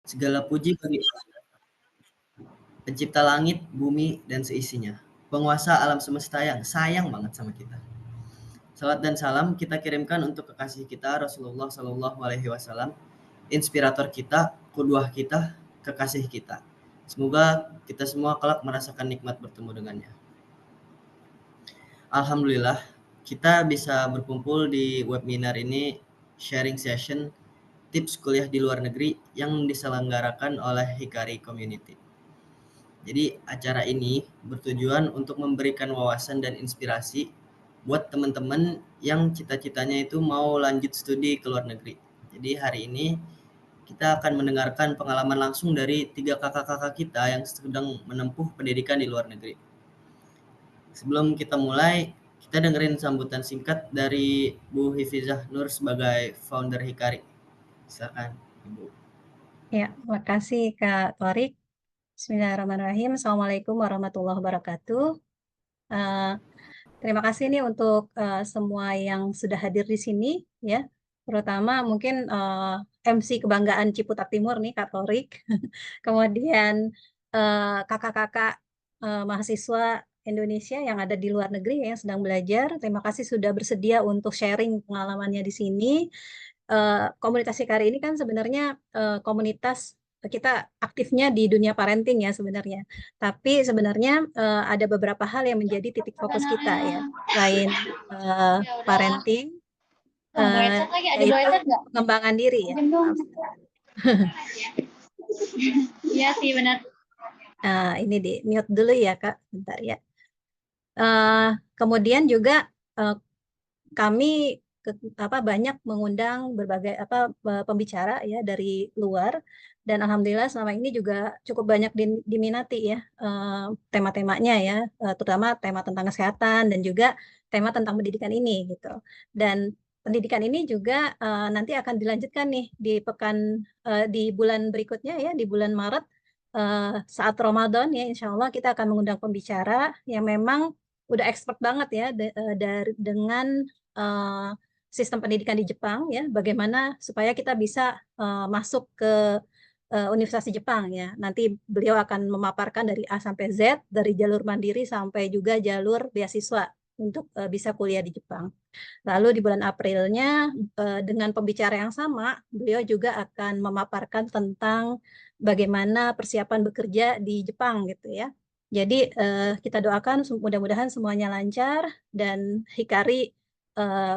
Segala puji bagi pencipta langit, bumi, dan seisinya. Penguasa alam semesta yang sayang banget sama kita. Salat dan salam kita kirimkan untuk kekasih kita Rasulullah Shallallahu Alaihi Wasallam, inspirator kita, qudwah kita, kekasih kita. Semoga kita semua kelak merasakan nikmat bertemu dengannya. Alhamdulillah, kita bisa berkumpul di webinar ini, sharing session tips kuliah di luar negeri yang diselenggarakan oleh Hikari Community. Jadi acara ini bertujuan untuk memberikan wawasan dan inspirasi buat teman-teman yang cita-citanya itu mau lanjut studi ke luar negeri. Jadi hari ini kita akan mendengarkan pengalaman langsung dari 3 kakak-kakak kita yang sedang menempuh pendidikan di luar negeri. Sebelum kita mulai, kita dengerin sambutan singkat dari Bu Hifizah Nur sebagai founder Hikari. Silakan, Ibu. Ya, makasih Kak Torik. Bismillahirrahmanirrahim. Assalamualaikum warahmatullahi wabarakatuh. Terima kasih nih untuk semua yang sudah hadir di sini, ya. Terutama mungkin MC Kebanggaan Ciputat Timur nih, Kak Torik. Kemudian kakak-kakak mahasiswa Indonesia yang ada di luar negeri yang sedang belajar. Terima kasih sudah bersedia untuk sharing pengalamannya di sini. Komunitas Hikari ini kan sebenarnya komunitas kita aktifnya di dunia parenting ya sebenarnya. Tapi sebenarnya ada beberapa hal yang menjadi titik fokus kita ya. Selain Ya udahlah. parenting, Mau headset lagi? Ada 2 yaitu headset nggak? pengembangan diri ya. Pinjam dong. Iya sih benar. Ini di mute dulu ya Kak, bentar ya. Kemudian juga kami banyak mengundang berbagai pembicara ya dari luar, dan alhamdulillah selama ini juga cukup banyak diminati ya tema-temanya ya, terutama tema tentang kesehatan dan juga tema tentang pendidikan ini gitu. Dan pendidikan ini juga nanti akan dilanjutkan nih di bulan berikutnya ya, di bulan Maret saat Ramadan ya, insya Allah kita akan mengundang pembicara yang memang udah expert banget ya dengan sistem pendidikan di Jepang ya, bagaimana supaya kita bisa masuk ke Universitas di Jepang ya. Nanti beliau akan memaparkan dari A sampai Z, dari jalur mandiri sampai juga jalur beasiswa untuk bisa kuliah di Jepang. Lalu di bulan Aprilnya dengan pembicara yang sama, beliau juga akan memaparkan tentang bagaimana persiapan bekerja di Jepang gitu ya. Jadi kita doakan mudah-mudahan semuanya lancar dan Hikari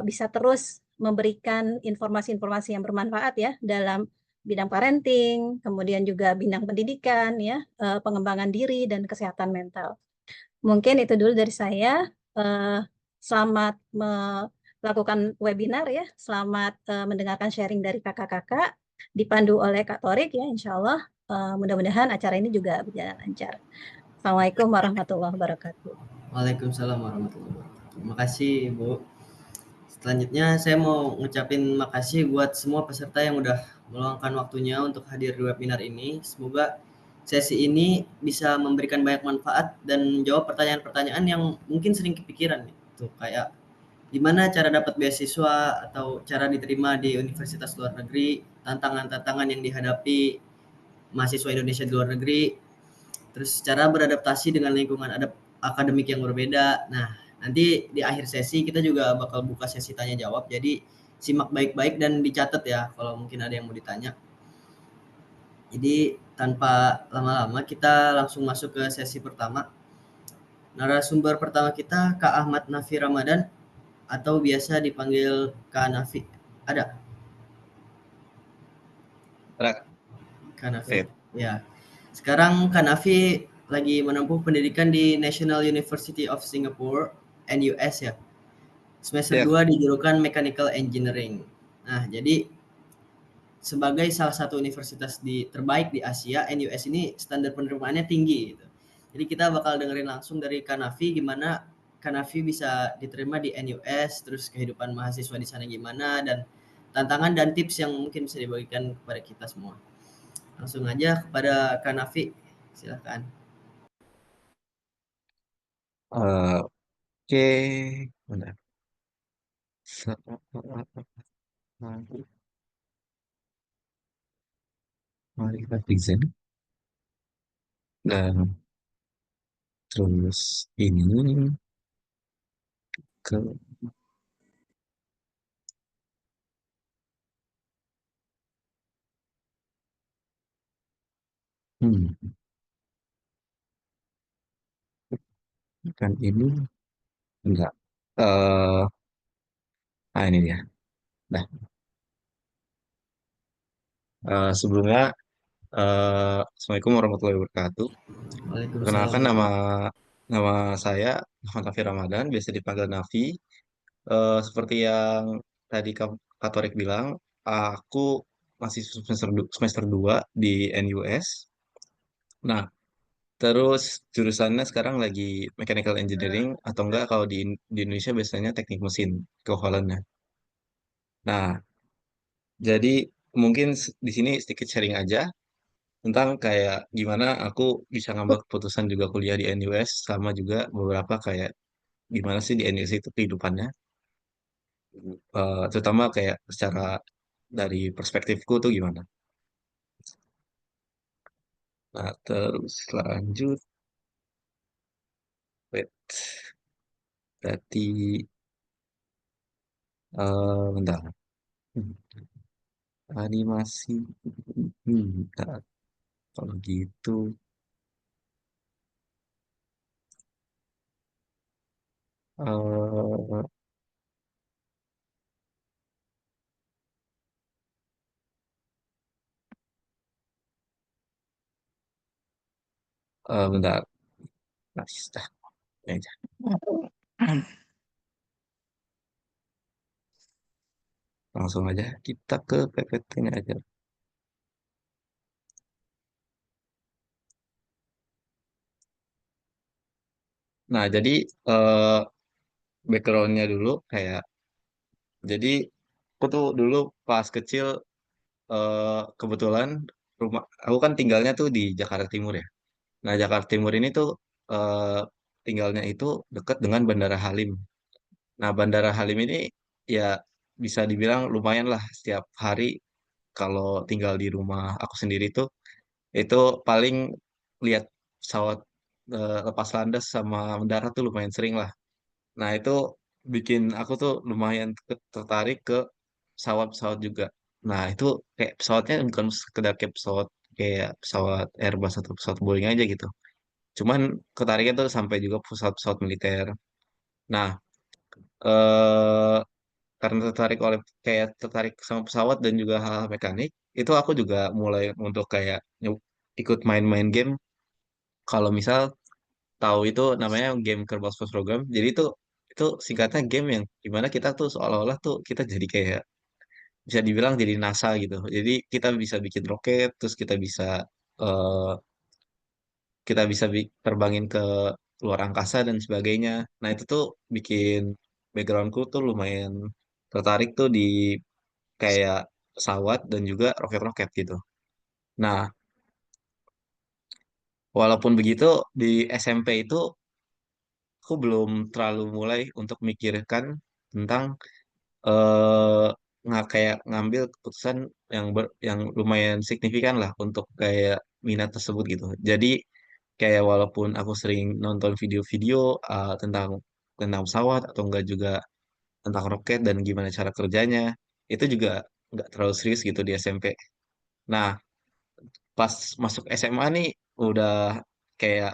bisa terus memberikan informasi-informasi yang bermanfaat ya dalam bidang parenting, kemudian juga bidang pendidikan ya, pengembangan diri dan kesehatan mental. Mungkin itu dulu dari saya. Selamat melakukan webinar ya. Selamat mendengarkan sharing dari kakak-kakak dipandu oleh Kak Torik ya, insya Allah. Mudah-mudahan acara ini juga berjalan lancar. Assalamualaikum warahmatullahi wabarakatuh. Waalaikumsalam warahmatullahi wabarakatuh. Terima kasih, Bu. Selanjutnya saya mau ngucapin makasih buat semua peserta yang udah meluangkan waktunya untuk hadir di webinar ini. Semoga sesi ini bisa memberikan banyak manfaat dan menjawab pertanyaan-pertanyaan yang mungkin sering kepikiran gitu, kayak gimana cara dapat beasiswa atau cara diterima di universitas luar negeri, tantangan-tantangan yang dihadapi mahasiswa Indonesia di luar negeri, terus cara beradaptasi dengan lingkungan akademik yang berbeda. Nah, nanti di akhir sesi kita juga bakal buka sesi tanya jawab, jadi simak baik-baik dan dicatat ya kalau mungkin ada yang mau ditanya. Jadi tanpa lama-lama kita langsung masuk ke sesi pertama. Narasumber pertama kita Kak Ahmad Nafi Ramadan atau biasa dipanggil Kak Nafi. Ada? Kak Nafi. Ya. Sekarang Kak Nafi lagi menempuh pendidikan di National University of Singapore NUS ya. Semester 2 di jurusan Mechanical Engineering. Nah, jadi sebagai salah satu universitas terbaik di Asia, NUS ini standar penerimaannya tinggi gitu. Jadi kita bakal dengerin langsung dari Kanafi gimana Kanafi bisa diterima di NUS, terus kehidupan mahasiswa di sana gimana, dan tantangan dan tips yang mungkin bisa dibagikan kepada kita semua. Langsung aja kepada Kanafi, silakan. Oke, bentar. Mari kita present. Dan terus ini ke hmm, kan ini enggak. eh ini dia. Nah, sebelumnya Assalamualaikum warahmatullahi wabarakatuh. Waalaikumsalam Perkenalkan nama warahmatullahi nama saya Muhammad Nafi Ramadan, biasa dipanggil Nafi. Seperti yang tadi Kak Torik bilang, aku masih semester 2 di NUS. Nah, terus jurusannya sekarang lagi Mechanical Engineering atau enggak kalau di Indonesia biasanya teknik mesin kekohalannya. Nah, jadi mungkin di sini sedikit sharing aja tentang kayak gimana aku bisa ngambil keputusan juga kuliah di NUS sama juga beberapa kayak gimana sih di NUS itu kehidupannya. Terutama kayak secara dari perspektifku tuh gimana. Nah, terus lanjut. Wait, berarti bentar. Hmm, Animasi. Bentar. Kalau gitu, eh bentar. Nah, dah, ini aja. Langsung aja kita ke PPT-nya aja. Nah, jadi eh background-nya dulu kayak, jadi aku tuh dulu pas kecil kebetulan aku kan tinggalnya tuh di Jakarta Timur ya. Nah, Jakarta Timur ini tuh eh tinggalnya itu dekat dengan Bandara Halim. Nah, Bandara Halim ini ya bisa dibilang lumayan lah setiap hari kalau tinggal di rumah aku sendiri tuh itu paling lihat pesawat lepas landas sama mendarat tuh lumayan sering lah. Nah, itu bikin aku tuh lumayan tertarik ke pesawat-pesawat juga. Nah, itu kayak pesawatnya bukan sekedar kayak pesawat Airbus atau pesawat Boeing aja gitu. Cuman ketariknya tuh sampai juga pesawat-pesawat militer. Nah, eh karena tertarik sama pesawat dan juga hal-hal mekanik, itu aku juga mulai untuk kayak ikut main-main game. Kalau misal tahu itu namanya game Kerbal Space Program. Jadi itu singkatnya game yang dimana kita tuh seolah-olah tuh kita jadi kayak bisa dibilang jadi NASA gitu. Jadi kita bisa bikin roket, terus eh, terbangin ke luar angkasa dan sebagainya. Nah, itu tuh bikin backgroundku tuh lumayan tertarik tuh di kayak pesawat dan juga roket-roket gitu. Nah, walaupun begitu di SMP itu aku belum terlalu mulai untuk mikirkan tentang eh nggak kayak ngambil keputusan yang lumayan signifikan lah untuk kayak minat tersebut gitu. Jadi kayak walaupun aku sering nonton video-video tentang tentang pesawat atau enggak juga tentang roket dan gimana cara kerjanya, itu juga nggak terlalu serius gitu di SMP. Nah, pas masuk SMA nih udah kayak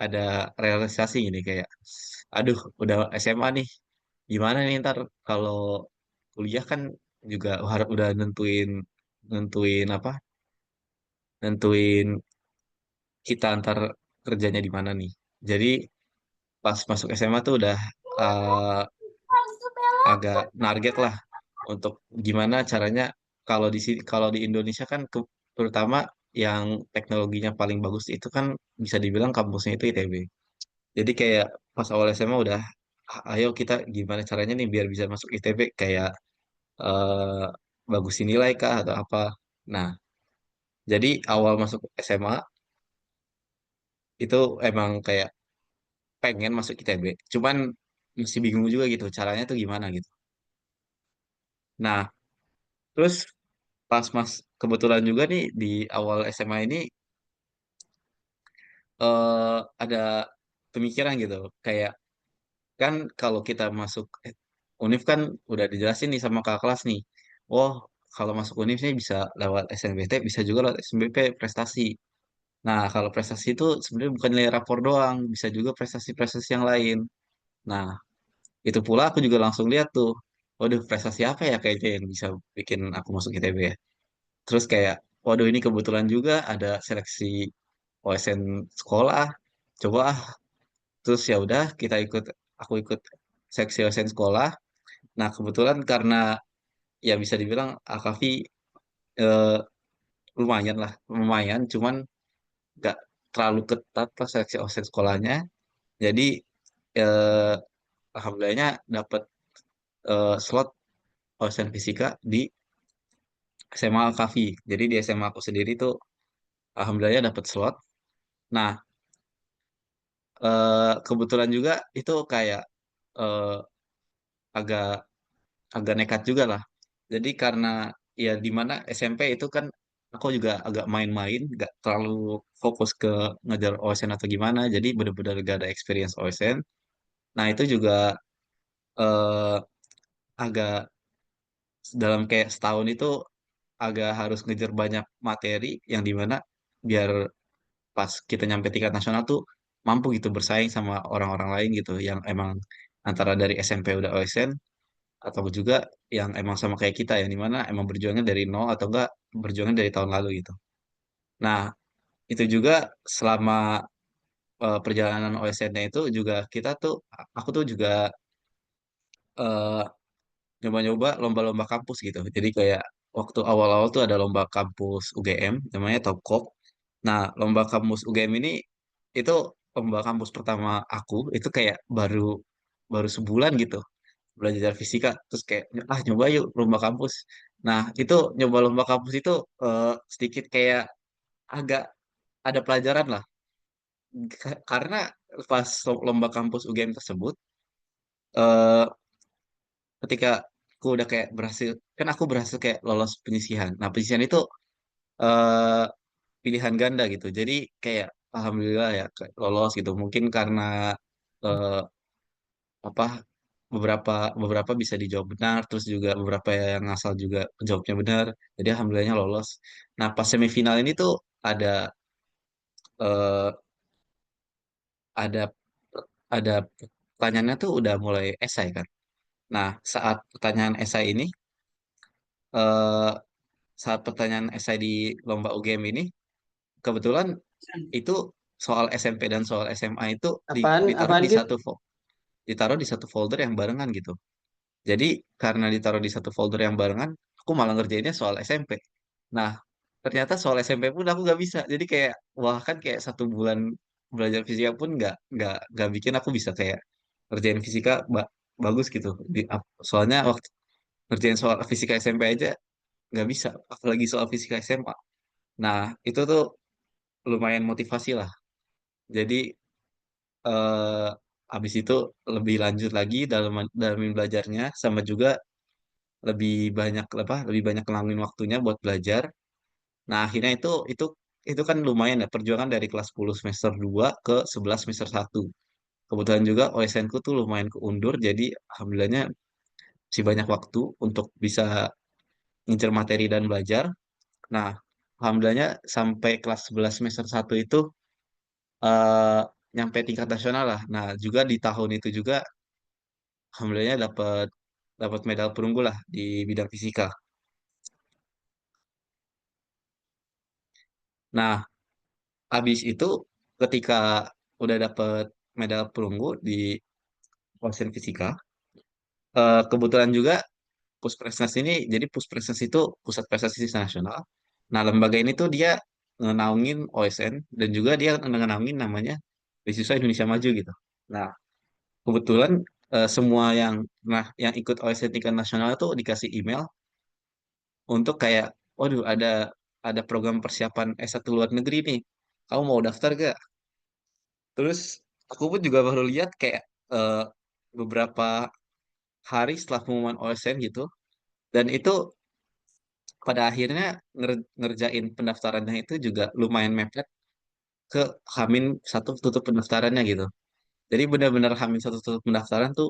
ada realisasi gini kayak, aduh udah SMA nih, gimana nih ntar kalau kuliah kan juga harus udah nentuin nentuin apa nentuin kita antar kerjanya di mana nih. Jadi pas masuk SMA tuh udah uh, agak target lah untuk gimana caranya kalau di Indonesia kan terutama yang teknologinya paling bagus itu kan bisa dibilang kampusnya itu ITB. Jadi kayak pas awal SMA udah ayo kita gimana caranya nih biar bisa masuk ITB kayak eh bagusin nilai kah atau apa. Nah, jadi awal masuk SMA itu emang kayak pengen masuk ITB. Cuman masih bingung juga gitu caranya tuh gimana gitu. Nah, terus kebetulan juga nih di awal SMA ini ada pemikiran gitu, kayak kan kalau kita masuk UNIF kan udah dijelasin nih sama kakak kelas nih, oh kalau masuk UNIF nih bisa lewat SNBT, bisa juga lewat SNBP prestasi. Nah kalau prestasi itu sebenarnya bukan nilai rapor doang, bisa juga prestasi-prestasi yang lain. Nah itu pula aku juga langsung lihat tuh, waduh prestasi apa ya kayaknya yang bisa bikin aku masuk ITB ya. Terus kayak, waduh ini kebetulan juga ada seleksi OSN sekolah, coba ah. Terus ya udah aku ikut seksi OSN sekolah. Nah kebetulan karena ya bisa dibilang Akavi eh, lumayan lah, lumayan, cuman nggak terlalu ketat pas seleksi OSN sekolahnya. Jadi eh, alhamdulillahnya dapat slot OSN fisika di SMA Akavi. Jadi di SMA aku sendiri tuh alhamdulillahnya dapat slot. Nah, kebetulan juga itu kayak eh, agak agak nekat juga lah. Jadi karena ya di mana SMP itu kan aku juga agak main-main, nggak terlalu fokus ke ngejar OSN atau gimana. Jadi bener-bener gak ada experience OSN. Nah itu juga eh, agak dalam kayak setahun itu agak harus ngejar banyak materi yang dimana biar pas kita nyampe tingkat nasional tuh mampu gitu bersaing sama orang-orang lain gitu yang emang antara dari SMP udah OSN atau juga yang emang sama kayak kita ya dimana emang berjuangnya dari nol atau enggak berjuangnya dari tahun lalu gitu. Nah itu juga selama perjalanan OSN-nya itu juga aku tuh juga eh, nyoba-nyoba lomba-lomba kampus gitu. Jadi kayak waktu awal-awal tuh ada lomba kampus UGM namanya Topkop. Nah, lomba kampus UGM ini itu lomba kampus pertama aku itu kayak baru baru sebulan gitu belajar fisika terus kayak nyoba yuk lomba kampus. Nah, itu nyoba lomba kampus itu sedikit kayak agak ada pelajaran lah. Karena pas lomba kampus UGM tersebut eh ketika aku udah kayak berhasil kan aku berhasil kayak lolos penyisihan. Nah, penyisihan itu eh pilihan ganda gitu. Jadi kayak alhamdulillah ya kayak lolos gitu. Mungkin karena eh, apa beberapa beberapa bisa dijawab benar, terus juga beberapa yang ngasal juga jawabnya benar. Jadi alhamdulillahnya lolos. Nah, pas semifinal ini tuh ada eh, ada ada pertanyaannya tuh udah mulai esai kan. Nah, pertanyaan esai ini eh, saat pertanyaan esai di lomba UGM ini kebetulan itu soal SMP dan soal SMA itu Apaan? ditaruh Apaan di Git? satu folder yang barengan gitu. Jadi karena ditaruh di satu folder yang barengan, aku malah ngerjainnya soal SMP. Nah, ternyata soal SMP pun aku nggak bisa. Jadi kayak wah kan kayak 1 bulan belajar fisika pun nggak bikin aku bisa kayak ngerjain fisika bagus gitu. Soalnya waktu ngerjain soal fisika SMP aja nggak bisa, apalagi soal fisika SMA. Nah, itu tuh lumayan motivasi lah. Jadi eh, habis itu lebih lanjut lagi dalam belajarnya sama juga lebih banyak lebih banyak ngelakuin waktunya buat belajar. Nah, akhirnya itu kan lumayan ya perjuangan dari kelas 10 semester 2 ke 11 semester 1. Kebetulan juga OSN ku tuh lumayan keundur jadi alhamdulillahnya masih banyak waktu untuk bisa ngincer materi dan belajar. Nah, alhamdulillahnya sampai kelas 11 semester 1 itu eh nyampe tingkat nasional lah. Nah, juga di tahun itu juga alhamdulillahnya dapat dapat medal perunggu lah di bidang fisika. Nah, habis itu ketika udah dapet medal perunggu di konsen fisika, kebetulan juga Pusprestasi ini jadi Pusprestasi itu Pusat Prestasi Nasional. Nah, lembaga ini tuh dia ngenaungin OSN dan juga dia ngenaungin namanya Beasiswa Indonesia Maju gitu. Nah, kebetulan semua yang ikut OSN tingkat nasional itu dikasih email untuk kayak, waduh ada program persiapan S1 luar negeri nih. Kamu mau daftar gak? Terus aku pun juga baru lihat kayak eh, beberapa hari setelah pengumuman OSN gitu. Dan itu pada akhirnya ngerjain pendaftarannya itu juga lumayan mepet ke Hamin satu tutup pendaftarannya gitu. Jadi benar-benar Hamin satu tutup pendaftaran tuh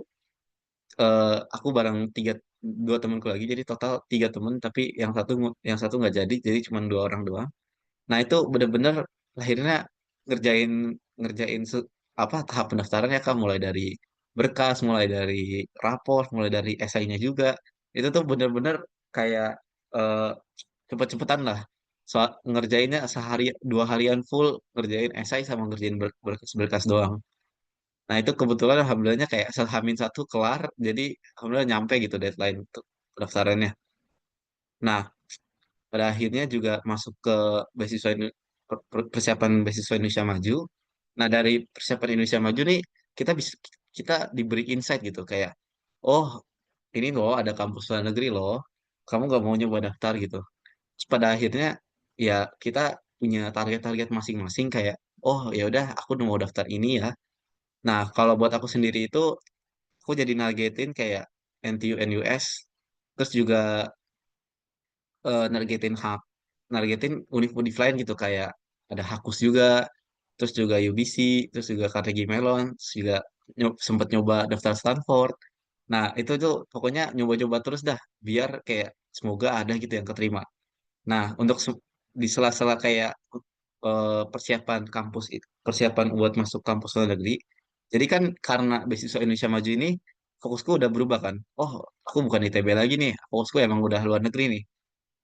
aku bareng dua temanku lagi, jadi total tiga temen, tapi yang satu nggak jadi cuma dua orang doang. Nah itu bener-bener akhirnya ngerjain ngerjain apa tahap pendaftarannya kan, mulai dari berkas, mulai dari rapor, mulai dari esainya juga. Itu tuh bener-bener kayak eh, cepet-cepetan lah. Ngerjainnya sehari 2 harian full ngerjain esai sama ngerjain berkas-berkas doang. Nah itu kebetulan alhamdulillahnya kayak Hamin satu kelar, jadi alhamdulillah nyampe gitu deadline untuk pendaftarannya. Nah pada akhirnya juga masuk ke beasiswa persiapan beasiswa Indonesia Maju. Nah dari persiapan Indonesia Maju nih kita diberi insight gitu kayak, oh ini loh ada kampus luar negeri loh, kamu gak mau nyoba daftar gitu. Terus pada akhirnya ya kita punya target-target masing-masing kayak, oh ya udah aku udah mau daftar ini ya. Nah kalau buat aku sendiri itu aku jadi nargetin kayak NTU NUS, terus juga nargetin nargetin univ-univ lain gitu kayak ada Hakus juga, terus juga UBC, terus juga Carnegie Mellon, terus juga sempet nyoba daftar Stanford. Nah itu tuh pokoknya nyoba-nyoba terus dah biar kayak semoga ada gitu yang keterima. Nah untuk di sela-sela kayak persiapan persiapan buat masuk kampus luar negeri. Jadi kan karena beasiswa Indonesia Maju ini fokusku udah berubah kan. Oh, aku bukan ITB lagi nih. Fokusku emang udah luar negeri nih.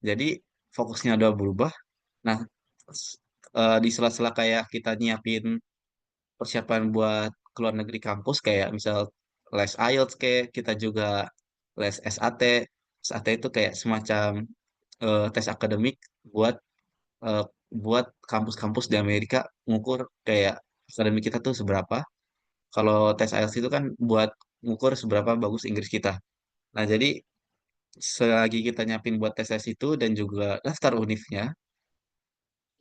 Jadi fokusnya udah berubah. Nah, di sela-sela kayak kita nyiapin persiapan buat keluar negeri kampus kayak misal les IELTS, kayak kita juga les SAT. SAT itu kayak semacam tes akademik buat eh, buat kampus-kampus di Amerika ngukur kayak akademik kita tuh seberapa. Kalau tes IELTS itu kan buat ngukur seberapa bagus Inggris kita. Nah, jadi selagi kita nyiapin buat tes itu dan juga daftar univnya,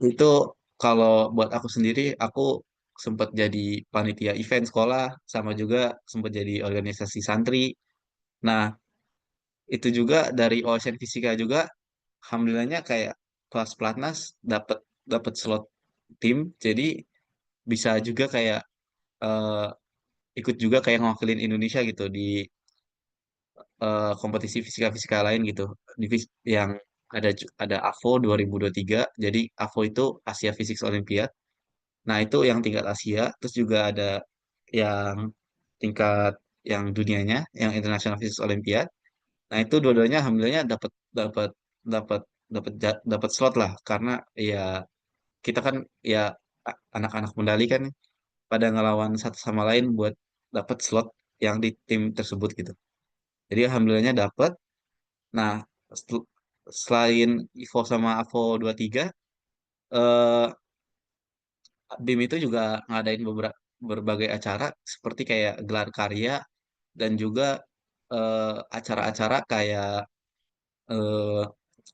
itu kalau buat aku sendiri, aku sempat jadi panitia event sekolah, sama juga sempat jadi organisasi santri. Nah, itu juga dari OSN Fisika juga, alhamdulillahnya kayak kelas pelatnas dapat dapat slot tim, jadi bisa juga kayak eh, ikut juga kayak ngewakilin Indonesia gitu di kompetisi fisika-fisika lain gitu. Yang ada AFO 2023, jadi AFO itu Asia Physics Olympiad. Nah, itu yang tingkat Asia, terus juga ada yang tingkat yang dunianya, yang International Physics Olympiad. Nah, itu dua-duanya alhamdulillahnya dapat dapat dapat dapat slot lah karena ya kita kan ya anak-anak medali kan pada ngelawan satu sama lain buat dapat slot yang di tim tersebut gitu. Jadi alhamdulillahnya dapat. Nah, sel- selain IFO sama AFO 23, eh BIM itu juga ngadain berbagai acara seperti kayak gelar karya dan juga acara-acara kayak eh,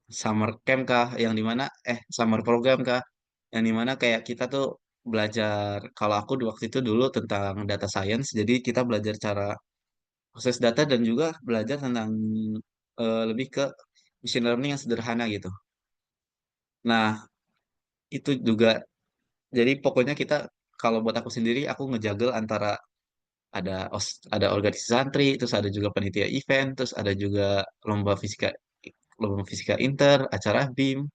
summer camp kah, yang dimana summer program kah, yang dimana kayak kita tuh belajar, kalau aku di waktu itu dulu tentang data science, jadi kita belajar cara proses data dan juga belajar tentang lebih ke machine learning yang sederhana gitu. Nah, itu juga jadi pokoknya kita, kalau buat aku sendiri aku ngejagel antara ada organisasi santri, terus ada juga panitia event, terus ada juga lomba fisika lomba fisika inter, acara BIM,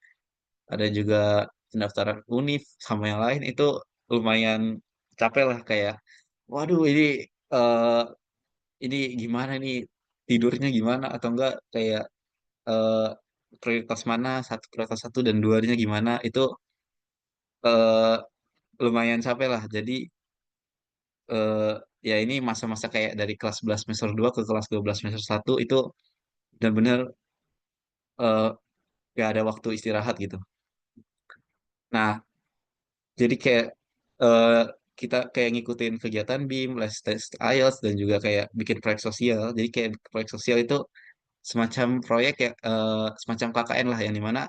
ada juga pendaftaran univ sama yang lain. Itu lumayan capek lah kayak, waduh eh, ini gimana nih, tidurnya gimana atau enggak kayak eh, prioritas mana, prioritas satu dan duanya gimana, itu eh, lumayan capek lah. Jadi eh, ya ini masa-masa kayak dari kelas 11 semester 2 ke kelas 12 semester satu, itu benar-benar eh, gak ada waktu istirahat gitu. Nah, jadi kayak eh, kita kayak ngikutin kegiatan BIM, les tes IELTS, dan juga kayak bikin proyek sosial. Jadi kayak proyek sosial itu semacam proyek ya, semacam KKN lah, yang dimana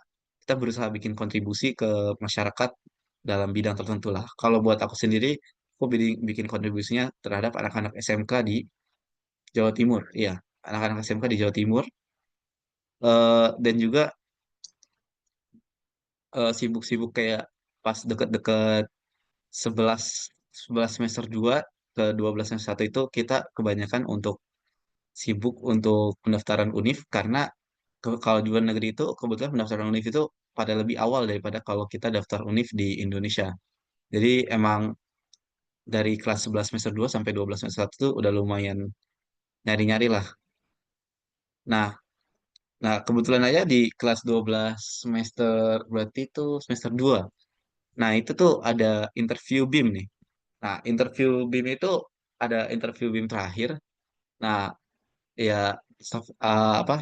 kita berusaha bikin kontribusi ke masyarakat dalam bidang tertentu lah. Kalau buat aku sendiri, aku bikin kontribusinya terhadap anak-anak SMK di Jawa Timur. Iya, anak-anak SMK di Jawa Timur. Dan juga sibuk-sibuk kayak pas deket-deket 11 11 semester 2 ke 12 semester 1 itu kita kebanyakan untuk sibuk untuk pendaftaran univ karena kalau di luar negeri itu kebetulan pendaftaran univ itu pada lebih awal daripada kalau kita daftar univ di Indonesia. Jadi emang dari kelas 11 semester 2 sampai 12 semester 1 itu udah lumayan nyari-nyari lah. Nah, nah kebetulan aja di kelas 12 semester berarti itu semester 2. Nah, itu tuh ada interview BIM nih. Nah, interview BIM itu ada interview BIM terakhir. Nah, ya apa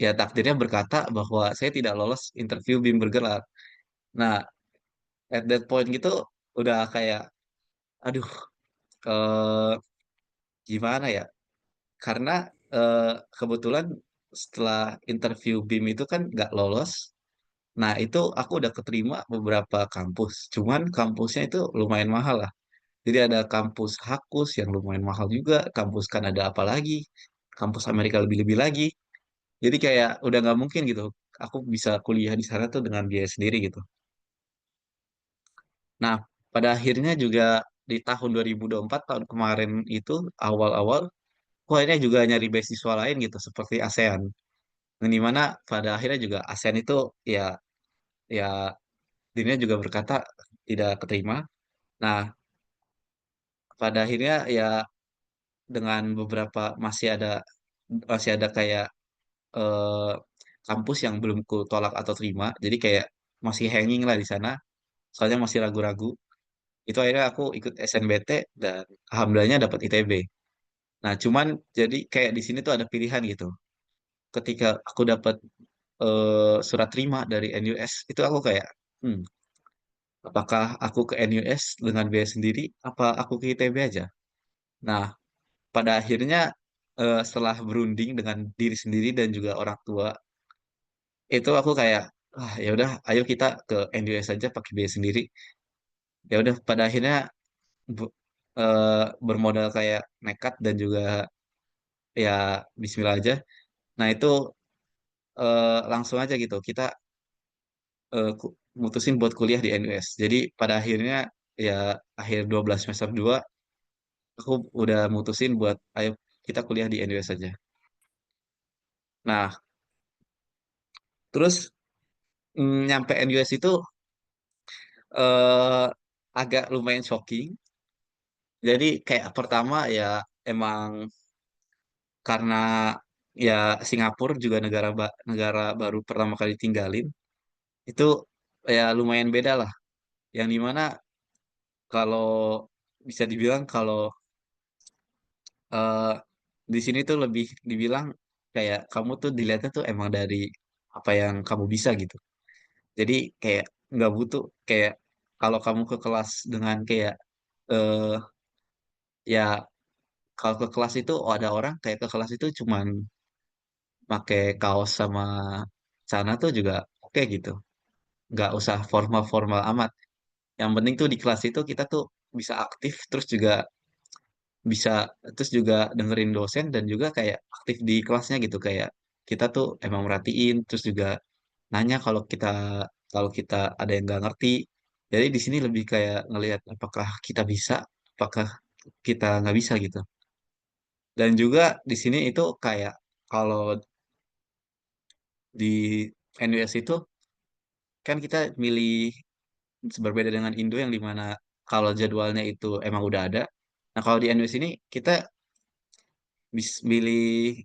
ya takdirnya berkata bahwa saya tidak lolos interview BIM bergerak. Nah, at that point gitu udah kayak aduh eh, gimana ya? Karena eh, kebetulan setelah interview BIM itu kan nggak lolos. Nah, itu aku udah keterima beberapa kampus. Cuman kampusnya itu lumayan mahal lah. Jadi ada kampus Hakus yang lumayan mahal juga, kampus Kanada apa lagi, kampus Amerika lebih-lebih lagi. Jadi kayak udah nggak mungkin gitu. Aku bisa kuliah di sana tuh dengan biaya sendiri gitu. Nah, pada akhirnya juga di tahun 2024 tahun kemarin itu awal-awal, aku akhirnya juga nyari beasiswa lain gitu seperti ASEAN. Yang dimana pada akhirnya juga ASEAN itu ya ya dirinya juga berkata tidak keterima. Nah, pada akhirnya ya dengan beberapa masih ada kayak eh, kampus yang belum ku tolak atau terima. Jadi kayak masih hanging lah di sana. Soalnya masih ragu-ragu. Itu akhirnya aku ikut SNBT dan alhamdulillahnya dapat ITB. Nah, cuman jadi kayak di sini tuh ada pilihan gitu. Ketika aku dapat surat terima dari NUS, itu aku kayak, hmm, apakah aku ke NUS dengan biaya sendiri, apa aku ke ITB aja? Nah, pada akhirnya setelah berunding dengan diri sendiri dan juga orang tua, itu aku kayak, ah ya udah, ayo kita ke NUS aja pakai biaya sendiri. Ya udah, pada akhirnya bu- bermodal kayak nekat dan juga ya Bismillah aja. Nah itu langsung aja gitu kita mutusin buat kuliah di NUS. Jadi pada akhirnya ya akhir 12 semester 2 aku udah mutusin buat ayo kita kuliah di NUS aja. Nah terus nyampe NUS itu eh, agak lumayan shocking. Jadi kayak pertama ya emang karena ya Singapura juga negara baru pertama kali tinggalin itu ya lumayan beda lah. Yang dimana kalau bisa dibilang kalau eh, di sini tuh lebih dibilang kayak kamu tuh dilihatnya tuh emang dari apa yang kamu bisa gitu. Jadi kayak nggak butuh kayak kalau kamu ke kelas dengan kayak eh ya kalau ke kelas itu oh ada orang kayak ke kelas itu cuman pakai kaos sama celana tuh juga oke gitu. Nggak usah formal-formal amat. Yang penting tuh di kelas itu kita tuh bisa aktif bisa terus juga dengerin dosen dan juga kayak aktif di kelasnya gitu kayak kita tuh emang merhatiin terus juga nanya kalau kita ada yang nggak ngerti. Jadi di sini lebih kayak ngelihat apakah kita bisa, apakah kita nggak bisa gitu. Dan juga di sini itu kayak kalau di NUS itu kan kita milih berbeda dengan Indo yang dimana kalau jadwalnya itu emang udah ada. Nah kalau di NUS ini kita milih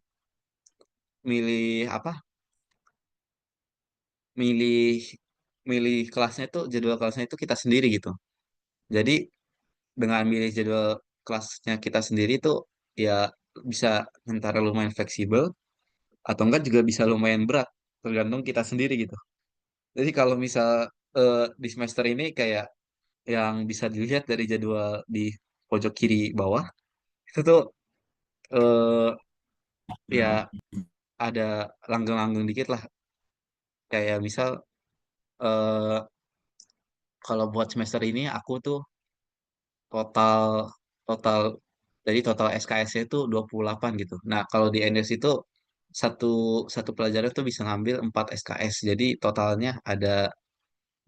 milih apa? Milih milih kelasnya itu jadwal kelasnya itu kita sendiri gitu. Jadi dengan milih jadwal kelasnya kita sendiri itu ya bisa antara lumayan fleksibel atau enggak juga bisa lumayan berat tergantung kita sendiri gitu. Jadi kalau misal di semester ini kayak yang bisa dilihat dari jadwal di pojok kiri bawah itu tuh eh, ya ada langgeng-langgeng dikit lah. Kayak misal eh, kalau buat semester ini aku tuh total total total SKS-nya itu 28 gitu. Nah, kalau di NS itu satu satu pelajaran tuh bisa ngambil 4 SKS. Jadi totalnya ada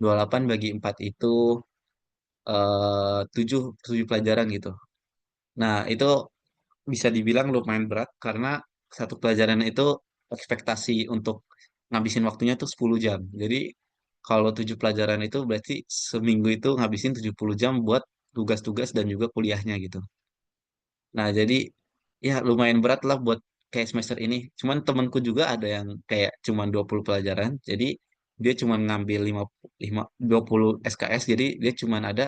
28 bagi 4 itu 7 7 pelajaran gitu. Nah, itu bisa dibilang lumayan berat karena satu pelajaran itu ekspektasi untuk ngabisin waktunya tuh 10 jam. Jadi kalau 7 pelajaran itu berarti seminggu itu ngabisin 70 jam buat tugas-tugas dan juga kuliahnya gitu. Nah, jadi ya lumayan berat lah buat kayak semester ini. Cuman temanku juga ada yang kayak cuman 20 pelajaran. Jadi dia cuman ngambil 20 SKS. Jadi dia cuman ada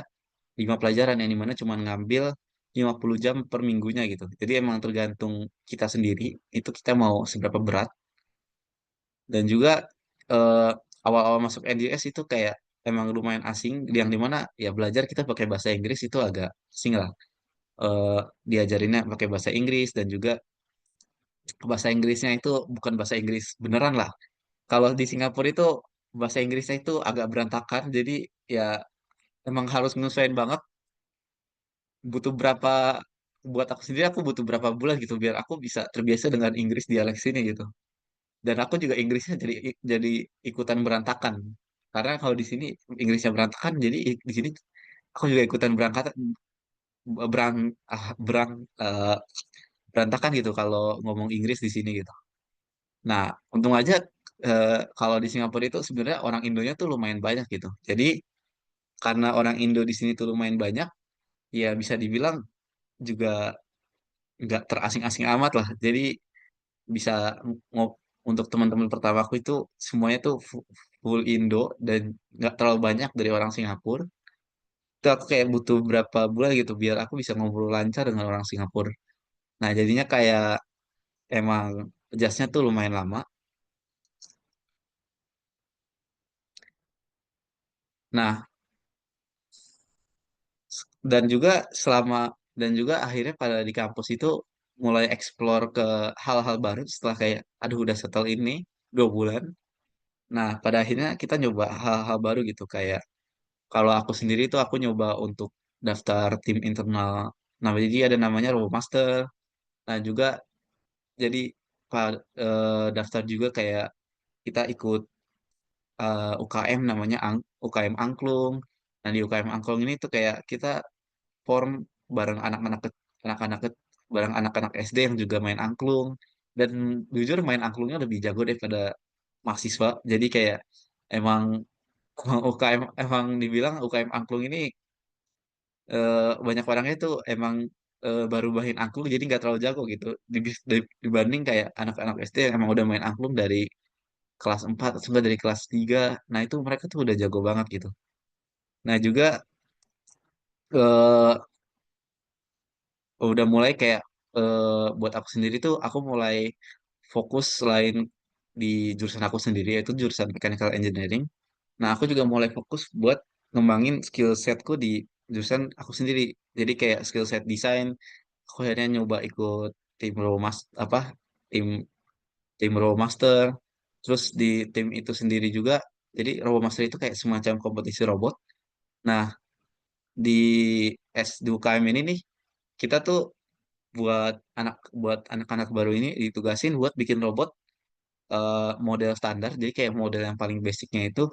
5 pelajaran yang dimana cuman ngambil 50 jam per minggunya gitu. Jadi emang tergantung kita sendiri itu kita mau seberapa berat. Dan juga eh, awal-awal masuk NDS itu kayak emang lumayan asing. Yang dimana ya belajar kita pakai bahasa Inggris itu agak asing lah. Eh, Diajarinnya pakai bahasa Inggris dan juga bahasa Inggrisnya itu bukan bahasa Inggris beneran lah. Kalau di Singapura itu bahasa Inggrisnya itu agak berantakan, jadi ya emang harus menyesuaikan banget. Butuh berapa buat aku sendiri aku butuh berapa bulan gitu biar aku bisa terbiasa dengan Inggris dialek sini gitu. Dan aku juga Inggrisnya jadi ikutan berantakan. Karena kalau di sini Inggrisnya berantakan, jadi di sini aku juga ikutan berangkat berang ah, berang eh, berantakan gitu kalau ngomong Inggris di sini gitu. Nah, untung aja kalau di Singapura itu sebenarnya orang Indonya tuh lumayan banyak gitu. Jadi karena orang Indo di sini tuh lumayan banyak, ya bisa dibilang juga nggak terasing-asing amat lah. Jadi bisa ngo- untuk teman-teman pertamaku itu semuanya tuh full Indo dan nggak terlalu banyak dari orang Singapura. Itu aku kayak butuh berapa bulan gitu biar aku bisa ngobrol lancar dengan orang Singapura. Nah, jadinya kayak emang adjustnya tuh lumayan lama. Nah, dan juga selama dan juga akhirnya pada di kampus itu mulai explore ke hal-hal baru setelah kayak aduh udah settle ini 2 bulan. Nah, pada akhirnya kita nyoba hal-hal baru gitu kayak kalau aku sendiri tuh aku nyoba untuk daftar tim internal. Nah, jadi ada namanya RoboMaster. Nah, juga jadi daftar juga kayak kita ikut UKM namanya UKM Angklung. Nah, di UKM Angklung ini tuh kayak kita form bareng anak-anak bareng anak-anak SD yang juga main angklung dan jujur main angklungnya lebih jago daripada mahasiswa jadi kayak emang UKM emang dibilang UKM angklung ini banyak orangnya tuh emang baru main angklung jadi nggak terlalu jago gitu dibanding kayak anak-anak SD yang emang udah main angklung dari kelas 4 atau enggak dari kelas 3. Nah itu mereka tuh udah jago banget gitu. Nah juga eh, udah mulai kayak buat aku sendiri tuh aku mulai fokus selain di jurusan aku sendiri yaitu jurusan mechanical engineering. Nah, aku juga mulai fokus buat ngembangin skill setku di jurusan aku sendiri. Jadi kayak skill set desain, aku akhirnya nyoba ikut tim Romas apa tim tim Robomaster. Terus di tim itu sendiri juga, jadi Robomaster itu kayak semacam kompetisi robot. Nah, di di UKM ini nih kita tuh buat anak-anak baru ini ditugasin buat bikin robot model standar jadi kayak model yang paling basicnya itu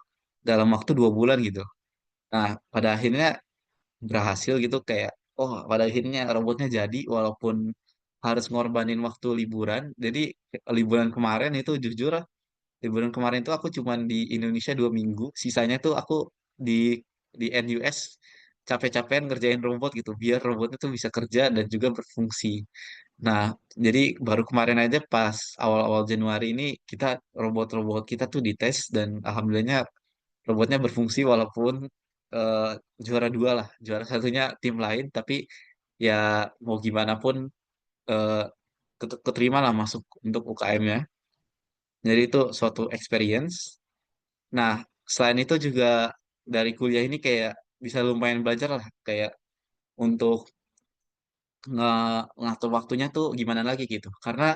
dalam waktu 2 bulan gitu. Nah pada akhirnya berhasil gitu kayak oh pada akhirnya robotnya jadi walaupun harus ngorbanin waktu liburan. Jadi liburan kemarin itu jujur liburan kemarin itu aku cuman di Indonesia 2 minggu sisanya tuh aku di NUS capek-capekan ngerjain robot gitu biar robotnya tuh bisa kerja dan juga berfungsi. Nah, jadi baru kemarin aja pas awal-awal Januari ini kita robot-robot kita tuh dites dan alhamdulillahnya robotnya berfungsi walaupun eh, juara dua lah, juara satunya tim lain tapi ya mau gimana pun eh, keterima lah masuk untuk UKM-nya. Jadi itu suatu experience. Nah, selain itu juga dari kuliah ini kayak bisa lumayan belajar lah kayak untuk ngatur waktunya tuh gimana lagi gitu. Karena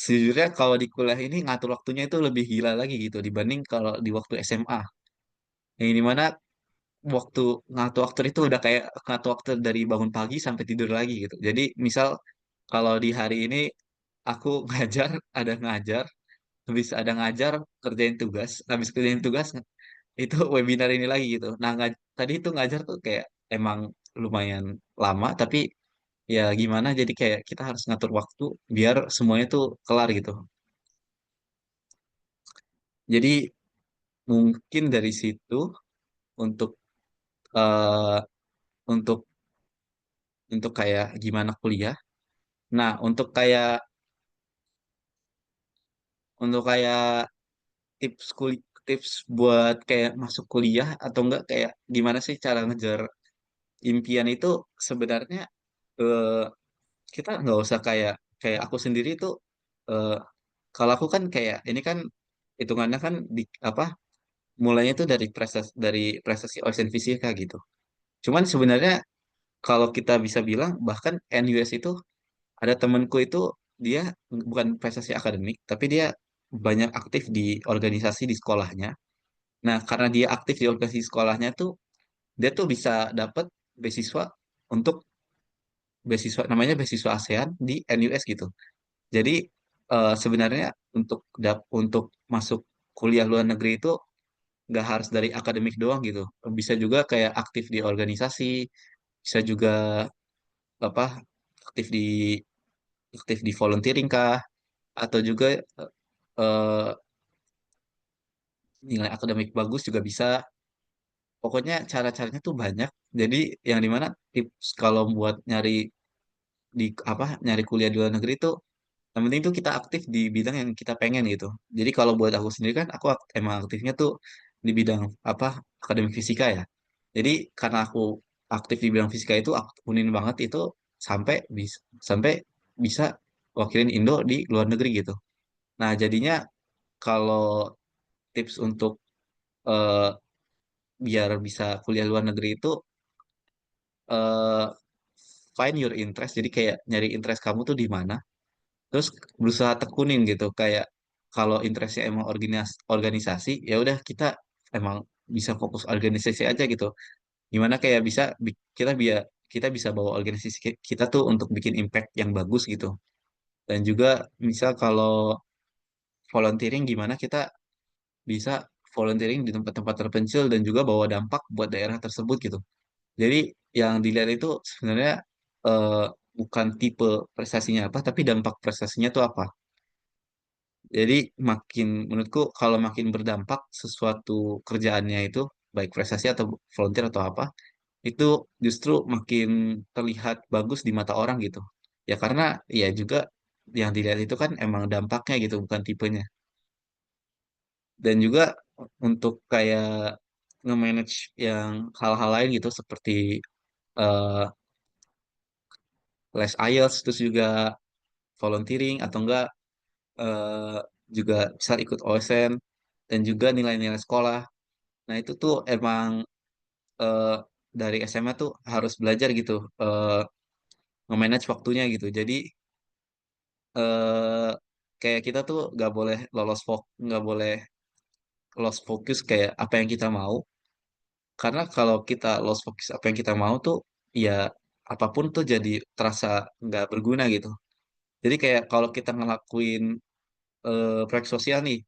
sejujurnya kalau di kuliah ini ngatur waktunya itu lebih gila lagi gitu dibanding kalau di waktu SMA. Yang dimana waktu ngatur waktu itu udah kayak ngatur waktu dari bangun pagi sampai tidur lagi gitu. Jadi misal kalau di hari ini aku ngajar, habis ada ngajar, kerjain tugas, habis kerjain tugas itu webinar ini lagi gitu. Nah, tadi itu ngajar tuh kayak emang lumayan lama, tapi ya gimana, jadi kayak kita harus ngatur waktu biar semuanya tuh kelar gitu. Jadi mungkin dari situ untuk eh untuk kayak gimana kuliah. Nah, untuk kayak tips buat kayak masuk kuliah atau enggak, kayak gimana sih cara ngejar impian itu sebenarnya, eh, kita nggak usah kayak kayak aku sendiri tuh, eh, kalau aku kan kayak ini kan hitungannya kan di apa, mulainya tuh dari prestasi OSN fisika gitu. Cuman sebenarnya kalau kita bisa bilang bahkan NUS itu, ada temenku itu dia bukan prestasi akademik tapi dia banyak aktif di organisasi di sekolahnya. Nah, karena dia aktif di organisasi sekolahnya tuh, dia tuh bisa dapat beasiswa untuk beasiswa namanya beasiswa ASEAN di NUS gitu. Jadi sebenarnya untuk masuk kuliah luar negeri itu nggak harus dari akademik doang gitu. Bisa juga kayak aktif di organisasi, bisa juga apa, aktif di aktif di volunteering kah, atau juga eh, nilai akademik bagus juga bisa. Pokoknya cara-caranya tuh banyak. Jadi yang dimana tips kalau buat nyari kuliah di luar negeri itu, yang penting tuh kita aktif di bidang yang kita pengen gitu. Jadi kalau buat aku sendiri kan, aku emang aktifnya tuh di bidang apa, akademik fisika ya. Jadi karena aku aktif di bidang fisika itu, aku tekunin banget itu sampai bisa wakilin Indo di luar negeri gitu. Nah, jadinya kalau tips untuk eh, biar bisa kuliah luar negeri itu, eh, find your interest. Jadi kayak nyari interest kamu tuh di mana, terus berusaha tekunin gitu. Kayak kalau interestnya emang organisasi, ya udah kita emang bisa fokus organisasi aja gitu. Gimana kayak kita bisa bawa organisasi kita tuh untuk bikin impact yang bagus gitu. Dan juga misal kalau volunteering, gimana kita bisa volunteering di tempat-tempat terpencil dan juga bawa dampak buat daerah tersebut gitu. Jadi yang dilihat itu sebenarnya eh, bukan tipe prestasinya apa, tapi dampak prestasinya tuh apa. Jadi menurutku kalau makin berdampak sesuatu kerjaannya itu, baik prestasi atau volunteer atau apa, itu justru makin terlihat bagus di mata orang gitu. Ya karena ya juga yang dilihat itu kan emang dampaknya gitu, bukan tipenya. Dan juga untuk kayak nge-manage yang hal-hal lain gitu, seperti eh, les IELTS, terus juga volunteering, atau enggak eh, juga bisa ikut OSN, dan juga nilai-nilai sekolah. Nah, itu tuh emang eh, dari SMA tuh harus belajar gitu, nge-manage waktunya gitu. Jadi eh, kayak kita tuh nggak boleh lost focus kayak apa yang kita mau. Karena kalau kita lost focus apa yang kita mau tuh, ya apapun tuh jadi terasa nggak berguna gitu. Jadi kayak kalau kita ngelakuin proyek sosial nih,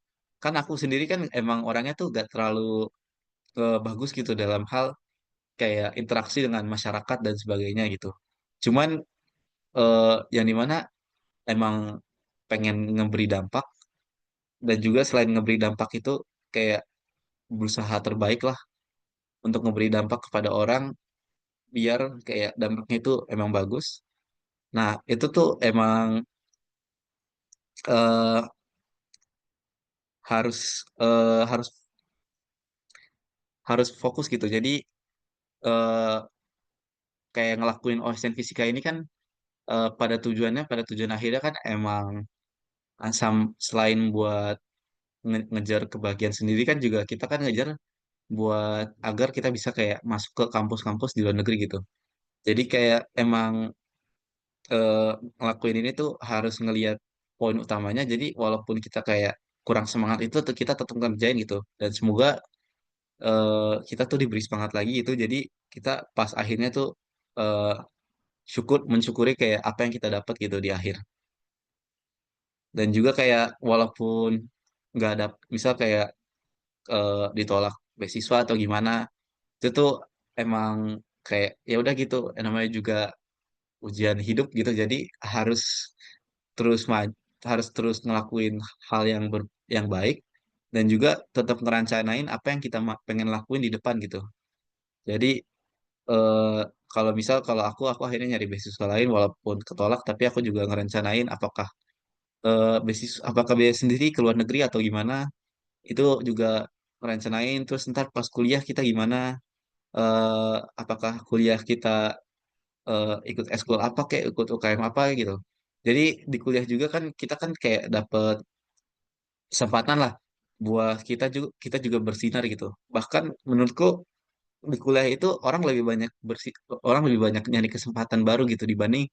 kan aku sendiri kan emang orangnya tuh gak terlalu bagus gitu dalam hal kayak interaksi dengan masyarakat dan sebagainya gitu. Cuman yang dimana emang pengen ngeberi dampak, dan juga selain ngeberi dampak itu kayak berusaha terbaik lah untuk ngeberi dampak kepada orang, biar kayak dampaknya itu emang bagus. Nah, itu tuh emang eh, harus harus harus fokus gitu. Jadi eh, kayak ngelakuin OSN fisika ini kan, pada tujuan akhirnya kan emang selain buat ngejar kebahagiaan sendiri, kan juga kita kan ngejar buat agar kita bisa kayak masuk ke kampus-kampus di luar negeri gitu. Jadi kayak emang eh, ngelakuin ini tuh harus ngelihat poin utamanya. Jadi walaupun kita kayak kurang semangat itu tuh kita tetap ngerjain gitu. Dan semoga kita tuh diberi semangat lagi gitu. Jadi kita pas akhirnya tuh eh, mensyukuri kayak apa yang kita dapat gitu di akhir. Dan juga kayak walaupun nggak ada, misal kayak ditolak beasiswa atau gimana, itu tuh emang kayak ya udah gitu, namanya juga ujian hidup gitu. Jadi harus terus maju, harus terus ngelakuin hal yang baik, dan juga tetap ngerancanain apa yang kita pengen lakuin di depan gitu. Jadi eh, kalau misal kalau aku akhirnya nyari beasiswa lain walaupun ketolak, tapi aku juga ngerencanain apakah biaya sendiri ke luar negeri atau gimana, itu juga ngerencanain. Terus ntar pas kuliah kita gimana, apakah kuliah kita ikut ekskul apa kayak ikut UKM apa gitu. Jadi di kuliah juga kan kita kan kayak dapet kesempatan lah buat kita juga bersinar gitu. Bahkan menurutku di kuliah itu orang lebih banyak nyari kesempatan baru gitu dibanding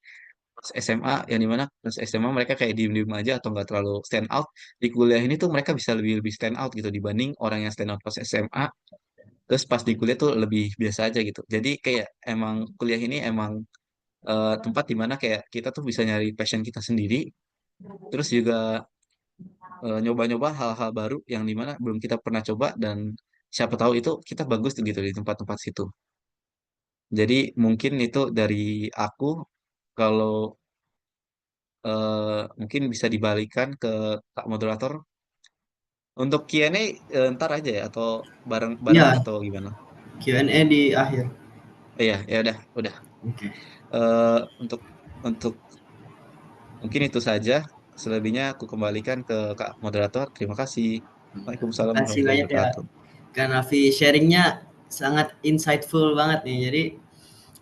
pas SMA, yang dimana pas SMA mereka kayak diem-diem aja atau nggak terlalu stand out. Di kuliah ini tuh mereka bisa lebih lebih stand out gitu dibanding orang yang stand out pas SMA, terus pas di kuliah tuh lebih biasa aja gitu. Jadi kayak emang kuliah ini emang tempat dimana kayak kita tuh bisa nyari passion kita sendiri, terus juga nyoba-nyoba hal-hal baru yang dimana belum kita pernah coba, dan siapa tahu itu kita bagus tuh gitu di tempat-tempat situ. Jadi mungkin itu dari aku. Kalau mungkin bisa dibalikan ke Kak Moderator untuk Q&A, ntar aja ya atau bareng-bareng Iya, atau gimana? Q&A di akhir. Iya, ya udah. Oke. Untuk untuk mungkin itu saja. Selebihnya aku kembalikan ke Kak Moderator. Terima kasih. Waalaikumsalam Makasih warahmatullahi banyak ya wabarakatuh. Kak Nafi, sharingnya sangat insightful banget nih. Jadi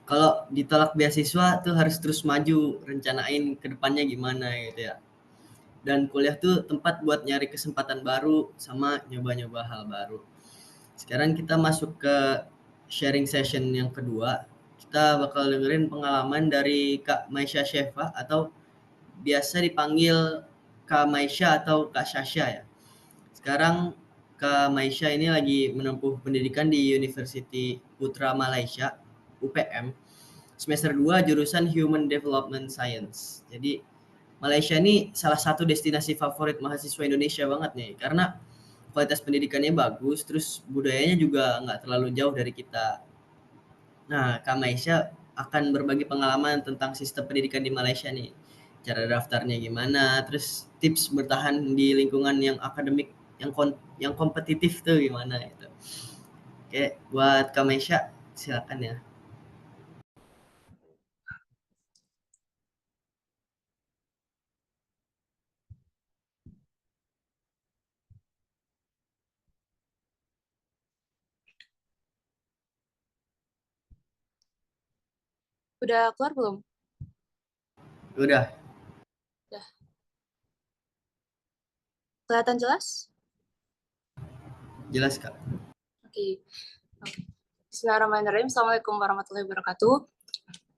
kalau ditolak beasiswa tuh harus terus maju, rencanain ke depannya gimana gitu ya. Dan kuliah tuh tempat buat nyari kesempatan baru sama nyoba-nyoba hal baru. Sekarang kita masuk ke sharing session yang kedua. Kita bakal dengerin pengalaman dari Kak Maisha Shefa atau biasa dipanggil Kak Maisha atau Kak Shasha ya. Sekarang Kak Maisha ini lagi menempuh pendidikan di University Putra Malaysia, UPM, semester 2 jurusan Human Development Science. Jadi Malaysia ini salah satu destinasi favorit mahasiswa Indonesia banget nih, karena kualitas pendidikannya bagus, terus budayanya juga nggak terlalu jauh dari kita. Nah, Kak Maisha akan berbagi pengalaman tentang sistem pendidikan di Malaysia nih. Cara daftarnya gimana, terus tips bertahan di lingkungan yang akademik, yang kompetitif tuh gimana gitu. Oke, buat Kak Maisha, silakan ya. Udah keluar belum? Udah, Udah. Kelihatan jelas? jelas Kak. Oke. Bismillahirrahmanirrahim. Assalamualaikum warahmatullahi wabarakatuh.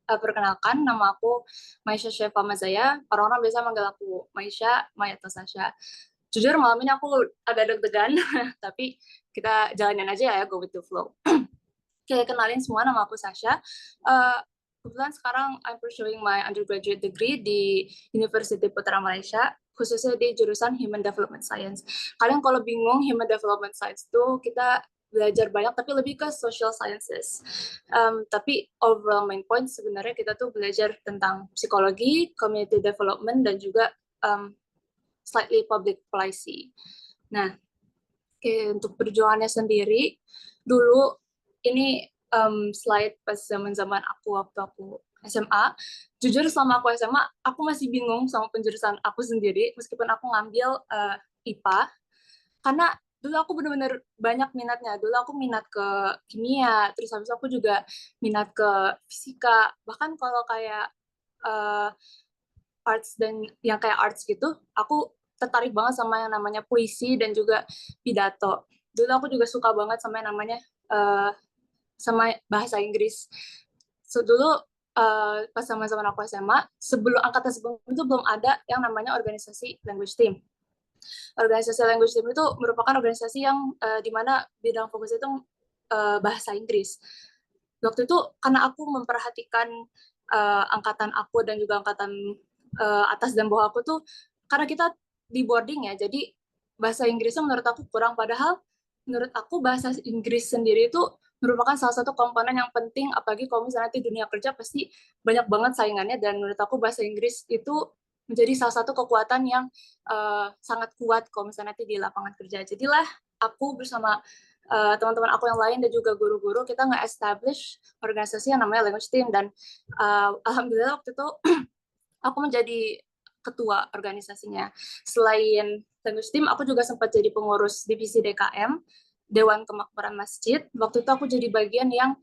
Perkenalkan, nama aku Maisha Shefa Mazaya. Orang-orang biasa manggil aku Maisha, Maya atau Sasha. Jujur malam ini aku agak deg-degan, tapi kita jalanin aja ya, go with the flow. Oke, kenalin semua, nama aku Sasha. Kebetulan sekarang I'm pursuing my undergraduate degree di University Putra Malaysia, khususnya di jurusan Human Development Science. Kalian kalau bingung Human Development Science itu kita belajar banyak, tapi lebih ke social sciences. Tapi overall main point sebenarnya kita tuh belajar tentang psikologi, community development, dan juga slightly public policy. Nah, untuk perjuangannya sendiri, dulu ini slide pas zaman-zaman waktu aku SMA. Jujur selama aku SMA, aku masih bingung sama penjurusan aku sendiri, meskipun aku ngambil IPA, karena dulu aku benar-benar banyak minatnya. Dulu aku minat ke kimia, terus habis aku juga minat ke fisika. Bahkan kalau kayak arts dan yang kayak arts gitu, aku tertarik banget sama yang namanya puisi dan juga pidato. Dulu aku juga suka banget sama yang namanya sama bahasa Inggris. So dulu pas sama-sama aku SMA, angkatan sebelum itu belum ada yang namanya organisasi language team. Organisasi language team itu merupakan organisasi yang di mana bidang fokus itu bahasa Inggris. Waktu itu karena aku memperhatikan angkatan aku dan juga angkatan atas dan bawah aku tuh, karena kita di boarding ya, jadi bahasa Inggrisnya menurut aku kurang, padahal menurut aku bahasa Inggris sendiri itu merupakan salah satu komponen yang penting, apalagi kalau misalnya di dunia kerja pasti banyak banget saingannya, dan menurut aku bahasa Inggris itu menjadi salah satu kekuatan yang sangat kuat kalau misalnya nanti di lapangan kerja. Jadilah aku bersama teman-teman aku yang lain dan juga guru-guru, kita nge-establish organisasi yang namanya Language Team, dan alhamdulillah waktu itu aku menjadi ketua organisasinya. Selain Language Team, aku juga sempat jadi pengurus divisi DKM, Dewan Kemakmuran Masjid. Waktu itu aku jadi bagian yang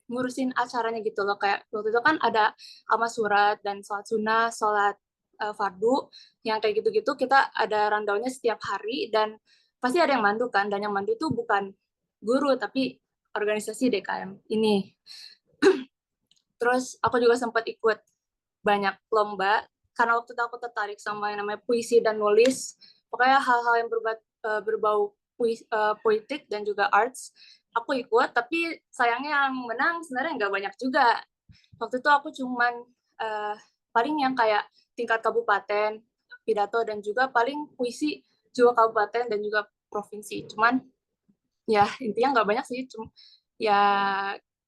ngurusin acaranya gitu loh, kayak waktu itu kan ada amal surat dan sholat sunnah, sholat fardu, yang kayak gitu-gitu kita ada rundown-nya setiap hari, dan pasti ada yang mandu kan, dan yang mandu itu bukan guru, tapi organisasi DKM ini. Terus aku juga sempat ikut banyak lomba, karena waktu itu aku tertarik sama yang namanya puisi dan nulis, pokoknya hal-hal yang berbau politik dan juga arts, aku ikut, tapi sayangnya yang menang sebenarnya nggak banyak juga. Waktu itu aku cuman paling yang kayak tingkat kabupaten, pidato, dan juga paling puisi juga kabupaten dan juga provinsi. Cuman ya intinya nggak banyak sih, ya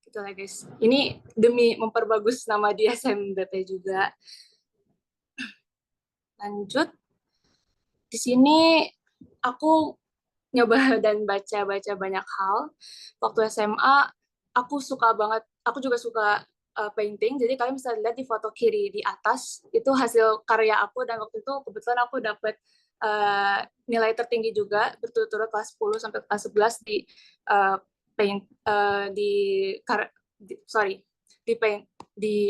gitu lah guys. Ini demi memperbagus nama di SMBP juga. Lanjut, di sini aku nyoba dan baca-baca banyak hal. Waktu SMA, aku juga suka painting, jadi kalian bisa lihat di foto kiri di atas, itu hasil karya aku, dan waktu itu kebetulan aku dapat nilai tertinggi juga, berturut-turut kelas 10 sampai kelas 11 di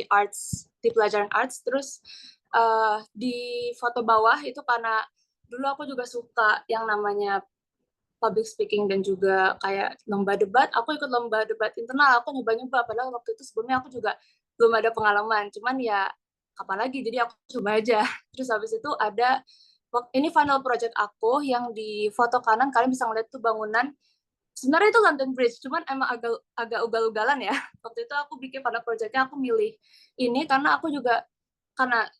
arts, di pelajaran arts. Terus di foto bawah itu karena dulu aku juga suka yang namanya public speaking dan juga kayak lomba debat. Aku ikut lomba debat internal, aku nyoba-nyoba, padahal waktu itu sebelumnya aku juga belum ada pengalaman, cuman ya kapan lagi, jadi aku coba aja. Terus habis itu ada, ini final project aku yang di foto kanan kalian bisa ngeliat tuh bangunan, sebenarnya itu London Bridge, cuman emang agak ugal-ugalan ya. Waktu itu aku bikin pada projectnya, aku milih ini karena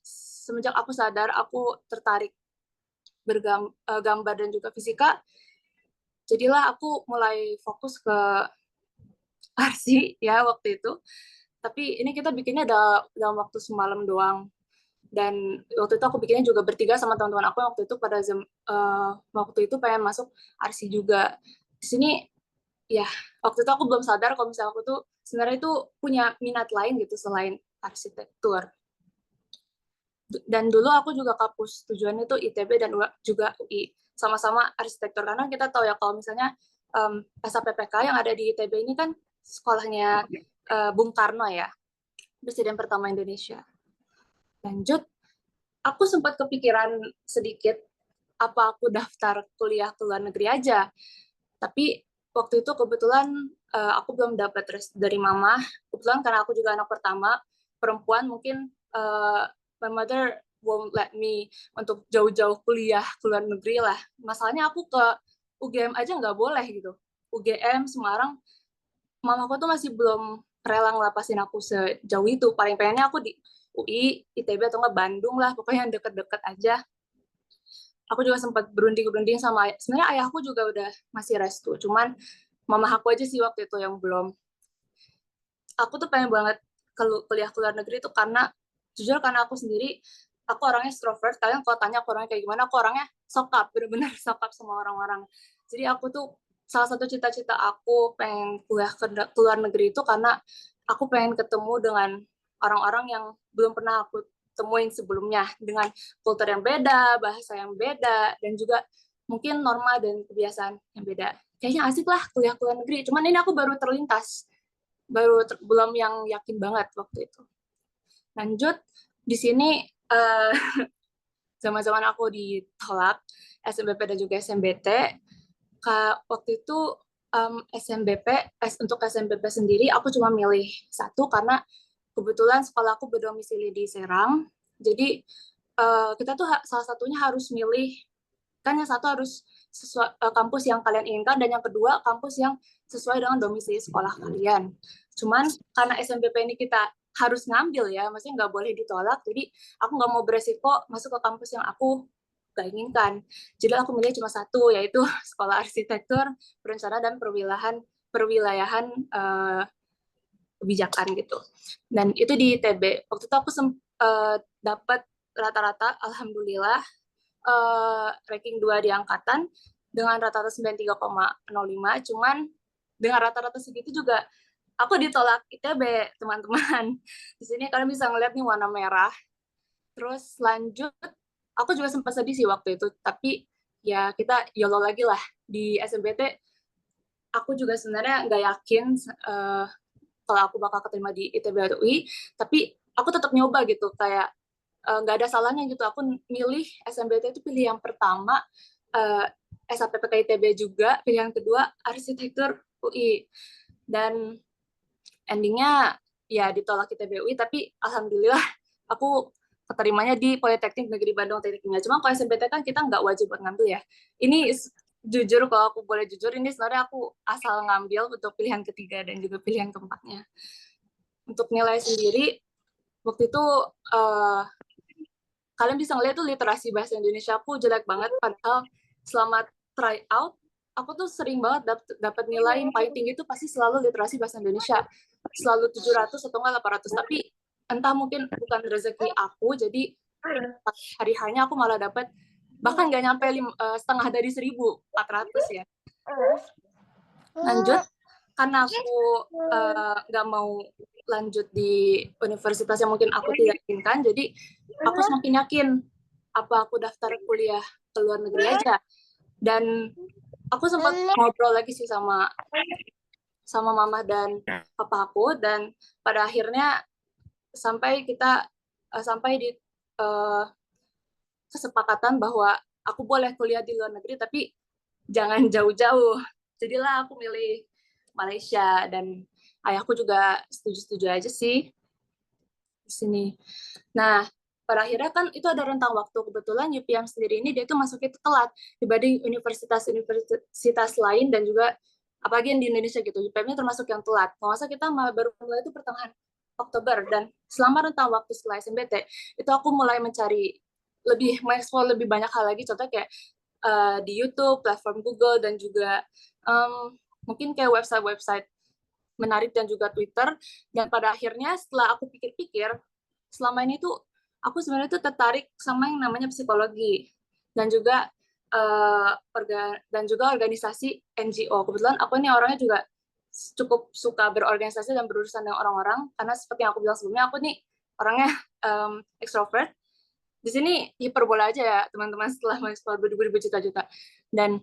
semenjak aku sadar aku tertarik bergambar dan juga fisika, jadilah aku mulai fokus ke arsi ya waktu itu. Tapi ini kita bikinnya dalam waktu semalam doang. Dan waktu itu aku bikinnya juga bertiga sama teman-teman aku yang waktu itu waktu itu pengen masuk arsi juga. Di sini ya waktu itu aku belum sadar kalau misalnya aku tuh sebenarnya itu punya minat lain gitu selain arsitektur. Dan dulu aku juga kampus tujuannya itu ITB dan juga UI, sama-sama arsitektur, karena kita tahu ya kalau misalnya SAPPK yang ada di ITB ini kan sekolahnya Bung Karno ya, Presiden pertama Indonesia. Lanjut, aku sempat kepikiran sedikit apa aku daftar kuliah ke luar negeri aja, tapi waktu itu kebetulan aku belum dapat restu dari mama, kebetulan karena aku juga anak pertama perempuan, mungkin my mother won't let me untuk jauh-jauh kuliah ke luar negeri lah. Masalahnya aku ke UGM aja nggak boleh gitu. UGM, Semarang, mamaku tuh masih belum rela ngelapasin aku sejauh itu. Paling pengennya aku di UI, ITB, atau nggak Bandung lah, pokoknya yang deket-deket aja. Aku juga sempat berunding-berunding sama sebenarnya ayahku juga udah masih restu, cuman mama aku aja sih waktu itu yang belum. Aku tuh pengen banget kuliah ke luar negeri itu karena jujur karena aku sendiri, aku orangnya extrovert. Kalian kalau tanya aku orangnya kayak gimana, aku orangnya sokap, bener-bener sokap sama orang-orang. Jadi aku tuh salah satu cita-cita aku pengen kuliah ke luar negeri itu karena aku pengen ketemu dengan orang-orang yang belum pernah aku temuin sebelumnya, dengan kultur yang beda, bahasa yang beda, dan juga mungkin norma dan kebiasaan yang beda. Kayaknya asik lah kuliah ke luar negeri. Cuman ini aku baru terlintas, belum yang yakin banget waktu itu. Lanjut, di sini zaman-zaman aku ditolak SMBP dan juga SMBT, waktu itu untuk SMBP sendiri aku cuma milih satu karena kebetulan sekolah aku berdomisili di Serang, jadi kita tuh salah satunya harus milih, kan yang satu harus sesuai kampus yang kalian inginkan, dan yang kedua kampus yang sesuai dengan domisili sekolah kalian. Cuman karena SMBP ini kita harus ngambil ya, maksudnya nggak boleh ditolak, jadi aku nggak mau beresiko masuk ke kampus yang aku gak inginkan. Jadi aku milih cuma satu, yaitu Sekolah Arsitektur, Perencanaan dan Perwilayahan Kebijakan gitu. Dan itu di ITB. Waktu itu aku dapat rata-rata, alhamdulillah, ranking 2 di angkatan dengan rata-rata 93,05. Cuman dengan rata-rata segitu juga aku ditolak ITB, teman-teman. Di sini kalian bisa ngeliat nih warna merah. Terus lanjut, aku juga sempat sedih sih waktu itu, tapi ya kita YOLO lagi lah. Di SMPT, aku juga sebenarnya nggak yakin kalau aku bakal keterima di ITB atau UI, tapi aku tetap nyoba gitu, kayak nggak ada salahnya gitu. Aku milih SMPT itu pilih yang pertama, SAPPK ITB juga, pilih yang kedua Arsitektur UI. Dan endingnya ya ditolak ITB UI, tapi alhamdulillah aku keterimanya di Politeknik Negeri Bandung Teknik Kimia. Cuma kalau SMPT kan kita nggak wajib buat ngambil ya. Ini jujur, kalau aku boleh jujur, ini sebenarnya aku asal ngambil untuk pilihan ketiga dan juga pilihan keempatnya. Untuk nilai sendiri, waktu itu kalian bisa ngeliat tuh literasi bahasa Indonesia aku jelek banget, padahal selama try out, aku tuh sering banget dapat nilai yang paling tinggi itu pasti selalu literasi bahasa Indonesia. Selalu 700 atau enggak 800, tapi entah mungkin bukan rezeki aku, jadi hari hanya aku malah dapat bahkan nggak nyampe setengah dari 1.400 ya. Lanjut, karena aku nggak mau lanjut di universitas yang mungkin aku tidak inginkan, jadi aku semakin yakin apa aku daftar kuliah ke luar negeri aja. Dan aku sempat ngobrol lagi sih sama mama dan papa aku, dan pada akhirnya sampai di kesepakatan bahwa aku boleh kuliah di luar negeri, tapi jangan jauh-jauh. Jadilah aku milih Malaysia, dan ayahku juga setuju-setuju aja sih di sini. Nah, pada akhirnya kan itu ada rentang waktu. Kebetulan UPM sendiri ini dia itu masuknya telat dibanding universitas lain, dan juga apalagi yang di Indonesia gitu. UPM-nya termasuk yang telat. Masa kita baru mulai itu pertengahan Oktober, dan selama rentang waktu setelah SMPT itu aku mulai mencari mengeksplor lebih banyak hal lagi, contoh kayak di YouTube, platform Google, dan juga mungkin kayak website-website menarik dan juga Twitter. Dan pada akhirnya setelah aku pikir-pikir, selama ini tuh aku sebenarnya tuh tertarik sama yang namanya psikologi dan juga organisasi NGO. Kebetulan aku ini orangnya juga cukup suka berorganisasi dan berurusan dengan orang-orang, karena seperti yang aku bilang sebelumnya, aku nih orangnya extrovert. Di sini hiperbola aja ya teman-teman, setelah mengeksplor beribu-ribu juta-juta. Dan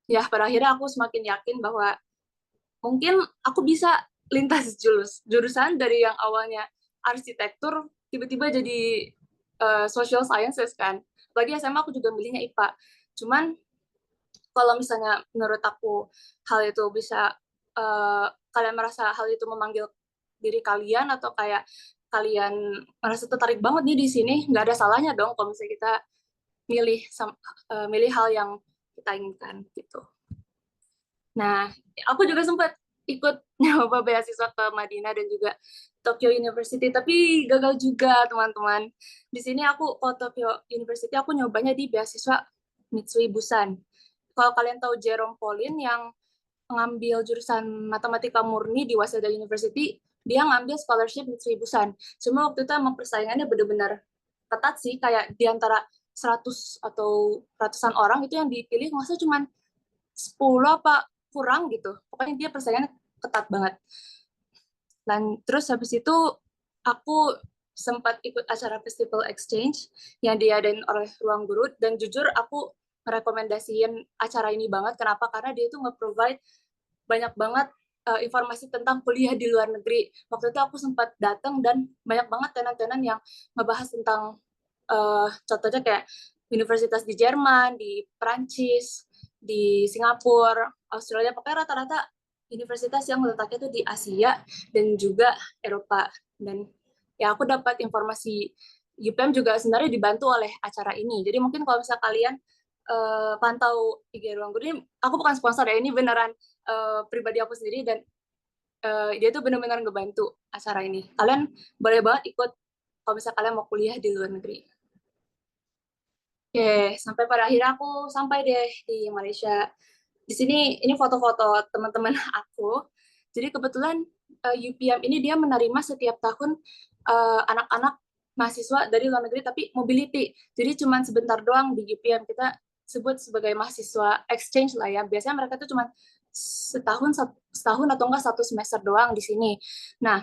ya pada akhirnya aku semakin yakin bahwa mungkin aku bisa lintas jurusan dari yang awalnya arsitektur tiba-tiba jadi social sciences kan. Apalagi SMA aku juga milihnya IPA. Cuman kalau misalnya menurut aku hal itu bisa kalian merasa hal itu memanggil diri kalian, atau kayak kalian merasa tertarik banget nih di sini, nggak ada salahnya dong kalau misalnya kita milih hal yang kita inginkan gitu. Nah, aku juga sempat ikut nyoba beasiswa ke Madinah dan juga Tokyo University, tapi gagal juga teman-teman. Di sini aku ke Tokyo University aku nyobanya di beasiswa Mitsui Busan. Kalau kalian tahu Jerome Pauline yang mengambil jurusan matematika murni di Waseda University, dia ngambil scholarship Mitsui Busan. Cuma waktu itu emang persaingannya benar-benar ketat sih, kayak di antara 100 atau ratusan orang itu yang dipilih masa cuma 10 apa kurang gitu. Pokoknya dia persaingannya ketat banget. Dan terus habis itu aku sempat ikut acara Festival Exchange yang diadain oleh Ruang Guru, dan jujur aku merekomendasiin acara ini banget. Kenapa? Karena dia itu nge-provide banyak banget informasi tentang kuliah di luar negeri. Waktu itu aku sempat datang dan banyak banget tenan-tenan yang ngebahas tentang contohnya kayak universitas di Jerman, di Perancis, di Singapura, Australia, pokoknya rata-rata universitas yang letaknya itu di Asia dan juga Eropa. Dan ya aku dapat informasi UPM juga sebenarnya dibantu oleh acara ini. Jadi mungkin kalau misalnya kalian pantau IG Ruang Guru ini, aku bukan sponsor ya, ini beneran pribadi aku sendiri, dan dia tuh benar-benar ngebantu acara ini. Kalian boleh banget ikut kalau misalnya kalian mau kuliah di luar negeri. Oke, sampai pada akhirnya aku sampai deh di Malaysia. Di sini ini foto-foto teman-teman aku. Jadi kebetulan UPM ini dia menerima setiap tahun anak-anak mahasiswa dari luar negeri tapi mobility. Jadi cuma sebentar doang di UPM, kita sebut sebagai mahasiswa exchange lah ya. Biasanya mereka tuh cuma setahun atau enggak 1 semester doang di sini. Nah,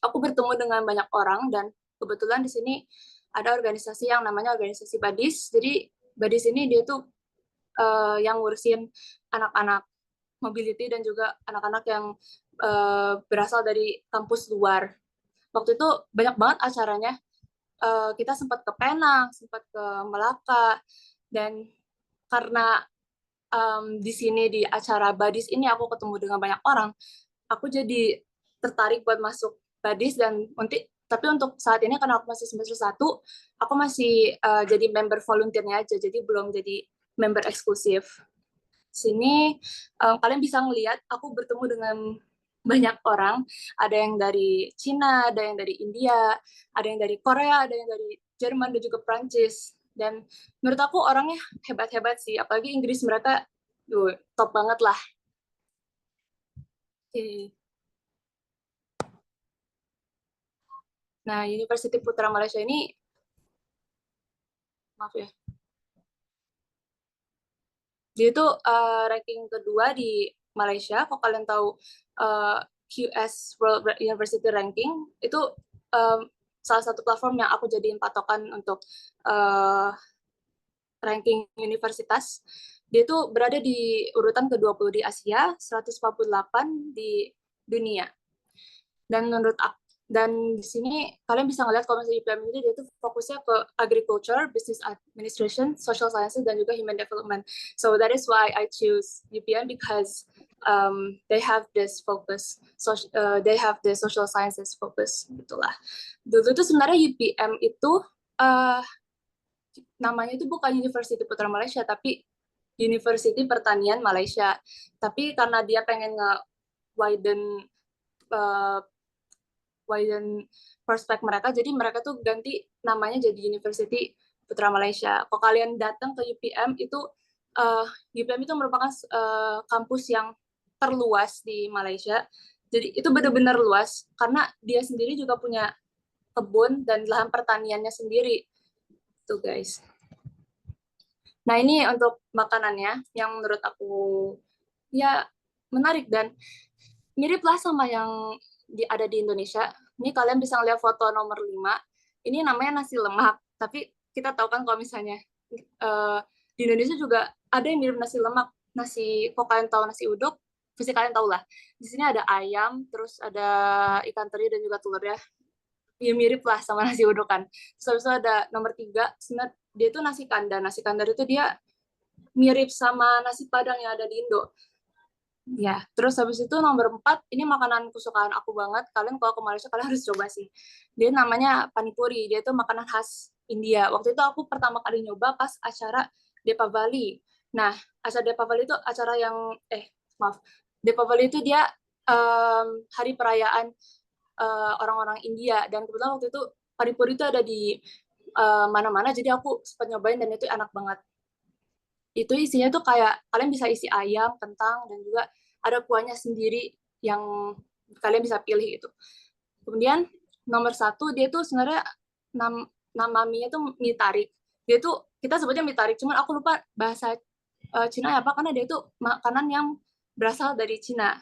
aku bertemu dengan banyak orang dan kebetulan di sini ada organisasi yang namanya organisasi Badis. Jadi Badis ini dia tuh yang ngurusin anak-anak mobility dan juga anak-anak yang berasal dari kampus luar. Waktu itu banyak banget acaranya. Kita sempat ke Penang, sempat ke Melaka, dan karena di sini di acara Badis ini aku ketemu dengan banyak orang, aku jadi tertarik buat masuk Badis dan tapi untuk saat ini karena aku masih semester 1, aku masih jadi member volunteernya aja, jadi belum jadi member eksklusif. Sini kalian bisa ngelihat aku bertemu dengan banyak orang, ada yang dari Cina, ada yang dari India, ada yang dari Korea, ada yang dari Jerman dan juga Prancis. Dan menurut aku orangnya hebat-hebat sih, apalagi Inggris mereka top banget lah. Oke. Nah, University Putra Malaysia ini, maaf ya, dia itu ranking kedua di Malaysia. Kalau kalian tahu QS World University Ranking, itu salah satu platform yang aku jadiin patokan untuk ranking universitas. Dia itu berada di urutan ke-20 di Asia, 148 di dunia. Dan menurut aku, dan di sini kalian bisa ngeliat kalau misalnya UPM ini dia tuh fokusnya ke agriculture, business administration, social sciences, dan juga human development. So that is why I choose UPM because they have this focus, they have the social sciences focus, gitulah. Dulu itu sebenarnya UPM itu namanya itu bukan University Putra Malaysia, tapi University Pertanian Malaysia. Tapi karena dia pengen widen prospek mereka, jadi mereka tuh ganti namanya jadi University Putra Malaysia. Kalau kalian datang ke UPM itu UPM itu merupakan kampus yang terluas di Malaysia. Jadi itu benar-benar luas karena dia sendiri juga punya kebun dan lahan pertaniannya sendiri. Tuh guys. Nah, ini untuk makanannya yang menurut aku ya menarik dan mirip lah sama yang ada di Indonesia. Ini kalian bisa lihat foto nomor 5. Ini namanya nasi lemak. Tapi kita tahu kan kalau misalnya di Indonesia juga ada yang mirip nasi lemak. Kalau kalian tahu nasi uduk, pasti kalian tahu lah. Di sini ada ayam, terus ada ikan teri dan juga telur ya. Ya mirip lah sama nasi uduk kan. Terus ada nomor 3, dia itu nasi kandar. Nasi kandar itu dia mirip sama nasi padang yang ada di Indo. Ya, terus habis itu nomor 4, ini makanan kesukaan aku banget. Kalian kalau ke Malaysia, kalian harus coba sih. Dia namanya panipuri, dia itu makanan khas India. Waktu itu aku pertama kali nyoba pas acara Deepavali. Nah, acara Deepavali itu acara yang, Deepavali itu dia hari perayaan orang-orang India. Dan kebetulan waktu itu panipuri itu ada di mana-mana, jadi aku sempat nyobain dan itu enak banget. Itu isinya tuh kayak kalian bisa isi ayam, kentang, dan juga ada kuahnya sendiri yang kalian bisa pilih itu. Kemudian nomor 1 dia tuh sebenarnya nama mie-nya tuh mie tarik. Dia tuh kita sebutnya mie tarik, cuman aku lupa bahasa Cina apa karena dia tuh makanan yang berasal dari Cina.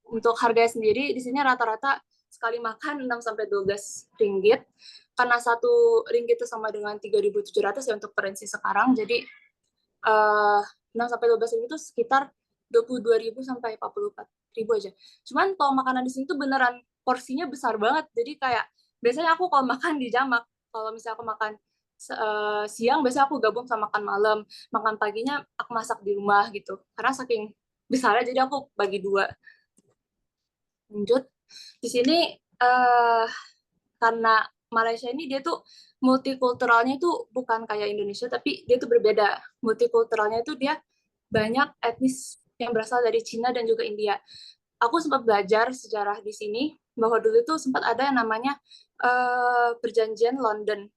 Untuk harganya sendiri di sini rata-rata sekali makan 6 sampai 12 ringgit. Karena 1 ringgit itu sama dengan 3.700 ya untuk currency sekarang. Jadi 6 sampai 12 ringgit itu sekitar 22.000 sampai 44.000 aja. Cuman kalau makanan di sini tuh beneran porsinya besar banget. Jadi kayak biasanya aku kalau makan di jamak, kalau misalnya aku makan siang biasanya aku gabung sama makan malam, makan paginya aku masak di rumah gitu. Karena saking besarnya jadi aku bagi 2. Lanjut. Di sini karena Malaysia ini dia tuh multikulturalnya itu bukan kayak Indonesia, tapi dia tuh berbeda. Multikulturalnya itu dia banyak etnis yang berasal dari Cina dan juga India. Aku sempat belajar sejarah di sini, bahwa dulu itu sempat ada yang namanya perjanjian London.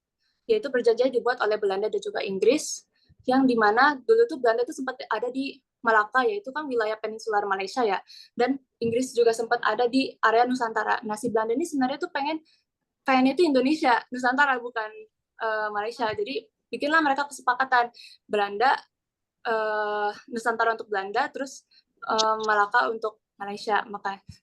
yaitu perjanjian dibuat oleh Belanda dan juga Inggris, yang dimana dulu tuh Belanda tuh sempat ada di Malaka, yaitu kan wilayah peninsular Malaysia ya, dan Inggris juga sempat ada di area Nusantara. Nah, si Belanda ini sebenarnya tuh pengen itu Indonesia, Nusantara, bukan Malaysia. Jadi bikinlah mereka kesepakatan Belanda, Nusantara untuk Belanda, terus Malaka untuk Malaysia.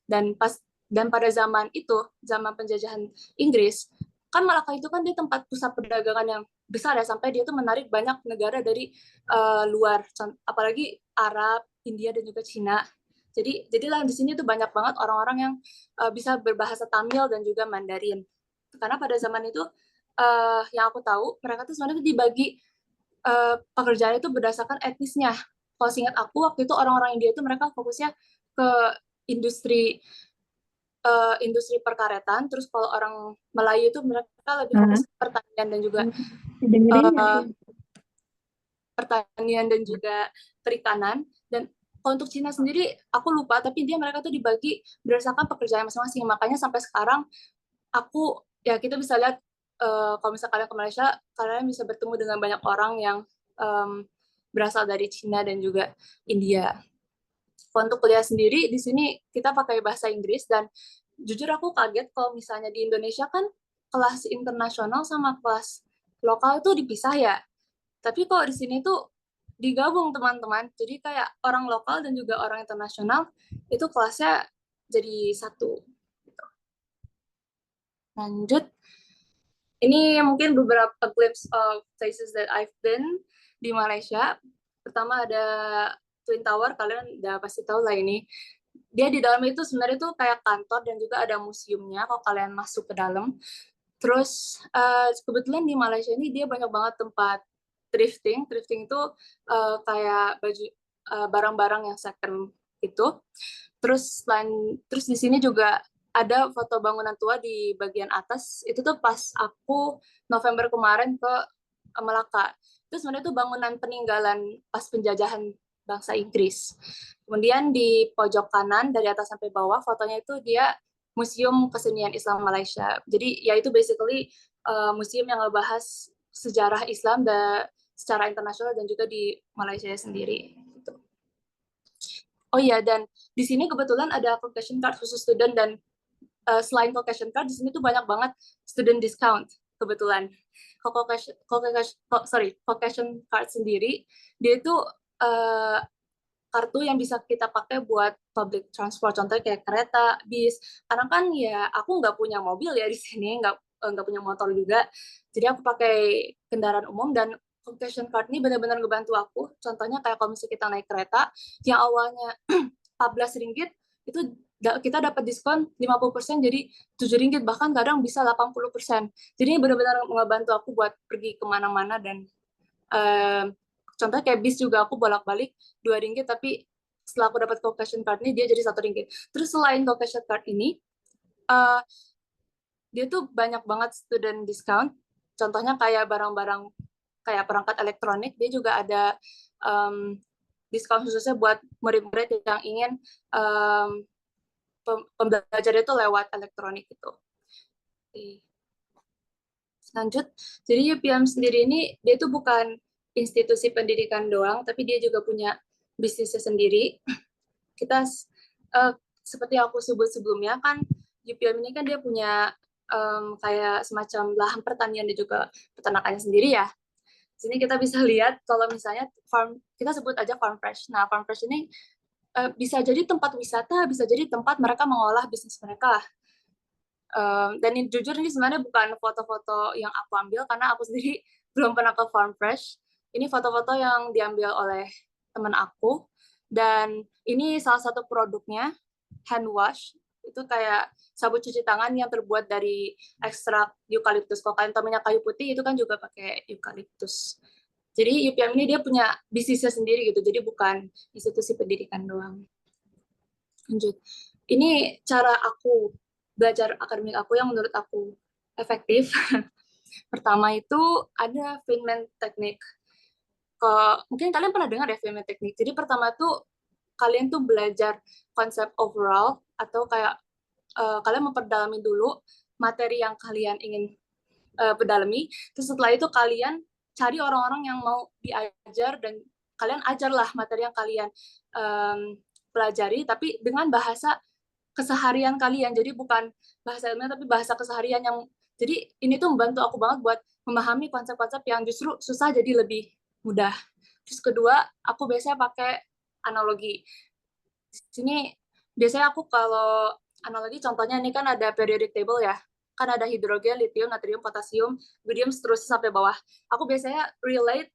Dan pada zaman itu, zaman penjajahan Inggris, kan Malaka itu kan dia tempat pusat perdagangan yang besar ya, sampai dia tuh menarik banyak negara dari luar, apalagi Arab, India, dan juga Cina. Jadilah di sini tuh banyak banget orang-orang yang bisa berbahasa Tamil dan juga Mandarin. Karena pada zaman itu yang aku tahu, mereka tuh sebenarnya dibagi pekerjaan itu berdasarkan etnisnya. Kalau seingat aku, waktu itu orang-orang India itu mereka fokusnya ke industri perkaretan, terus kalau orang Melayu itu mereka lebih fokus ke pertanian dan juga perikanan. Dan kalau untuk Cina sendiri aku lupa, tapi mereka tuh dibagi berdasarkan pekerjaan masing-masing. Makanya sampai sekarang kita bisa lihat kalau misalnya kalian ke Malaysia, kalian bisa bertemu dengan banyak orang yang berasal dari Cina dan juga India. Kalau untuk kuliah sendiri di sini kita pakai bahasa Inggris, dan jujur aku kaget kalau misalnya di Indonesia kan kelas internasional sama kelas lokal itu dipisah ya. Tapi kalau di sini tuh digabung teman-teman. Jadi kayak orang lokal dan juga orang internasional itu kelasnya jadi satu. Lanjut. Ini mungkin beberapa glimpse of places that I've been di Malaysia. Pertama ada Twin Tower, kalian udah pasti tahu lah ini. Dia di dalam itu sebenarnya tuh kayak kantor dan juga ada museumnya kalau kalian masuk ke dalam. Terus kebetulan di Malaysia ini dia banyak banget tempat thrifting. Thrifting itu kayak baju barang-barang yang second itu. Terus di sini juga ada foto bangunan tua di bagian atas. Itu tuh pas aku November kemarin ke Melaka. Itu sebenarnya tuh bangunan peninggalan pas penjajahan bangsa Inggris. Kemudian di pojok kanan dari atas sampai bawah fotonya itu dia Museum Kesenian Islam Malaysia. Jadi ya itu basically museum yang ngebahas sejarah Islam secara internasional dan juga di Malaysia sendiri. Gitu. Oh iya, dan di sini kebetulan ada Caucasian Card khusus student, dan selain Caucasian Card, di sini tuh banyak banget student discount kebetulan. Caucasian Card sendiri, dia itu kartu yang bisa kita pakai buat public transport, contohnya kayak kereta, bis. Karena kan ya aku nggak punya mobil ya di sini, nggak punya motor juga, jadi aku pakai kendaraan umum. Dan Caucasian Card ini benar-benar ngebantu aku. Contohnya kayak kalau misalnya kita naik kereta, yang awalnya 14 ringgit, itu kita dapat diskon 50% jadi 7 ringgit, bahkan kadang bisa 80%. Jadi ini benar-benar ngebantu aku buat pergi kemana-mana. Dan contohnya kayak bis juga aku bolak-balik 2 ringgit, tapi setelah aku dapat Caucasian Card ini dia jadi 1 ringgit. Terus selain Caucasian Card ini, dia tuh banyak banget student discount. Contohnya kayak barang-barang kayak perangkat elektronik, dia juga ada diskon khususnya buat murid-murid yang ingin pembelajaran itu lewat elektronik itu. Lanjut, jadi UPM sendiri ini dia itu bukan institusi pendidikan doang, tapi dia juga punya bisnisnya sendiri. Kita seperti aku sebut sebelumnya kan, UPM ini kan dia punya kayak semacam lahan pertanian dan juga peternakannya sendiri ya. Di sini kita bisa lihat kalau misalnya farm, kita sebut aja Farm Fresh. Nah, Farm Fresh ini bisa jadi tempat wisata, bisa jadi tempat mereka mengolah bisnis mereka. Dan jujur ini sebenarnya bukan foto-foto yang aku ambil, karena aku sendiri belum pernah ke Farm Fresh. Ini foto-foto yang diambil oleh teman aku, dan ini salah satu produknya, hand wash. Itu kayak sabun cuci tangan yang terbuat dari ekstrak eukaliptus. Kalau kalian tahu minyak kayu putih, itu kan juga pakai eukaliptus. Jadi UPM ini dia punya bisnisnya sendiri gitu, jadi bukan institusi pendidikan doang. Lanjut. Ini cara aku belajar akademik aku yang menurut aku efektif. Pertama itu ada Feynman Technique. Mungkin kalian pernah dengar ya Feynman Technique. Jadi pertama tuh kalian tuh belajar konsep overall, atau kayak kalian memperdalami dulu materi yang kalian ingin pedalami. Terus setelah itu kalian cari orang-orang yang mau diajar dan kalian ajarlah materi yang kalian pelajari, tapi dengan bahasa keseharian kalian. Jadi bukan bahasa ilmiah, tapi bahasa keseharian yang. Jadi ini tuh membantu aku banget buat memahami konsep-konsep yang justru susah jadi lebih mudah. Terus kedua, aku biasanya pakai analogi. Di sini biasanya aku kalau analogi contohnya ini kan ada periodic table ya. Kan ada hidrogen, litium, natrium, potasium, barium seterusnya sampai bawah. Aku biasanya relate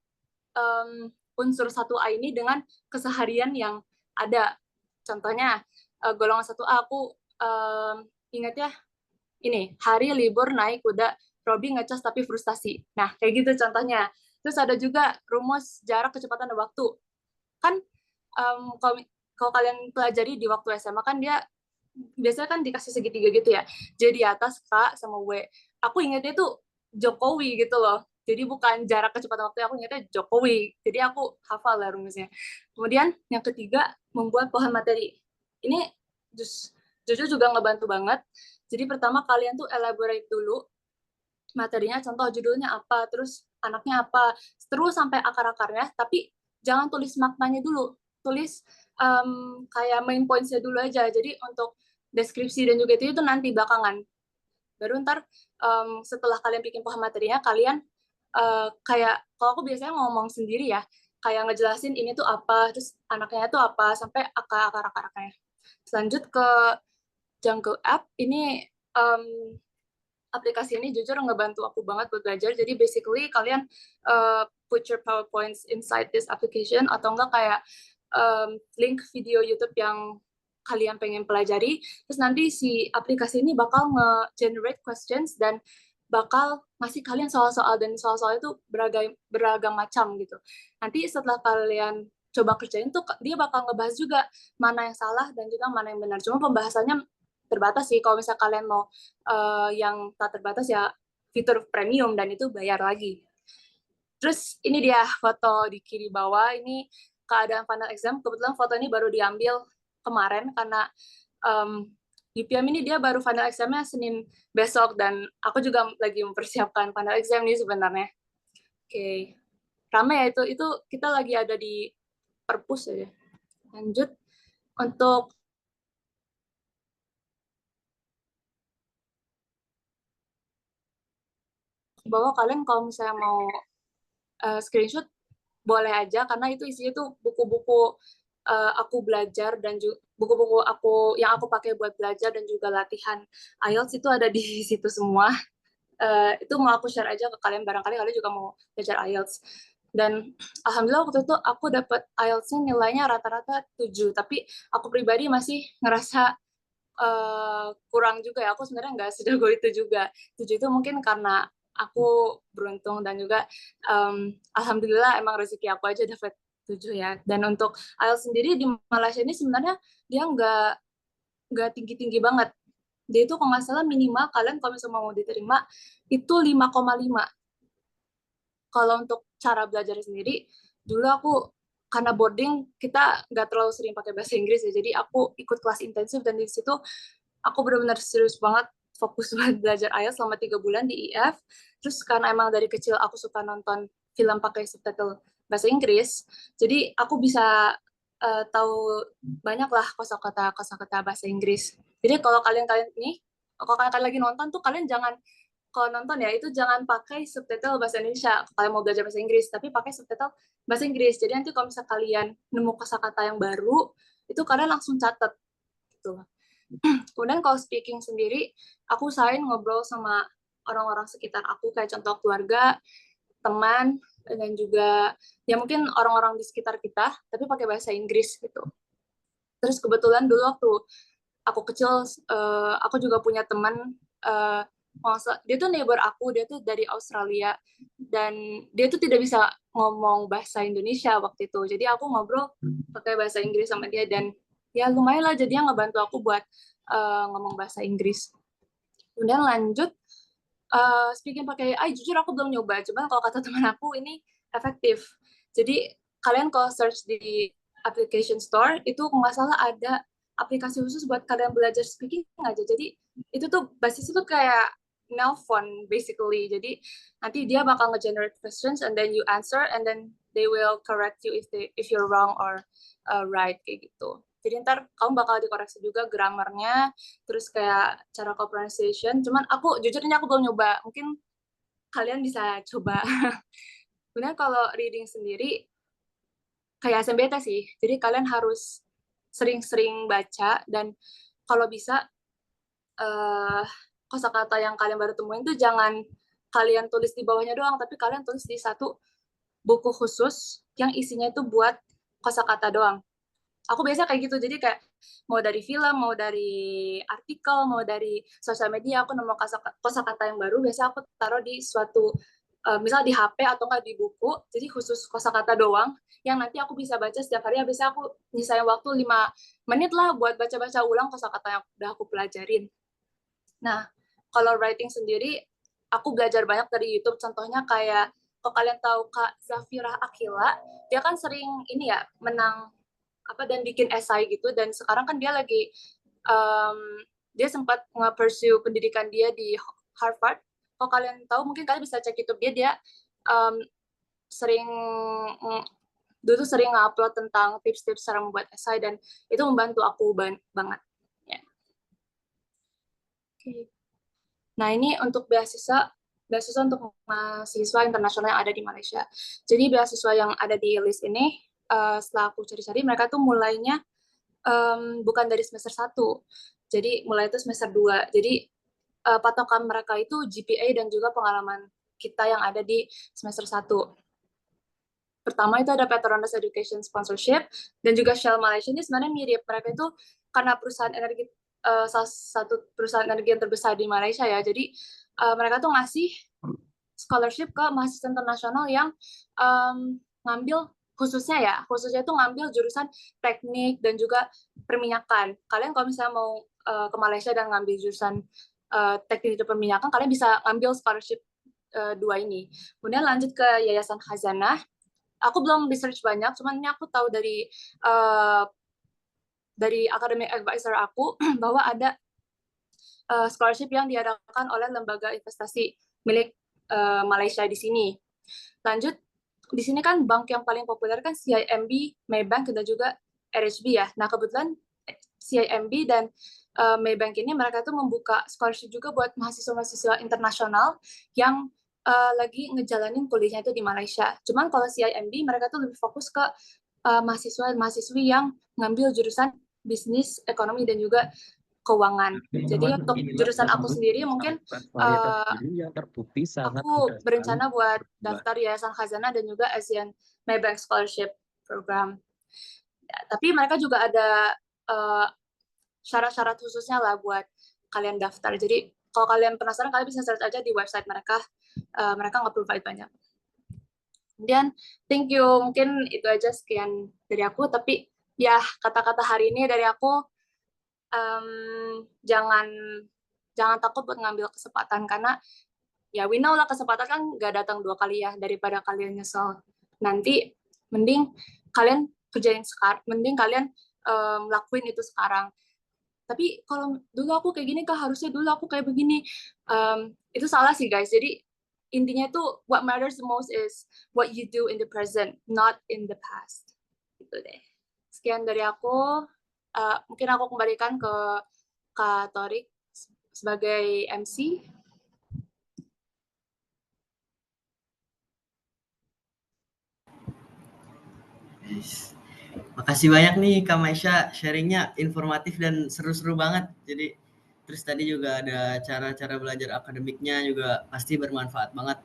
unsur 1A ini dengan keseharian yang ada. Contohnya golongan 1A aku ingat ya, ini hari libur naik kuda, Robi ngecas tapi frustasi. Nah, kayak gitu contohnya. Terus ada juga rumus jarak kecepatan dan waktu. Kan kalau kalian pelajari di waktu SMA kan dia biasanya kan dikasih segitiga gitu ya. Jadi di atas K sama W. Aku ingatnya tuh Jokowi gitu loh. Jadi bukan jarak kecepatan waktu, aku ingatnya Jokowi. Jadi aku hafal lah rumusnya. Kemudian yang ketiga, membuat pohon materi. Ini jujur juga ngebantu banget. Jadi pertama kalian tuh elaborate dulu materinya, contoh judulnya apa, terus anaknya apa, terus sampai akar-akarnya, tapi jangan tulis maknanya dulu, tulis kayak main points-nya dulu aja. Jadi untuk deskripsi dan juga itu nanti belakangan. Baru ntar setelah kalian bikin pohon materinya, kalian kayak, kalau aku biasanya ngomong sendiri ya, kayak ngejelasin ini tuh apa, terus anaknya tuh apa, sampai akar-akarnya. Lanjut ke Jungle App, ini aplikasi ini jujur ngebantu aku banget buat belajar. Jadi basically kalian put your PowerPoints inside this application, atau enggak kayak link video YouTube yang kalian pengen pelajari. Terus nanti si aplikasi ini bakal nge-generate questions dan bakal ngasih kalian soal-soal, dan soal-soal itu beragam macam gitu. Nanti setelah kalian coba kerjain tuh dia bakal ngebahas juga mana yang salah dan juga mana yang benar. Cuma pembahasannya terbatas sih. Kalau misalnya kalian mau yang tak terbatas ya fitur premium, dan itu bayar lagi. Terus ini dia foto di kiri bawah, ini keadaan final exam. Kebetulan foto ini baru diambil kemarin karena UPM ini dia baru final examnya Senin besok, dan aku juga lagi mempersiapkan final exam nih sebenarnya. Oke. Rame ya itu kita lagi ada di perpus aja. Lanjut untuk bahwa kalian kalau misalnya mau screenshot boleh aja, karena itu isinya tuh buku-buku aku belajar dan buku-buku aku yang aku pakai buat belajar dan juga latihan IELTS itu ada di situ semua. Itu mau aku share aja ke kalian, barangkali kalian juga mau belajar IELTS. Dan alhamdulillah waktu itu aku dapat IELTS-nya nilainya rata-rata 7, tapi aku pribadi masih ngerasa kurang juga ya. Aku sebenarnya nggak sejago itu juga. 7 itu mungkin karena aku beruntung, dan juga alhamdulillah emang rezeki aku aja dapat 7 ya. Dan untuk IELTS sendiri di Malaysia ini sebenarnya dia nggak tinggi-tinggi banget. Dia itu kalau nggak salah minimal kalian kalau misalnya mau diterima itu 5,5. Kalau untuk cara belajar sendiri, dulu aku karena boarding kita nggak terlalu sering pakai bahasa Inggris ya, jadi aku ikut kelas intensif, dan di situ aku benar-benar serius banget fokus buat belajar IELTS selama 3 bulan di IF. Terus karena emang dari kecil aku suka nonton film pakai subtitle bahasa Inggris, jadi aku bisa tahu banyak lah kosakata bahasa Inggris. Jadi kalau kalian lagi nonton tuh, kalian jangan, kalau nonton ya itu jangan pakai subtitle bahasa Indonesia kalau kalian mau belajar bahasa Inggris, tapi pakai subtitle bahasa Inggris. Jadi nanti kalau misalnya kalian nemu kosakata yang baru, itu kalian langsung catat gitu. Kemudian kalau speaking sendiri, aku usahain ngobrol sama orang-orang sekitar aku, kayak contoh keluarga, teman, dan juga ya mungkin orang-orang di sekitar kita, tapi pakai bahasa Inggris gitu. Terus kebetulan dulu waktu aku kecil, aku juga punya teman, dia tuh neighbor aku, dia tuh dari Australia, dan dia tuh tidak bisa ngomong bahasa Indonesia waktu itu. Jadi aku ngobrol pakai bahasa Inggris sama dia, dan ya lumayan lah jadinya ngebantu aku buat ngomong bahasa Inggris. Kemudian lanjut, speaking pakai AI, jujur aku belum nyoba, cuman kalau kata teman aku ini efektif. Jadi kalian kalau search di application store, itu nggak salah ada aplikasi khusus buat kalian belajar speaking aja. Jadi itu tuh basisnya tuh kayak nelpon basically. Jadi nanti dia bakal nge-generate questions and then you answer and then they will correct you if you're wrong or right kayak gitu. Jadi ntar kamu bakal dikoreksi juga grammarnya, terus kayak cara pronunciation. Cuman aku jujur ini aku belum nyoba. Mungkin kalian bisa coba. Sebenarnya kalau reading sendiri kayak SMBT sih. Jadi kalian harus sering-sering baca dan kalau bisa kosakata yang kalian baru temuin tuh jangan kalian tulis di bawahnya doang, tapi kalian tulis di satu buku khusus yang isinya itu buat kosakata doang. Aku biasa kayak gitu, jadi kayak mau dari film, mau dari artikel, mau dari sosial media, aku nemu kosakata yang baru, biasa aku taruh di suatu, misal di HP atau nggak di buku, jadi khusus kosakata doang, yang nanti aku bisa baca setiap hari, biasanya aku nyisain waktu 5 menit lah buat baca-baca ulang kosakata yang udah aku pelajarin. Nah, kalau writing sendiri, aku belajar banyak dari YouTube, contohnya kayak, kalau kalian tahu Kak Zafira Akila, dia kan sering ini ya, menang dan bikin esai gitu, dan sekarang kan dia lagi dia sempat nge-pursue pendidikan dia di Harvard. Kalau kalian tahu mungkin kalian bisa cek YouTube dia sering dulu sering upload tentang tips-tips cara membuat esai dan itu membantu aku banget ya. Okay. Nah, ini untuk beasiswa untuk mahasiswa internasional yang ada di Malaysia. Jadi beasiswa yang ada di list ini setelah aku cari-cari, mereka tuh mulainya bukan dari semester 1. Jadi mulai itu semester 2. Jadi patokan mereka itu GPA dan juga pengalaman kita yang ada di semester 1. Pertama itu ada Petronas Education Sponsorship dan juga Shell Malaysia. Ini sebenarnya mirip. Mereka itu karena perusahaan energi, salah satu perusahaan energi yang terbesar di Malaysia ya. Jadi mereka tuh ngasih scholarship ke mahasiswa internasional yang ngambil khususnya itu ngambil jurusan teknik dan juga perminyakan. Kalian kalau misalnya mau ke Malaysia dan ngambil jurusan teknik dan perminyakan, kalian bisa ngambil scholarship 2 ini. Kemudian lanjut ke Yayasan Khazanah. Aku belum research banyak, cuman ini aku tahu dari academic advisor aku bahwa ada scholarship yang diadakan oleh lembaga investasi milik Malaysia di sini. Lanjut, di sini kan bank yang paling populer kan CIMB, Maybank, dan juga RHB ya. Nah, kebetulan CIMB dan Maybank ini mereka tuh membuka scholarship juga buat mahasiswa-mahasiswa internasional yang lagi ngejalanin kuliahnya itu di Malaysia. Cuman kalau CIMB mereka tuh lebih fokus ke mahasiswa-mahasiswi yang ngambil jurusan bisnis, ekonomi, dan juga keuangan. Jadi untuk jurusan aku sendiri mungkin aku berencana buat daftar Yayasan Khazanah dan juga Asian Maybank Scholarship Program. Ya, tapi mereka juga ada syarat-syarat khususnya lah buat kalian daftar. Jadi kalau kalian penasaran, kalian bisa search aja di website mereka. Mereka nggak provide banyak. Kemudian, thank you. Mungkin itu aja sekian dari aku. Tapi ya kata-kata hari ini dari aku, jangan takut buat ngambil kesempatan karena ya we know lah kesempatan kan nggak datang 2 kali ya, daripada kalian nyesel nanti, mending kalian kerjain sekarang, mending kalian lakuin itu sekarang. Tapi kalau dulu aku kayak gini kah, harusnya dulu aku kayak begini, itu salah sih guys. Jadi intinya itu what matters the most is what you do in the present, not in the past. Gitu deh. Sekian dari aku. Mungkin aku kembalikan ke Kak Torik sebagai MC. Yes. Makasih banyak nih Kak Maisha, sharingnya informatif dan seru-seru banget. Jadi terus tadi juga ada cara-cara belajar akademiknya juga pasti bermanfaat banget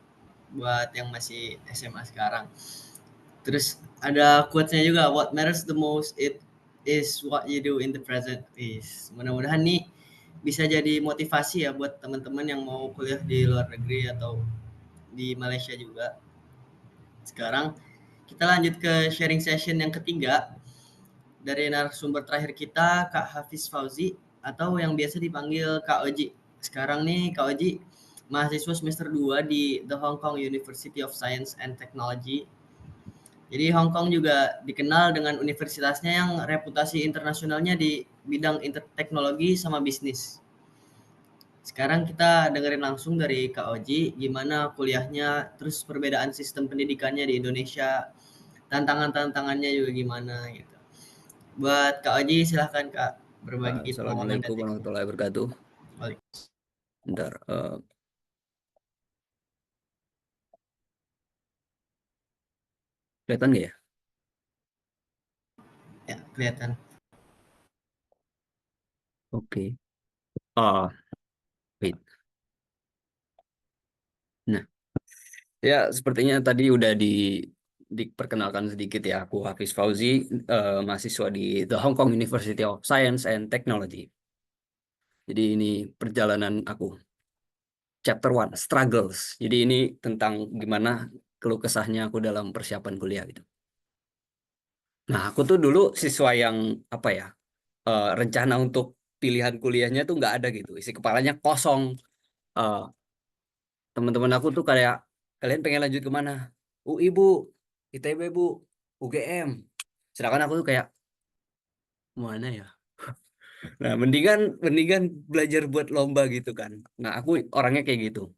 buat yang masih SMA sekarang. Terus ada quotes-nya juga, what matters the most it is what you do in the present. Mudah-mudahan nih bisa jadi motivasi ya buat teman-teman yang mau kuliah di luar negeri atau di Malaysia juga. Sekarang kita lanjut ke sharing session yang ketiga dari narasumber terakhir kita, Kak Hafiz Fauzi, atau yang biasa dipanggil Kak Oji. Sekarang nih Kak Oji mahasiswa semester 2 di The Hong Kong University of Science and Technology. Jadi Hong Kong juga dikenal dengan universitasnya yang reputasi internasionalnya di bidang teknologi sama bisnis. Sekarang kita dengerin langsung dari Kak Oji gimana kuliahnya, terus perbedaan sistem pendidikannya di Indonesia, tantangan-tantangannya juga gimana gitu. Buat Kak Oji silahkan Kak berbagi pengalaman dan Assalamualaikum warahmatullahi wabarakatuh. Bentar. Kelihatan nggak ya? Ya, kelihatan. Oke. Wait. Nah, ya sepertinya tadi udah diperkenalkan sedikit ya. Aku Hafiz Fauzi, mahasiswa di The Hong Kong University of Science and Technology. Jadi ini perjalanan aku. Chapter 1, Struggles. Jadi ini tentang gimana keluh kesahnya aku dalam persiapan kuliah gitu. Nah, aku tuh dulu siswa yang apa ya, rencana untuk pilihan kuliahnya tuh nggak ada gitu. Isi kepalanya kosong. Eh, Teman-teman aku tuh kayak, kalian pengen lanjut kemana? UI Bu, ITB Bu, UGM. Sedangkan aku tuh kayak, mana ya? Nah, mendingan belajar buat lomba gitu kan. Nah, aku orangnya kayak gitu.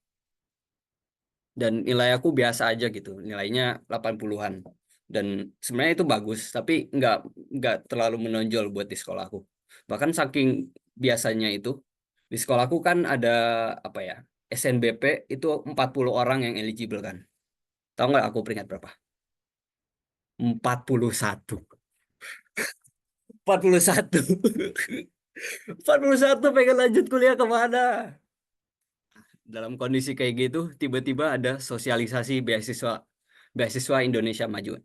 Dan nilai aku biasa aja gitu. Nilainya 80-an. Dan sebenarnya itu bagus, tapi nggak terlalu menonjol buat di sekolah aku. Bahkan saking biasanya itu, di sekolahku kan ada apa ya, SNBP itu 40 orang yang eligible kan. Tahu nggak aku peringkat berapa? 41. 41. 41 pengen lanjut kuliah kemana? Dalam kondisi kayak gitu, tiba-tiba ada sosialisasi beasiswa Indonesia Maju.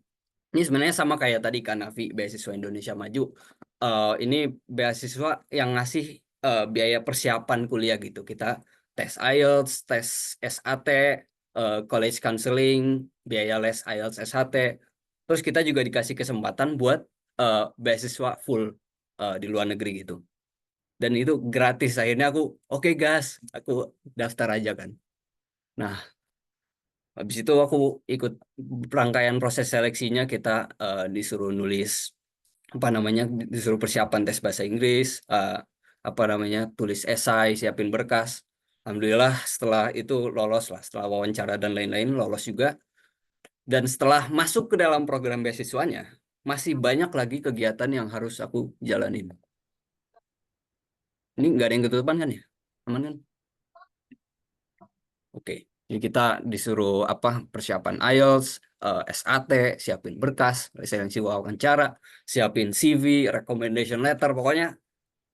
Ini sebenarnya sama kayak tadi kan Navi, beasiswa Indonesia Maju. Ini beasiswa yang ngasih biaya persiapan kuliah gitu. Kita tes IELTS, tes SAT, college counseling, biaya les IELTS, SAT. Terus kita juga dikasih kesempatan buat beasiswa full di luar negeri gitu. Dan itu gratis. Akhirnya aku, oke gas, aku daftar aja kan. Nah, habis itu aku ikut rangkaian proses seleksinya. Kita disuruh nulis apa namanya, disuruh persiapan tes bahasa Inggris, apa namanya, tulis esai, siapin berkas. Alhamdulillah setelah itu lolos lah, setelah wawancara dan lain-lain lolos juga. Dan setelah masuk ke dalam program beasiswanya, masih banyak lagi kegiatan yang harus aku jalanin. Ini nggak ada yang ketutupan kan ya? Aman kan? Oke. Jadi kita disuruh apa, persiapan IELTS, SAT, siapin berkas, seleksi wawancara, siapin CV, recommendation letter, pokoknya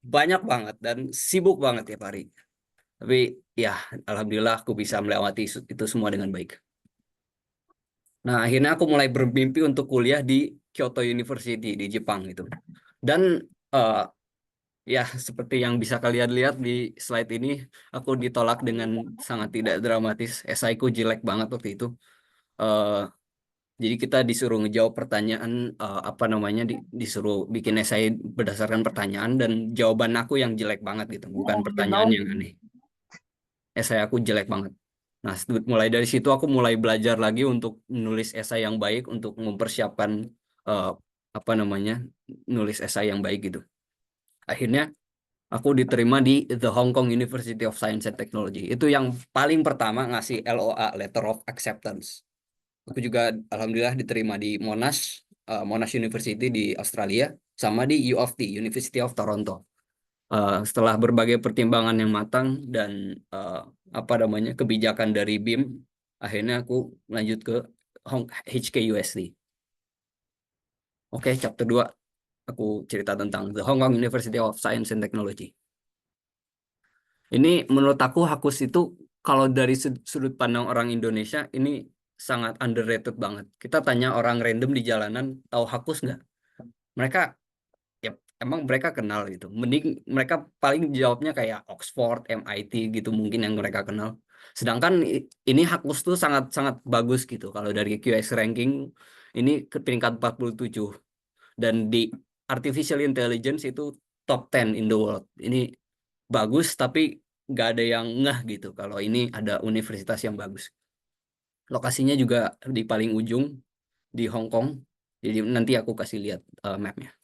banyak banget dan sibuk banget tiap hari. Tapi ya alhamdulillah aku bisa melewati itu semua dengan baik. Nah, akhirnya aku mulai bermimpi untuk kuliah di Kyoto University di Jepang itu. Dan ya seperti yang bisa kalian lihat di slide ini, aku ditolak dengan sangat tidak dramatis. Esaiku jelek banget waktu itu. Eh, jadi kita disuruh ngejawab pertanyaan, apa namanya, disuruh bikin esai berdasarkan pertanyaan, dan jawaban aku yang jelek banget gitu, bukan pertanyaan yang aneh. Esai aku jelek banget. Nah, mulai dari situ aku mulai belajar lagi untuk menulis esai yang baik, untuk mempersiapkan apa namanya, nulis esai yang baik gitu. Akhirnya aku diterima di The Hong Kong University of Science and Technology. Itu yang paling pertama ngasih LOA, Letter of Acceptance. Aku juga alhamdulillah diterima di Monash, Monash University di Australia, sama di U of T, University of Toronto. Setelah berbagai pertimbangan yang matang dan apa namanya, kebijakan dari BIM, akhirnya aku lanjut ke HKUST. Oke, chapter 2 aku cerita tentang The Hong Kong University of Science and Technology. Ini menurut aku HAKUS itu kalau dari sudut pandang orang Indonesia ini sangat underrated banget. Kita tanya orang random di jalanan, tahu HAKUS nggak? Mereka ya emang mereka kenal gitu. Mending mereka paling jawabnya kayak Oxford, MIT gitu mungkin yang mereka kenal. Sedangkan ini HAKUS tuh sangat bagus gitu. Kalau dari QS ranking ini ke peringkat 47, dan di artificial intelligence itu top 10 in the world. Ini bagus tapi nggak ada yang ngeh gitu kalau ini ada universitas yang bagus. Lokasinya juga di paling ujung di Hong Kong. Jadi nanti aku kasih lihat mapnya.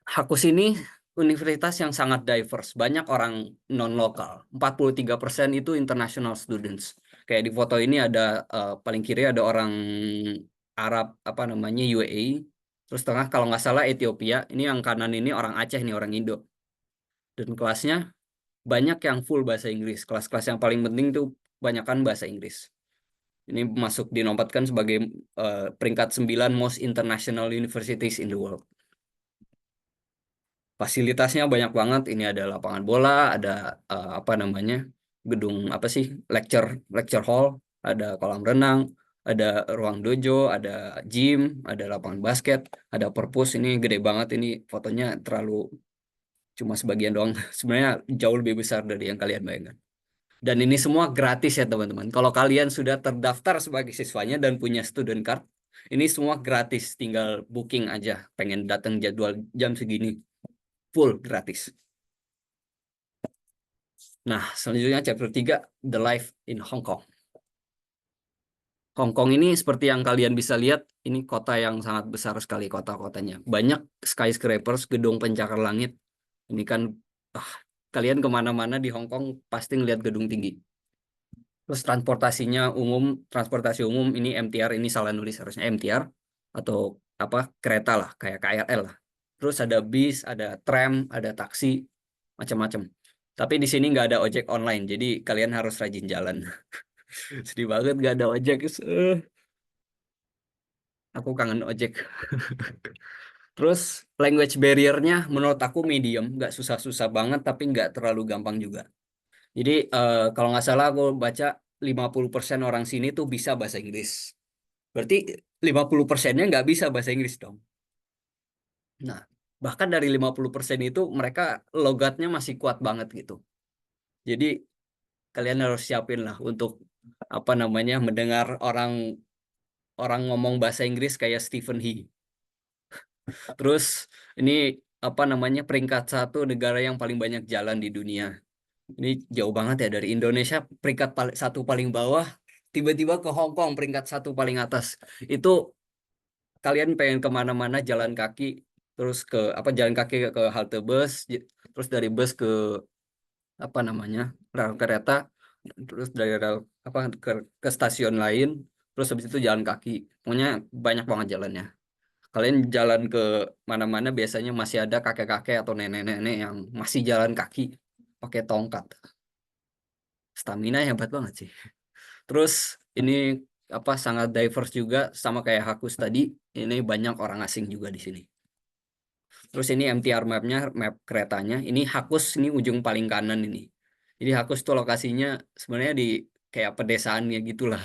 HAKUS ini universitas yang sangat diverse. Banyak orang non-lokal. 43% itu international students. Kayak di foto ini ada paling kiri ada orang Arab apa namanya UAE. Terus tengah kalau nggak salah Ethiopia. Ini yang kanan ini orang Aceh nih, orang Indo. Dan kelasnya banyak yang full bahasa Inggris. Kelas-kelas yang paling penting tuh banyakkan bahasa Inggris. Ini masuk dinobatkan sebagai peringkat 9 most international universities in the world. Fasilitasnya banyak banget. Ini ada lapangan bola, ada apa namanya gedung apa sih lecture hall, ada kolam renang, ada ruang dojo, ada gym, ada lapangan basket, ada perpus. Ini gede banget. Ini fotonya terlalu cuma sebagian doang. Sebenarnya jauh lebih besar dari yang kalian bayangkan. Dan ini semua gratis ya teman-teman. Kalau kalian sudah terdaftar sebagai siswanya dan punya student card, ini semua gratis. Tinggal booking aja. Pengen datang jadwal jam segini. Full gratis. Nah, selanjutnya chapter 3, The Life in Hong Kong. Hong Kong ini seperti yang kalian bisa lihat, ini kota yang sangat besar sekali kota-kotanya. Banyak skyscrapers, gedung pencakar langit. Ini kan, kalian kemana-mana di Hong Kong pasti ngeliat gedung tinggi. Terus transportasi umum ini MTR, ini salah nulis harusnya MTR atau apa kereta lah, kayak KRL lah. Terus ada bis, ada tram, ada taksi, macam-macam. Tapi di sini nggak ada ojek online, jadi kalian harus rajin jalan. Sedih banget nggak ada ojek. Aku kangen ojek. Terus language barrier-nya menurut aku medium, nggak susah-susah banget, tapi nggak terlalu gampang juga. Jadi kalau nggak salah aku baca 50% orang sini tuh bisa bahasa Inggris. Berarti 50%-nya nggak bisa bahasa Inggris dong. Nah, bahkan dari 50% itu mereka logatnya masih kuat banget gitu. Jadi kalian harus siapin lah untuk apa namanya mendengar orang ngomong bahasa Inggris kayak Stephen He. Terus ini apa namanya peringkat 1 negara yang paling banyak jalan di dunia. Ini jauh banget ya dari Indonesia peringkat 1 paling bawah, tiba-tiba ke Hong Kong peringkat 1 paling atas. Itu kalian pengen kemana-mana jalan kaki, terus ke apa jalan kaki ke halte bus, terus dari bus ke apa namanya rel kereta, terus dari rel apa ke stasiun lain, terus habis itu jalan kaki. Pokoknya banyak banget jalannya. Kalian jalan ke mana-mana biasanya masih ada kakek-kakek atau nenek-nenek yang masih jalan kaki pakai tongkat. Stamina hebat banget sih. Terus ini apa sangat diverse juga sama kayak Hakus tadi. Ini banyak orang asing juga di sini. Terus ini MTR map-nya, map keretanya. Ini Hakus ini ujung paling kanan ini. Jadi Hakus tuh lokasinya sebenarnya di kayak pedesaan ya gitulah.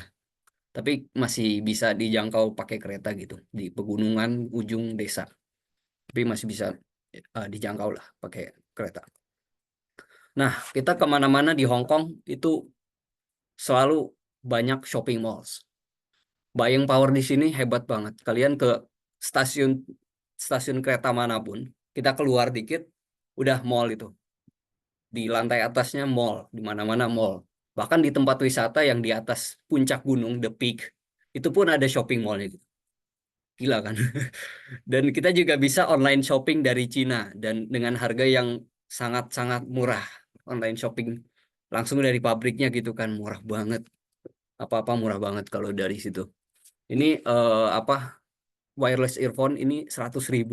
Tapi masih bisa dijangkau pakai kereta gitu di pegunungan ujung desa. Tapi masih bisa dijangkau lah pakai kereta. Nah, kita kemana-mana di Hong Kong itu selalu banyak shopping malls. Buying power di sini hebat banget. Kalian ke stasiun kereta manapun, kita keluar dikit, udah mall itu. Di lantai atasnya mall, di mana-mana mall. Bahkan di tempat wisata yang di atas puncak gunung, The Peak, itu pun ada shopping mallnya gitu. Gila kan? Dan kita juga bisa online shopping dari Cina dan dengan harga yang sangat-sangat murah. Online shopping langsung dari pabriknya gitu kan, murah banget. Apa-apa murah banget kalau dari situ. Ini apa wireless earphone ini 100.000.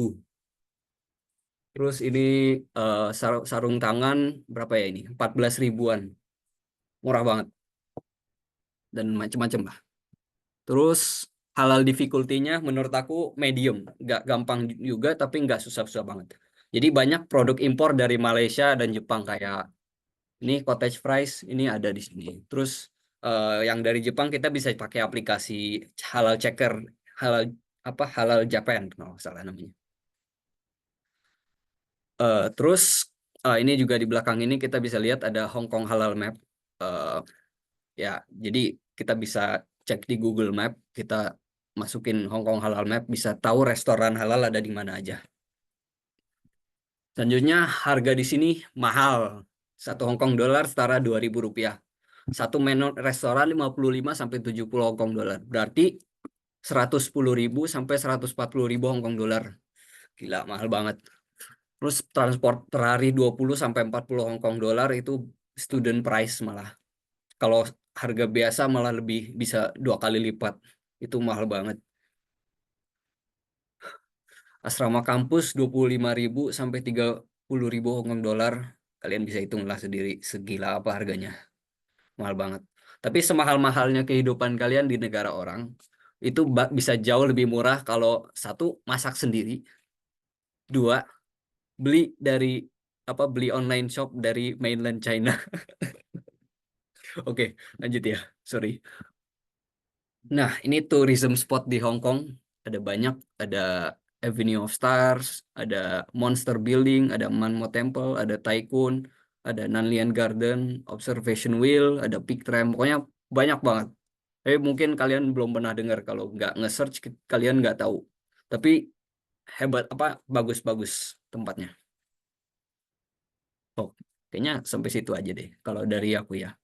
Terus ini sarung tangan berapa ya ini? 14 ribuan. Murah banget. Dan macam-macam lah. Terus halal difficulty-nya menurut aku medium. Nggak gampang juga tapi nggak susah-susah banget. Jadi banyak produk impor dari Malaysia dan Jepang kayak ini cottage fries ini ada di sini. Terus yang dari Jepang kita bisa pakai aplikasi halal checker, halal Japan kalau salah namanya. Terus ini juga di belakang ini kita bisa lihat ada Hong Kong Halal Map. Ya, jadi kita bisa cek di Google Map, kita masukin Hong Kong Halal Map, bisa tahu restoran halal ada di mana aja. Selanjutnya harga di sini mahal. 1 Hong Kong dolar setara Rp2.000. Satu menu restoran 55 sampai 70 Hong Kong dolar. Berarti 110.000 sampai 140.000 Hong Kong dolar. Gila, mahal banget. Terus transport per hari 20 sampai 40 Hong Kong dolar itu student price malah. Kalau harga biasa malah lebih bisa 2 kali lipat. Itu mahal banget. Asrama kampus 25.000 sampai 30.000 Hong Kong dolar. Kalian bisa hitunglah sendiri segila apa harganya. Mahal banget. Tapi semahal-mahalnya kehidupan kalian di negara orang, itu bisa jauh lebih murah kalau satu, masak sendiri, dua, beli dari beli online shop dari mainland China. Oke, lanjut ya. Sorry. Nah, ini tourism spot di Hong Kong. Ada banyak, ada Avenue of Stars, ada Monster Building, ada Manmo Temple, ada Tycoon, ada Nanlian Garden, Observation Wheel, ada Peak Tram. Pokoknya banyak banget. Mungkin kalian belum pernah dengar, kalau nggak nge-search kalian nggak tahu. Tapi hebat bagus-bagus tempatnya. Oh, kayaknya sampai situ aja deh kalau dari aku ya.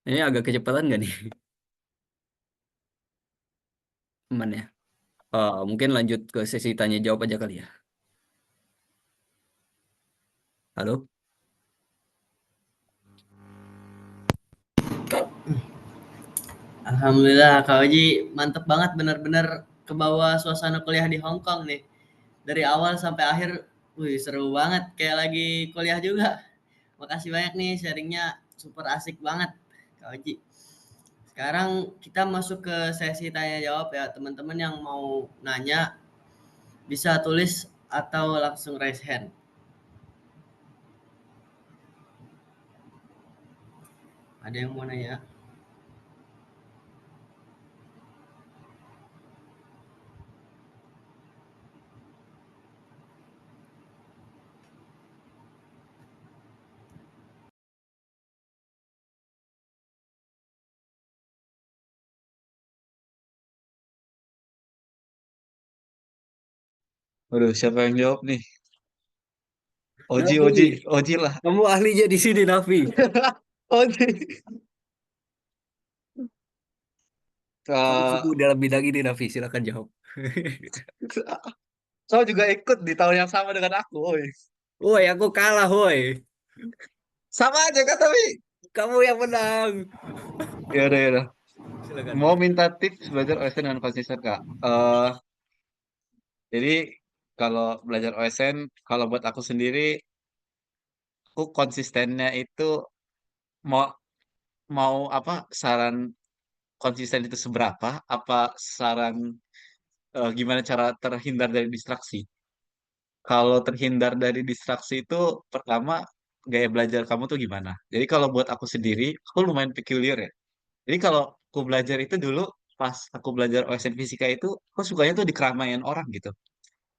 Ini agak kecepatan nggak nih? Aman ya. Mungkin lanjut ke sesi tanya jawab aja kali ya. Halo? Alhamdulillah Kak Oji mantep banget, bener-bener ke bawah suasana kuliah di Hong Kong nih. Dari awal sampai akhir, wih seru banget kayak lagi kuliah juga. Makasih banyak nih sharingnya, super asik banget Kak Oji. Sekarang kita masuk ke sesi tanya jawab ya. Teman-teman yang mau nanya bisa tulis atau langsung raise hand. Ada yang mau nanya? Waduh, siapa yang jawab nih? Oji, Nafi, Oji, Oji lah. kamu ahlinya di sini, Nafi. Oji. Kamu Kak, suku dalam bidang ini, Nafi. Silakan jawab. kau juga ikut di tahun yang sama dengan aku, woi. Woi, aku kalah, woi. Sama aja kan tapi. Kamu yang menang. Ya udah, ya udah. Silakan. Mau minta tips belajar OSN dengan konsisten, Kak. Jadi kalau belajar OSN, kalau buat aku sendiri, aku konsistennya itu mau mau apa saran konsisten itu seberapa? Apa saran gimana cara terhindar dari distraksi? Kalau terhindar dari distraksi itu pertama gaya belajar kamu tuh gimana? Jadi kalau buat aku sendiri, aku lumayan peculiar ya. Jadi kalau aku belajar itu dulu pas aku belajar OSN fisika itu, aku sukanya tuh di keramaian orang gitu.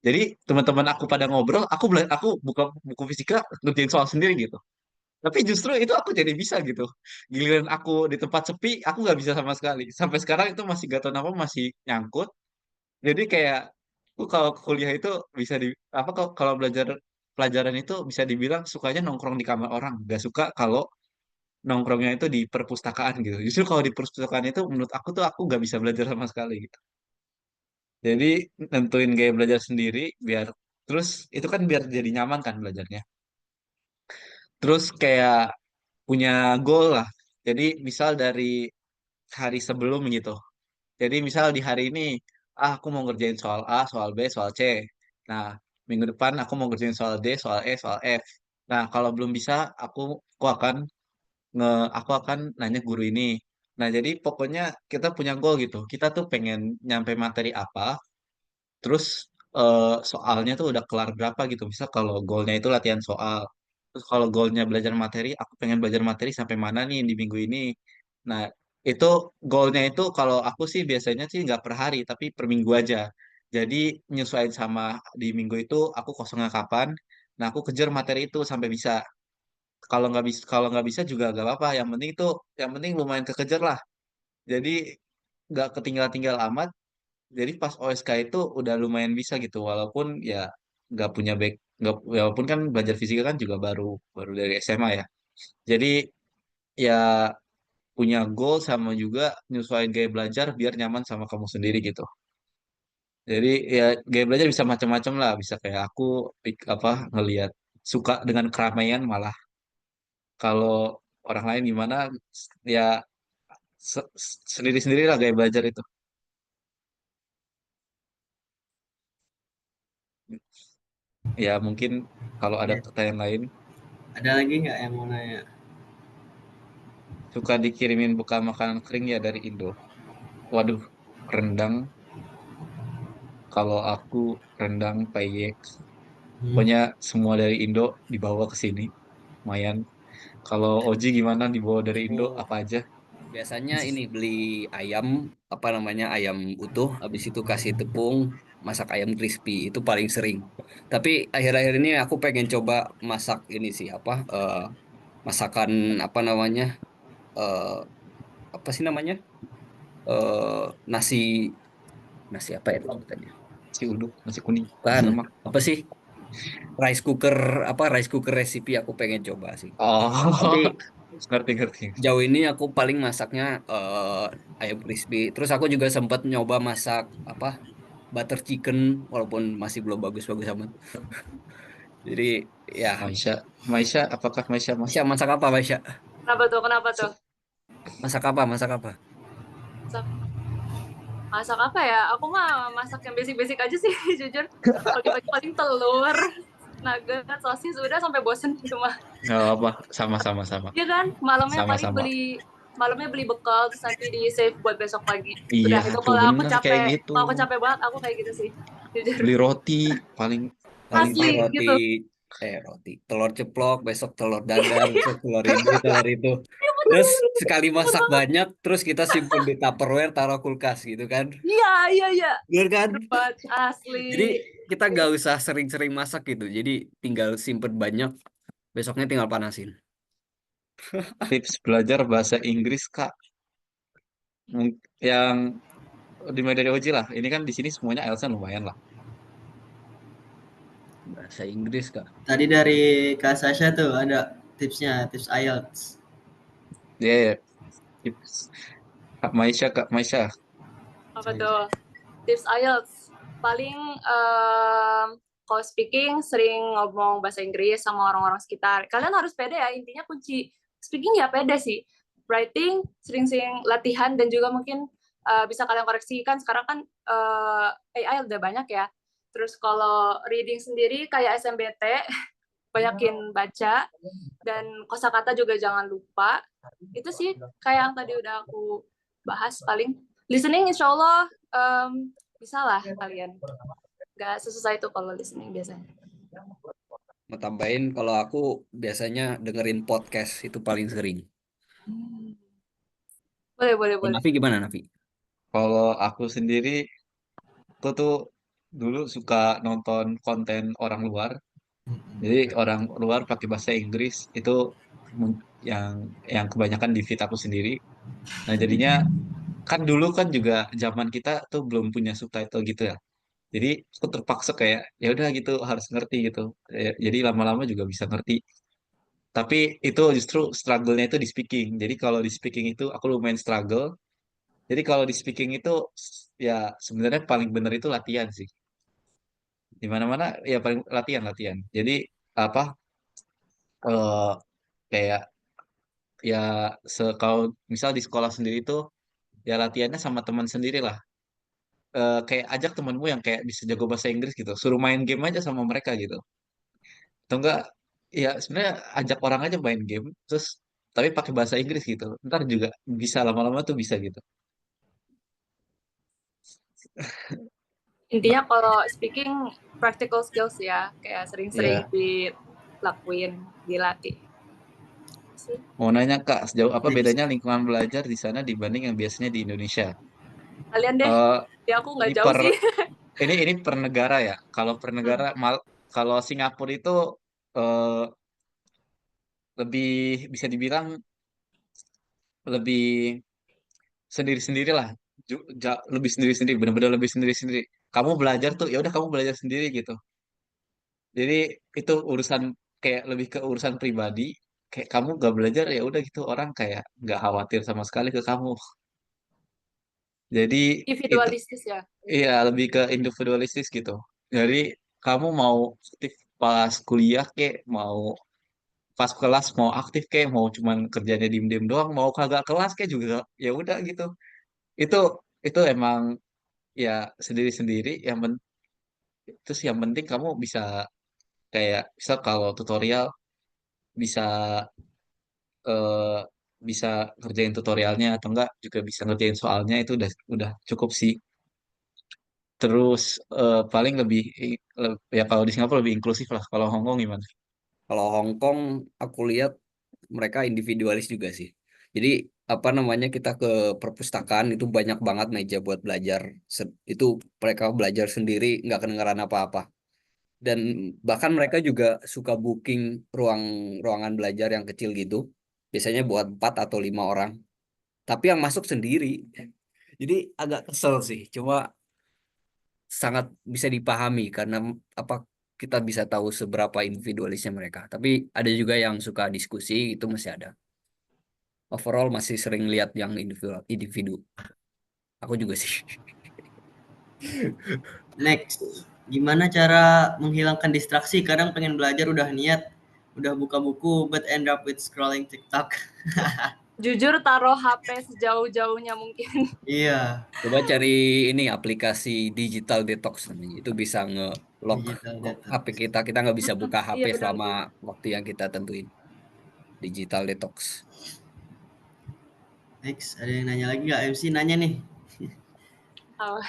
Jadi teman-teman aku pada ngobrol, aku buka buku fisika ngerjain soal sendiri gitu. Tapi justru itu aku jadi bisa gitu. Giliran aku di tempat sepi, aku nggak bisa sama sekali. Sampai sekarang itu masih gak tahu kenapa masih nyangkut. Jadi kayak aku kalau kuliah itu bisa di apa kalau belajar pelajaran itu bisa dibilang sukanya nongkrong di kamar orang, gak suka kalau nongkrongnya itu di perpustakaan gitu. Justru kalau di perpustakaan itu menurut aku tuh aku gak bisa belajar sama sekali gitu. Jadi nentuin gaya belajar sendiri biar terus itu kan biar jadi nyaman kan belajarnya. Terus kayak punya goal lah. Jadi misal dari hari sebelum gitu. Jadi misal di hari ini, aku mau ngerjain soal A, soal B, soal C. Nah, minggu depan aku mau ngerjain soal D, soal E, soal F. Nah, kalau belum bisa, aku akan nge, aku akan nanya guru ini. Nah, jadi pokoknya kita punya goal gitu. Kita tuh pengen nyampe materi apa, terus soalnya tuh udah kelar berapa gitu. Misal kalau goalnya itu latihan soal. Terus kalau goalnya belajar materi, aku pengen belajar materi sampai mana nih di minggu ini. Nah, itu goalnya itu kalau aku sih biasanya sih nggak per hari, tapi per minggu aja. Jadi nyesuaiin sama di minggu itu aku kosongnya kapan. Nah, aku kejar materi itu sampai bisa. Kalau nggak bisa juga nggak apa-apa. Yang penting lumayan kekejar lah. Jadi nggak ketinggal-tinggal amat. Jadi pas OSK itu udah lumayan bisa gitu, walaupun ya nggak punya back, nggak, walaupun kan belajar fisika kan juga baru baru dari SMA ya. Jadi ya punya goal sama juga nyesuaiin gaya belajar biar nyaman sama kamu sendiri gitu. Jadi ya gaya belajar bisa macam-macam lah. Bisa kayak aku apa ngelihat suka dengan keramaian malah. Kalau orang lain gimana ya sendiri-sendiri lah gaya belajar itu. Ya mungkin kalau ada Ya, pertanyaan lain, ada lagi nggak yang mau nanya? suka dikirimin bekal makanan kering ya dari Indo. Waduh, rendang. Kalau aku rendang payek. Hmm. Pokoknya semua dari Indo dibawa ke sini. Lumayan. Kalau Oji gimana dibawa dari Indo Oh, apa aja? biasanya ini beli ayam, apa namanya, ayam utuh, habis itu kasih tepung, masak ayam crispy, itu paling sering. Tapi akhir-akhir ini aku pengen coba masak ini sih, apa, masakan, apa namanya, eh, apa sih namanya, eh nasi, nasi apa ya namanya? Nasi uduk, nasi kuning, nasi Kan, lemak. apa sih, rice cooker, apa, rice cooker recipe aku pengen coba sih. Tapi Oh, ngerti ngerti. jauh ini aku paling masaknya ayam crispy. Terus aku juga sempat nyoba masak apa, butter chicken, walaupun masih belum bagus-bagus amat. Jadi ya, Maisha, Maisha, apakah Maisha Masya, masak? masak apa Masya? Kenapa tuh? Kenapa tuh? Masak apa? Masak apa? Masak, masak apa ya? Aku mah masak yang basic-basic aja sih, jujur. Pagi-pagi paling telur, nugget, sosis, udah sampai bosen cuma. Nggak apa, sama-sama sama. Iya kan? Malamnya paling Sama-sama. beli bekal terus nanti di save buat besok pagi. Iya, Udah itu tuh bener kayak gitu. kalau aku capek banget aku kayak gitu sih. Jujur. Beli roti paling paling Pagi Asli roti, gitu. roti, telur ceplok, besok telur dadar, besok telur ini, telur itu. Terus sekali masak banyak, terus kita simpen di Tupperware, taruh kulkas gitu kan. Iya, iya, iya. Bener kan? Bener banget. Asli. Jadi kita gak usah sering-sering masak gitu. Jadi tinggal simpen banyak, besoknya tinggal panasin. tips belajar bahasa Inggris Kak. Yang dimulai dari Oji lah. Ini kan di sini semuanya Elsa lumayan lah. Bahasa Inggris, Kak. Tadi dari Kak Sasha tuh ada tipsnya, tips IELTS. Ya, tips. Kak Maisha. Apa tuh? Tips IELTS. Paling kalau speaking sering ngomong bahasa Inggris sama orang-orang sekitar. Kalian harus pede ya, intinya kunci speaking ya pede sih. Writing sering-sering latihan dan juga mungkin bisa kalian koreksi kan sekarang kan AI udah banyak ya. Terus kalau reading sendiri kayak SMBT banyakin baca dan kosakata juga jangan lupa. Itu sih kayak yang tadi udah aku bahas paling. Listening insya Allah bisa lah kalian. Gak sesusah itu kalau listening biasanya. Mau tambahin, kalau aku biasanya dengerin podcast itu paling sering. Boleh, boleh, Kalau boleh. Nafi gimana, Nafi? Kalau aku sendiri, aku tuh dulu suka nonton konten orang luar. Jadi orang luar pakai bahasa Inggris itu yang kebanyakan di feed aku sendiri. Nah jadinya kan dulu kan juga zaman kita tuh belum punya subtitle gitu ya. Jadi aku terpaksa kayak ya udah gitu harus ngerti gitu. Jadi lama-lama juga bisa ngerti. Tapi itu justru struggle-nya itu di speaking. Jadi kalau di speaking itu aku lumayan struggle. Jadi kalau di speaking itu ya sebenarnya paling benar itu latihan sih. Di mana-mana ya paling latihan. Jadi apa eh kayak ya kalau misal di sekolah sendiri tuh ya latihannya sama teman sendiri lah. Kayak ajak temanmu yang kayak bisa jago bahasa Inggris gitu, suruh main game aja sama mereka gitu. Atau enggak ya sebenarnya ajak orang aja main game terus tapi pakai bahasa Inggris gitu. Ntar juga bisa lama-lama tuh bisa gitu. Intinya kalau speaking practical skills ya, kayak sering-sering Iya. dilakuin, dilatih. Sih. Mau nanya Kak, sejauh apa bedanya lingkungan belajar di sana dibanding yang biasanya di Indonesia? Kalian deh, Eh ya aku nggak ini jauh sih. ini per negara ya. Kalau per negara kalau Singapura itu eh, lebih bisa dibilang lebih sendiri-sendiri lah. Lebih sendiri-sendiri, benar-benar lebih sendiri-sendiri. Kamu belajar tuh ya udah kamu belajar sendiri gitu. Jadi itu urusan kayak lebih ke urusan pribadi. Kayak kamu gak belajar ya udah gitu orang kayak nggak khawatir sama sekali ke kamu. Jadi itu Individualistis ya. iya lebih ke individualistis gitu. Jadi kamu mau aktif pas kuliah kek, mau pas kelas mau aktif kek, mau cuman kerjanya diem-diem doang, mau kagak kelas kek juga ya udah gitu. Itu itu emang ya sendiri-sendiri. Terus yang penting kamu bisa kayak bisa kalau tutorial bisa eh, bisa ngerjain tutorialnya atau enggak juga bisa ngerjain soalnya itu udah cukup sih. Terus paling ya kalau di Singapura lebih inklusif lah. Kalau Hong Kong gimana? Kalau Hong Kong aku lihat mereka individualis juga sih. Jadi apa namanya kita ke perpustakaan itu banyak banget meja buat belajar. Itu mereka belajar sendiri nggak kedengeran apa-apa. Dan bahkan mereka juga suka booking ruangan belajar yang kecil gitu. Biasanya buat 4 atau 5 orang. Tapi yang masuk sendiri. Jadi agak kesel sih. Cuma sangat bisa dipahami karena apa kita bisa tahu seberapa individualisnya mereka. Tapi ada juga yang suka diskusi itu masih ada. Overall masih sering lihat yang individu. Aku juga sih. Next, gimana cara menghilangkan distraksi? Kadang pengen belajar udah niat, udah buka buku, but end up with scrolling TikTok. Jujur taruh HP sejauh-jauhnya mungkin. Iya, Coba cari ini aplikasi digital detox namanya. Itu bisa nge-lock digital detox. HP kita. Kita nggak bisa buka HP Iya benar selama tuh. waktu yang kita tentuin. Digital detox. Next, ada yang nanya lagi nggak? MC nanya nih. Oh.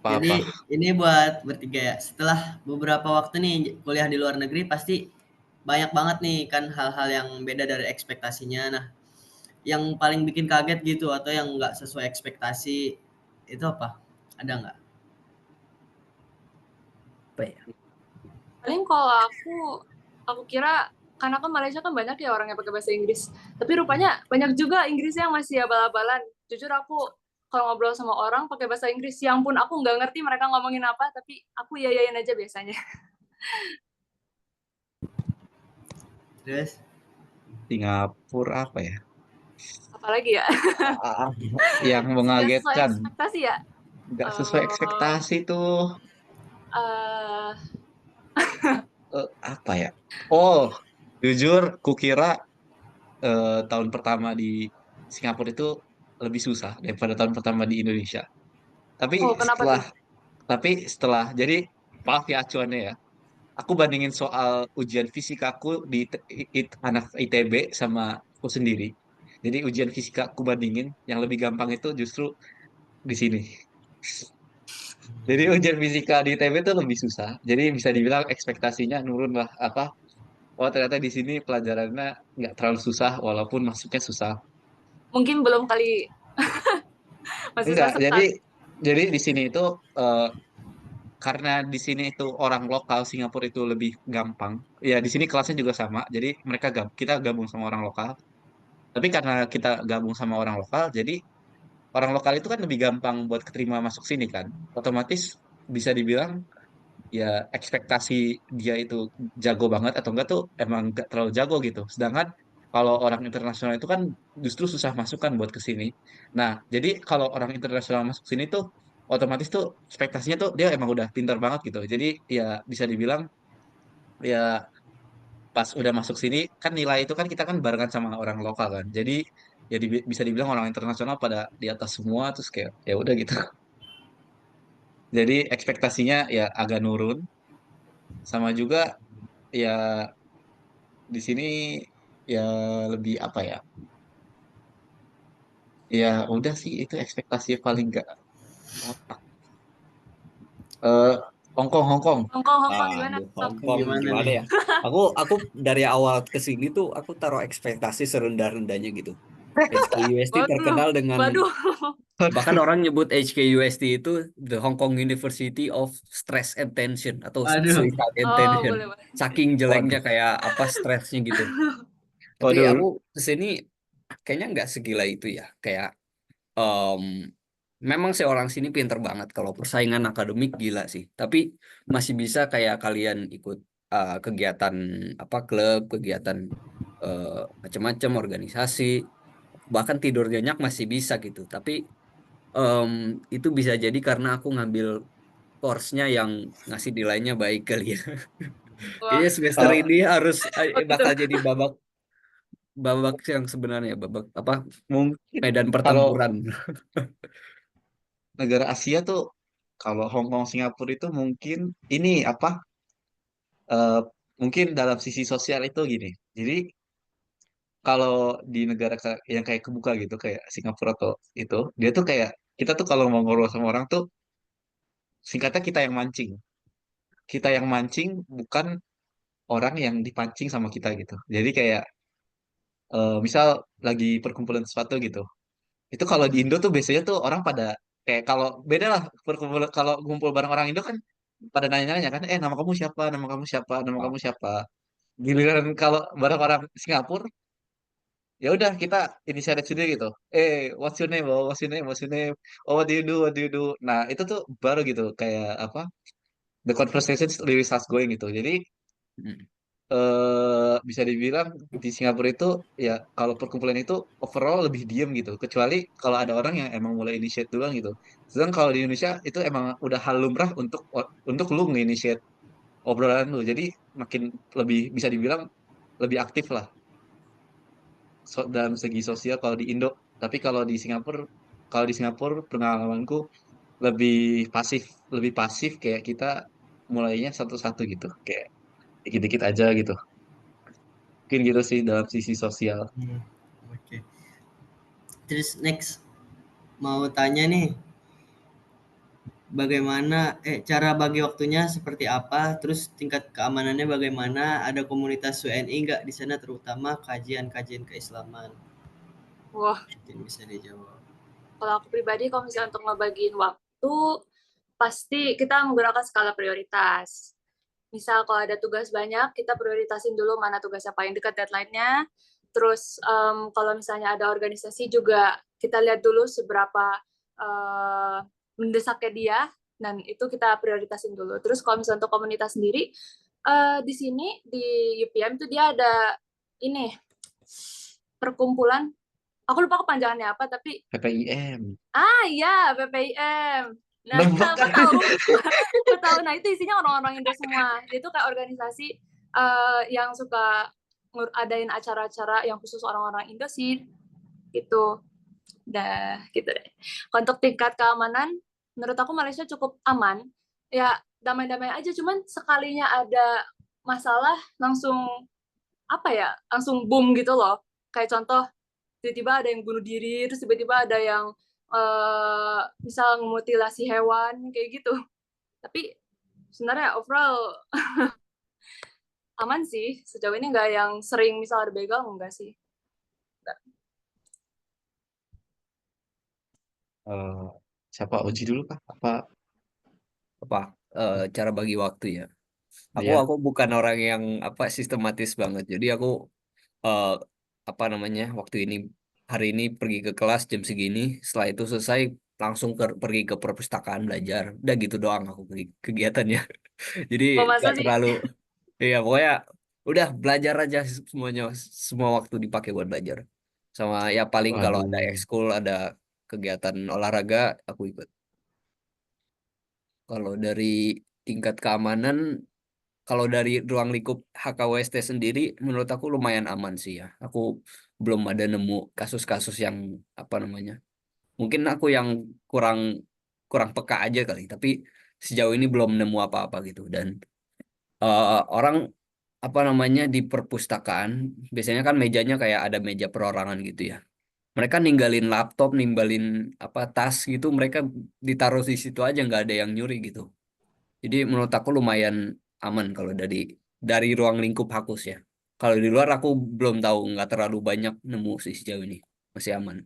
Jadi Apa-apa? ini buat bertiga ya. Setelah beberapa waktu nih kuliah di luar negeri pasti banyak banget nih kan hal-hal yang beda dari ekspektasinya. Nah, yang paling bikin kaget gitu atau yang nggak sesuai ekspektasi itu apa? Ada nggak? Apa ya? Paling kalau aku kira karena kan Malaysia kan banyak ya orang yang pakai bahasa Inggris. Tapi rupanya banyak juga Inggrisnya yang masih abal-abalan. Jujur aku kalau ngobrol sama orang pakai bahasa Inggris, yang pun aku nggak ngerti mereka ngomongin apa, tapi aku yayain aja biasanya. Terus Singapura apa ya? Apalagi ya? Yang Nggak sesuai mengagetkan, ekspektasi ya? nggak sesuai ekspektasi tuh. Eh, Apa ya? Oh, jujur, kukira tahun pertama di Singapura itu lebih susah daripada tahun pertama di Indonesia. oh, Tapi kenapa setelah, tuh? jadi maaf ya acuannya ya. Aku bandingin soal ujian fisikaku di anak ITB sama aku sendiri. Jadi ujian fisika aku bandingin, yang lebih gampang itu justru di sini. Jadi ujian fisika di ITB itu lebih susah. Jadi bisa dibilang ekspektasinya nurun lah. Oh ternyata di sini pelajarannya nggak terlalu susah walaupun masuknya susah. Mungkin belum kali masih Enggak, semester jadi 1. di sini itu eh, karena di sini itu orang lokal Singapura itu lebih gampang. Ya di sini kelasnya juga sama. Jadi kita gabung sama orang lokal. Tapi karena kita gabung sama orang lokal, jadi orang lokal itu kan lebih gampang buat keterima masuk sini kan. Otomatis bisa dibilang ya ekspektasi dia itu jago banget atau enggak tuh emang enggak terlalu jago gitu. Sedangkan kalau orang internasional itu kan justru susah masuk kan buat ke sini. Nah, jadi kalau orang internasional masuk sini tuh otomatis tuh ekspektasinya tuh dia emang udah pintar banget gitu. Jadi ya bisa dibilang ya pas udah masuk sini kan nilai itu kan kita kan barengan sama orang lokal kan. Jadi ya bisa dibilang orang internasional pada di atas semua terus kayak ya udah gitu. Jadi ekspektasinya ya agak nurun sama juga ya di sini ya lebih apa ya? Ya udah sih itu ekspektasi paling nggak otak. Eh Hongkong Hongkong. Hongkong gimana? Aduh, Sok? Hong Hongkong Kong gimana gimana nih? ya? Aku dari awal ke sini tuh aku taruh ekspektasi serendah-rendahnya gitu. HKUST Waduh, terkenal dengan waduh. bahkan orang nyebut HKUST itu the Hong Kong University of Stress and Tension atau Aduh, Suicide and Oh, Tension. boleh, boleh. Saking jeleknya Waduh, kayak apa stresnya gitu. Tapi waduh. aku kesini kayaknya nggak segila itu ya. Kayak em, memang sih orang sini pinter banget kalau persaingan akademik gila sih. Tapi masih bisa kayak kalian ikut kegiatan apa klub, kegiatan macam-macam organisasi, bahkan tidur nyenyak masih bisa gitu. Tapi itu bisa jadi karena aku ngambil course-nya yang ngasih nilainya baik kali ya. Wah, Kayaknya semester Oh, ini harus oh gitu. bakal jadi babak babak yang sebenarnya babak apa mungkin medan kalau pertempuran. negara Asia tuh, kalau Hong Kong, Singapura itu mungkin ini apa? eh, Mungkin dalam sisi sosial itu gini. Jadi kalau di negara yang kayak kebuka gitu, kayak Singapura atau itu, dia tuh kayak kita tuh kalau mau ngobrol sama orang tuh, singkatnya kita yang mancing. Kita yang mancing, bukan orang yang dipancing sama kita gitu. Jadi kayak misal lagi perkumpulan sesuatu gitu. Itu kalau di Indo tuh biasanya tuh orang pada kayak, kalau beda lah perkumpulan, kalau ngumpul bareng orang Indo kan pada nanya-nanya kan, nama kamu siapa, nama kamu siapa, nama kamu siapa. Giliran kalau bareng orang Singapura, ya udah kita inisiatif sendiri gitu. What's your name? Oh, what's your name? What's your name? Oh, what do you do? What do you do? Nah, itu tuh baru gitu kayak apa? The conversation really starts going gitu. Jadi Hmm. bisa dibilang di Singapura itu ya, kalau perkumpulan itu overall lebih diem gitu, kecuali kalau ada orang yang emang mulai initiate duluan gitu. Sedangkan kalau di Indonesia itu emang udah hal lumrah untuk lu nge-initiate obrolan lu, jadi makin lebih bisa dibilang lebih aktif lah dalam segi sosial kalau di Indo. Tapi kalau di Singapura pengalamanku lebih pasif, kayak kita mulainya satu-satu gitu, kayak dikit-dikit aja gitu. Mungkin gitu sih dalam sisi sosial. Oke. Terus next mau tanya nih, bagaimana cara bagi waktunya seperti apa? Terus tingkat keamanannya bagaimana? Ada komunitas WNI nggak di sana, terutama kajian-kajian keislaman? Wah, Mungkin bisa dijawab. kalau aku pribadi kalau misalnya untuk ngebagiin waktu, pasti kita menggunakan skala prioritas. Misal kalau ada tugas banyak, kita prioritasin dulu mana tugasnya paling dekat deadline-nya. Terus kalau misalnya ada organisasi juga, kita lihat dulu seberapa mendesaknya dia, dan itu kita prioritasin dulu. Terus kalau misalnya untuk komunitas sendiri, di sini di UPM tuh dia ada ini perkumpulan, aku lupa kepanjangannya apa, tapi PPIM. iya PPIM. Nah, Nebak aku kan? tahu, aku tahu. Nah, itu isinya orang-orang Indo semua. Itu kayak organisasi yang suka adain acara-acara yang khusus orang-orang Indo sih. Gitu. Dah, gitu deh. Untuk tingkat keamanan, menurut aku Malaysia cukup aman. Ya, damai-damai aja. Cuman sekalinya ada masalah, langsung, apa ya, langsung boom gitu loh. Kayak contoh, tiba-tiba ada yang bunuh diri, terus tiba-tiba ada yang misal mutilasi hewan, kayak gitu. Tapi sebenarnya overall aman sih. Sejauh ini nggak yang sering misal ada begal, enggak sih. Eh, Siapa Oji dulu kah? Apa? Apa cara bagi waktu ya? Ya. Aku bukan orang yang apa sistematis banget. Jadi aku eh, apa namanya waktu ini hari ini pergi ke kelas jam segini. Setelah itu selesai langsung pergi ke perpustakaan belajar. Udah gitu doang aku kegiatannya. Jadi Oh, masa nggak sih? terlalu iya pokoknya udah belajar aja semuanya, semua waktu dipakai buat belajar. Sama ya paling kalau ada Waduh. ekskul ada kegiatan olahraga aku ikut. Kalau dari tingkat keamanan, kalau dari ruang lingkup HKWST sendiri, menurut aku lumayan aman sih ya. Aku belum ada nemu kasus-kasus yang apa namanya. Mungkin aku yang kurang kurang peka aja kali. Tapi sejauh ini belum nemu apa-apa gitu. Dan orang apa namanya di perpustakaan, biasanya kan mejanya kayak ada meja perorangan gitu ya. Mereka ninggalin laptop, ninggalin apa tas gitu, mereka ditaruh di situ aja nggak ada yang nyuri gitu. Jadi menurut aku lumayan aman kalau dari ruang lingkup Hakus ya. Kalau di luar aku belum tahu, nggak terlalu banyak nemu sih sejauh ini. Masih aman.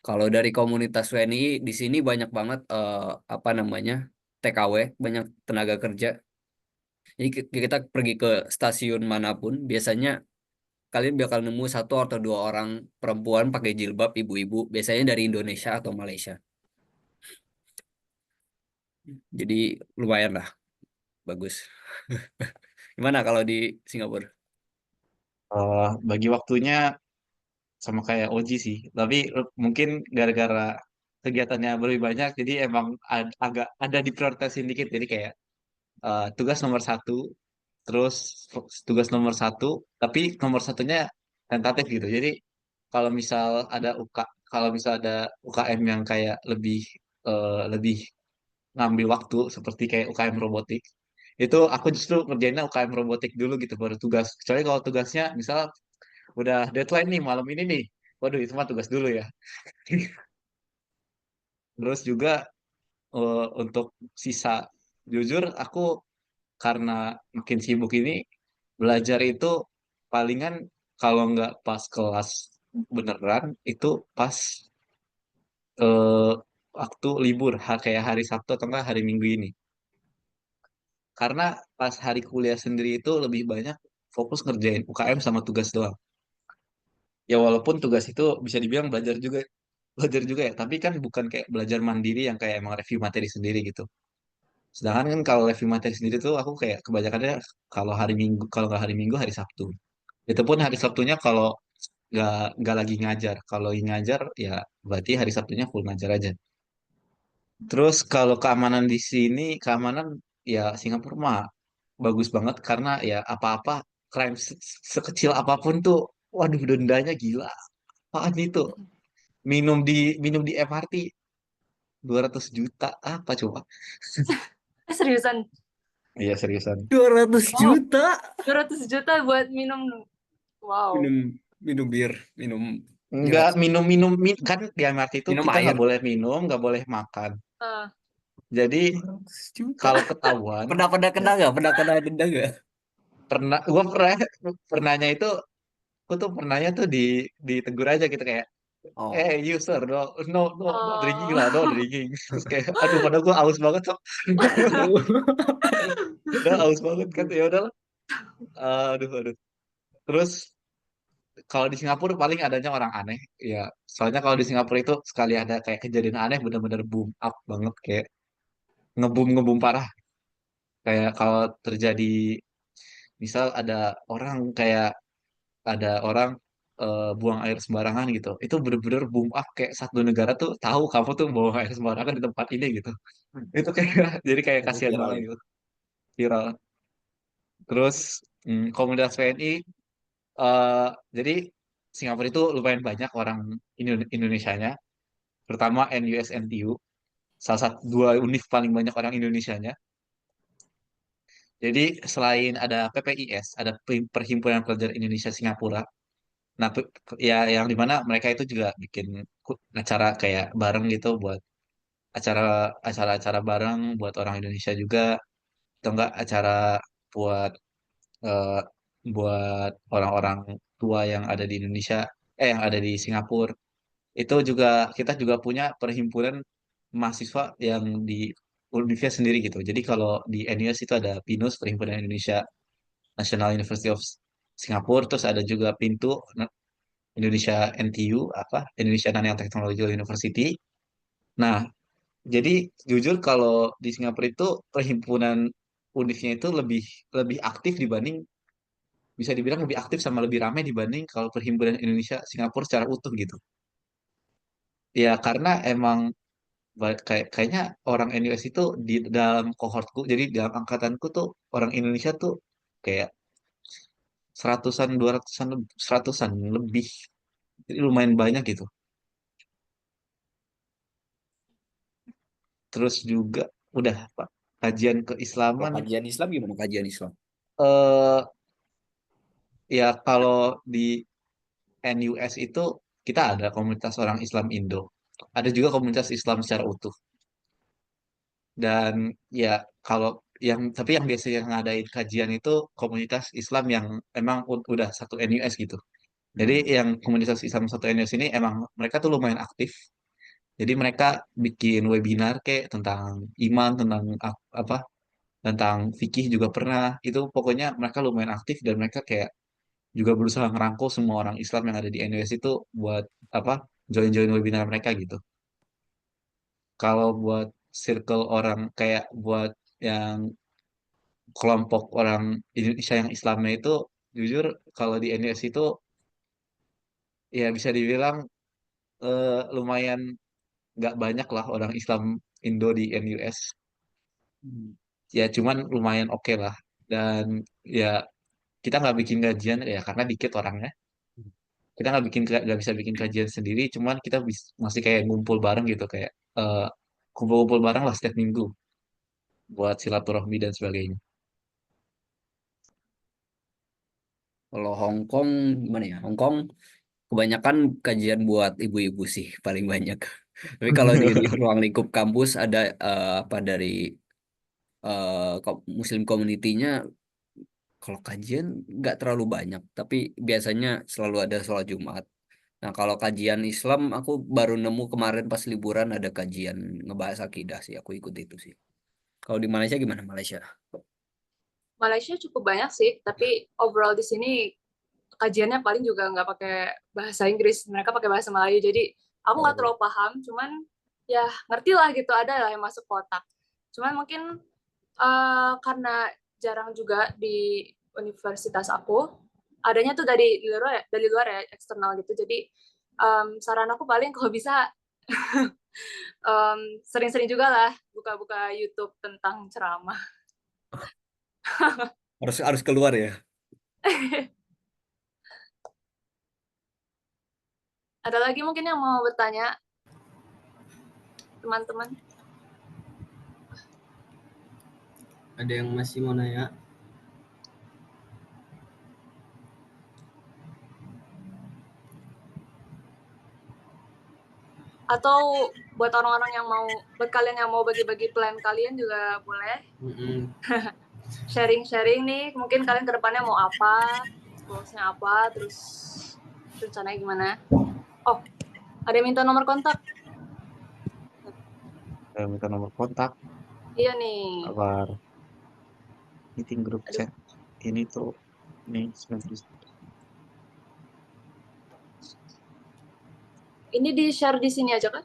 Kalau dari komunitas WNI di sini banyak banget apa namanya TKW, banyak tenaga kerja. Jadi kita pergi ke stasiun manapun, biasanya kalian bakal nemu satu atau dua orang perempuan pakai jilbab, ibu-ibu, biasanya dari Indonesia atau Malaysia. Jadi lumayan lah, bagus. Gimana kalau di Singapura? Bagi waktunya sama kayak Oji sih. Tapi mungkin gara-gara kegiatannya lebih banyak, jadi emang agak ada diprioritasin dikit. Jadi kayak tugas nomor satu, terus tugas nomor satu, tapi nomor satunya tentatif gitu. Jadi kalau misal ada kalau misal ada UKM yang kayak lebih ngambil waktu seperti kayak UKM robotik, itu aku justru ngerjainnya UKM robotik dulu gitu baru tugas. Kecuali kalau tugasnya misal udah deadline nih malam ini nih, waduh itu mah tugas dulu ya. Terus juga untuk sisa, jujur aku karena makin sibuk ini belajar itu palingan kalau nggak pas kelas beneran itu pas eh, waktu libur, kayak hari Sabtu atau enggak hari Minggu ini. Karena pas hari kuliah sendiri itu lebih banyak fokus ngerjain UKM sama tugas doang. Ya walaupun tugas itu bisa dibilang belajar juga ya, tapi kan bukan kayak belajar mandiri yang kayak emang review materi sendiri gitu. Sedangkan kan kalau review materi sendiri tuh aku kayak kebanyakannya kalau hari Minggu, kalau nggak hari Minggu hari Sabtu. Itu pun hari Sabtunya kalau nggak lagi ngajar. Kalau lagi ngajar ya berarti hari Sabtunya full ngajar aja. Terus kalau keamanan di sini, keamanan ya Singapura mah bagus banget karena ya apa-apa crime sekecil apapun tuh, waduh dendanya gila. Apaan itu? Minum di MRT 200 juta apa coba? Seriusan? Iya seriusan. 200 Wow, juta 200 juta buat minum. Wow. minum minum bir, minum Enggak jelas, minum-minum kan di MRT itu minum kita air. nggak boleh minum, nggak boleh makan. Ah, Jadi 200 juta. kalau ketahuan, Pernah kena nggak? Pernah kena denda nggak? gua pernahnya itu, aku tuh pernahnya tuh ditegur aja gitu kayak, Oh. you sir, no no no no drinking lah, no oh. drinking. Terus kayak, aduh padahal gua aus banget sok. Udah aus banget kan, ya udahlah. Aduh aduh. Terus kalau di Singapura paling adanya orang aneh, ya. Soalnya kalau di Singapura itu sekali ada kayak kejadian aneh bener-bener boom up banget, kayak ngebum ngebum parah. Kayak kalau terjadi, misal ada orang buang air sembarangan gitu, itu bener-bener boom up kayak satu negara tuh tahu kamu tuh buang air sembarangan di tempat ini gitu. Itu kayak jadi kayak Itu kasihan viral banget ya. gitu, viral. Terus komunitas WNI, eh jadi Singapura itu lumayan banyak orang Indonesianya, terutama NUS NTU, salah satu dua univ paling banyak orang Indonesianya. Jadi selain ada PPIS, ada Perhimpunan Pelajar Indonesia Singapura. Nah, ya yang dimana mereka itu juga bikin acara kayak bareng gitu, buat acara acara-acara bareng buat orang Indonesia juga, atau enggak acara buat eh, buat orang-orang tua yang ada di Indonesia, yang ada di Singapura. Itu juga kita juga punya perhimpunan mahasiswa yang di universitas sendiri gitu. Jadi kalau di NUS itu ada PINUS, Perhimpunan Indonesia National University of Singapore, terus ada juga Pintu Indonesia NTU, apa Indonesia Nanyang Technological University. Nah, jadi jujur kalau di Singapura itu perhimpunan univnya itu lebih lebih aktif dibanding, bisa dibilang lebih aktif sama lebih ramai dibanding kalau perhimpunan Indonesia Singapura secara utuh gitu. Ya karena emang kayaknya orang NUS itu di dalam kohortku, jadi dalam angkatanku tuh orang Indonesia tuh kayak seratusan, 200-an, seratusan lebih. Jadi lumayan banyak gitu. Terus juga udah Pak, kajian Kalau keislaman, kajian Islam gimana kajian Islam? eh ya kalau di NUS itu kita ada komunitas orang Islam Indo. Ada juga komunitas Islam secara utuh. Dan ya kalau tapi yang biasanya ngadain kajian itu komunitas Islam yang emang udah satu NUS gitu. Jadi yang komunitas Islam satu NUS ini emang mereka tuh lumayan aktif. Jadi mereka bikin webinar kayak tentang iman, tentang apa, tentang fikih juga pernah. Itu pokoknya mereka lumayan aktif dan mereka kayak juga berusaha ngerangkul semua orang Islam yang ada di NUS itu buat apa, join-join webinar mereka gitu. Kalau buat circle orang kayak buat yang kelompok orang Indonesia yang Islamnya itu, jujur kalau di NUS itu ya bisa dibilang lumayan nggak banyak lah orang Islam Indo di NUS. Hmm. Ya cuman lumayan oke lah. Dan ya kita nggak bikin kajian ya karena dikit orangnya. Kita nggak bisa bikin kajian sendiri, cuman kita masih kayak ngumpul bareng gitu kayak kumpul-kumpul bareng lah setiap minggu buat silaturahmi dan sebagainya. Kalau Hong Kong gimana ya? Hong Kong kebanyakan kajian buat ibu-ibu sih paling banyak. Tapi kalau di ruang lingkup kampus ada apa dari Muslim community-nya, kalau kajian nggak terlalu banyak, tapi biasanya selalu ada sholat Jumat. Nah, kalau kajian Islam, aku baru nemu kemarin pas liburan ada kajian ngebahas akidah sih, aku ikut itu sih. Kalau di Malaysia gimana Malaysia? Malaysia cukup banyak sih, tapi overall di sini kajiannya paling juga nggak pakai bahasa Inggris, mereka pakai bahasa Melayu. Jadi aku nggak Oh, terlalu paham, cuman ya ngerti lah gitu, ada lah yang masuk kotak. Cuman mungkin karena jarang juga di universitas aku, adanya tuh dari luar ya, eksternal gitu. Jadi saran aku paling kalau bisa sering-sering juga lah buka-buka YouTube tentang ceramah. harus keluar ya. Ada lagi mungkin yang mau bertanya, teman-teman? Ada yang masih mau nanya? Atau buat orang-orang yang buat kalian yang mau bagi-bagi plan kalian juga boleh. Sharing-sharing nih, mungkin kalian ke depannya mau apa, goals-nya apa, terus rencananya gimana. Oh, ada yang minta nomor kontak? Minta nomor kontak, Iya nih. kabar meeting grup Aduh, chat. Ini tuh, nih, sebentar. ini di-share di sini aja kan?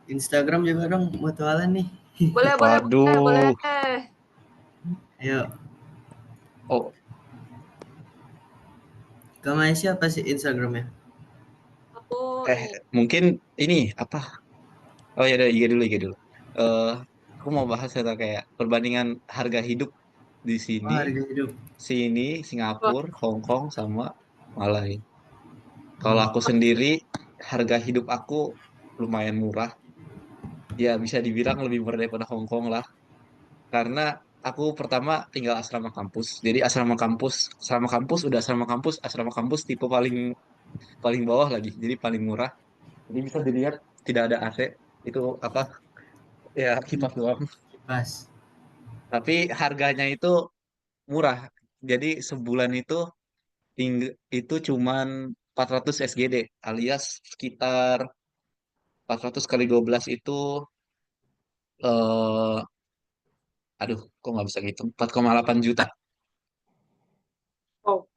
Instagram juga dong, mutualan nih. Boleh. Waduh. Ayo, Oh, ke Malaysia apa sih Instagramnya? Aku mungkin ini apa? Oh ya, IG dulu, IG dulu. Eh, aku mau bahas tentang kayak perbandingan harga hidup di Oh, sini, harga hidup. Wah, Singapura, Hong Kong, sama Malai. Kalau Hmm. aku sendiri, harga hidup aku lumayan murah. Ya bisa dibilang lebih murah daripada Hong Kong lah. Karena aku pertama tinggal asrama kampus. Jadi asrama kampus tipe paling paling bawah lagi. Jadi paling murah. Jadi bisa dilihat tidak ada AC. Itu apa? Ya kipas doang. Pas. Tapi harganya itu murah. Jadi sebulan itu cuman 400 SGD alias sekitar 400 kali 12 itu eh aduh kok nggak bisa gitu 4,8 juta. oh,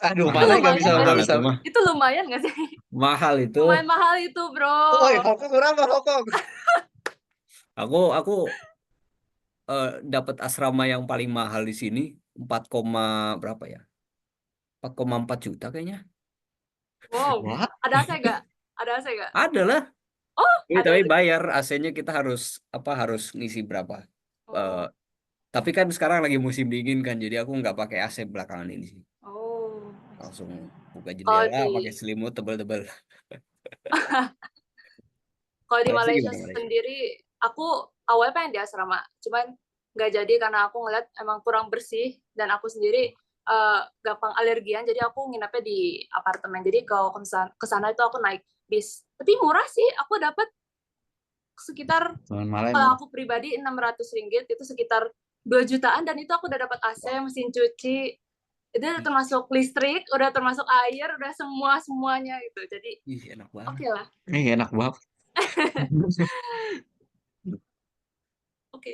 Aduh itu mana nggak lumayan bisa nggak nggak Mahal sih? bisa. itu mah. Itu lumayan nggak sih? Mahal itu. Lumayan mahal itu, bro. Woi, Hongkong berapa Hongkong? Aku dapat asrama yang paling mahal di sini 4, berapa ya? 4,4 juta kayaknya. Wow, What? ada AC nggak? Ada AC nggak? Ada lah. Oh, ada Tapi AC. bayar AC-nya kita harus harus ngisi berapa? Eh, Oh, tapi kan sekarang lagi musim dingin kan, jadi aku nggak pakai AC belakangan ini sih. oh. Langsung buka Kalau jendela, pakai di selimut tebel-tebel. Kalau di Malaysia Malaysia gimana Malaysia? sendiri, aku awalnya pengen di asrama, cuman nggak jadi karena aku ngeliat emang kurang bersih dan aku sendiri gampang alergian, jadi aku nginepnya di apartemen. Jadi kalau ke sana itu aku naik bis. Tapi murah sih, aku dapat sekitar Cuman malah kalau murah. aku pribadi 600 ringgit itu sekitar 2 jutaan dan itu aku udah dapat AC, mesin cuci, itu udah termasuk listrik, udah termasuk air, udah semuanya gitu. Jadi Ih, enak banget. oke lah. Enak banget. Oke.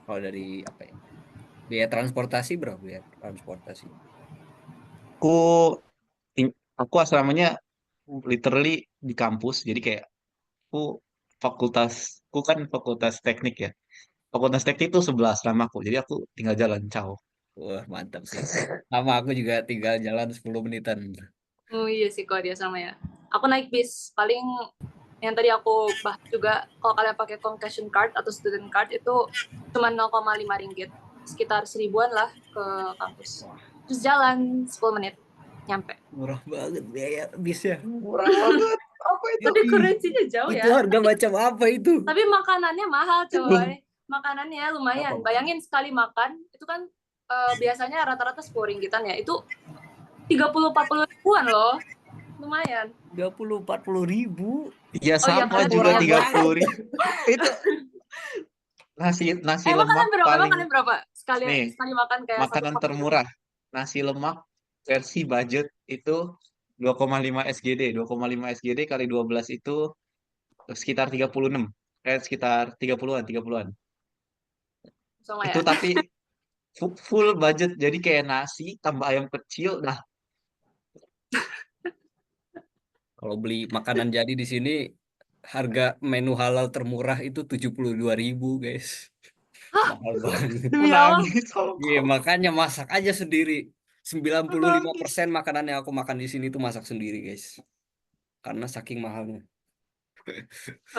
Kalau dari apa ya? Biaya transportasi berapa biaya transportasi? Aku aku asramanya literally di kampus. Jadi kayak aku fakultasku kan fakultas teknik ya. Fakultas Teknik itu 11 namaku. Jadi aku tinggal jalan, ciao. Wah, mantap sih. Sama aku juga tinggal jalan 10 menitan. Oh iya sih kalau dia sama ya. Aku naik bis paling yang tadi aku bahas juga, kalau kalian pakai concession card atau student card itu cuma 0,5 ringgit, sekitar 1000-an lah ke kampus. Terus jalan 10 menit nyampe. Murah banget biaya bisnya. Murah banget. Apa itu? Tapi kurensinya jauh Itu ya. harga macam apa itu? Tapi makanannya mahal coy. Makanannya lumayan. Apa? Bayangin sekali makan itu kan biasanya rata-rata 10 ringgitan ya. Itu 30-40 ribuan loh. Lumayan. 30-40 ribu. Ya Oh iya, sama kalian juga murah 30.000. Itu nasi Emang lemak paling kalian berapa? Sekali nih, makan kayak satu makanan pot gitu. termurah. Nasi lemak versi budget itu 2,5 SGD. 2,5 SGD kali 12 itu sekitar 36. Sekitar 30-an, 30-an. Sama Itu ya. tapi full budget. Jadi kayak nasi tambah ayam kecil. Nah, Kalau beli makanan jadi di sini harga menu halal termurah itu 72 ribu, guys. Mahal banget. Demi Allah. menangis. Iya, makanya masak aja sendiri. 95% Menangis. makanan yang aku makan di sini itu masak sendiri, guys. Karena saking mahalnya.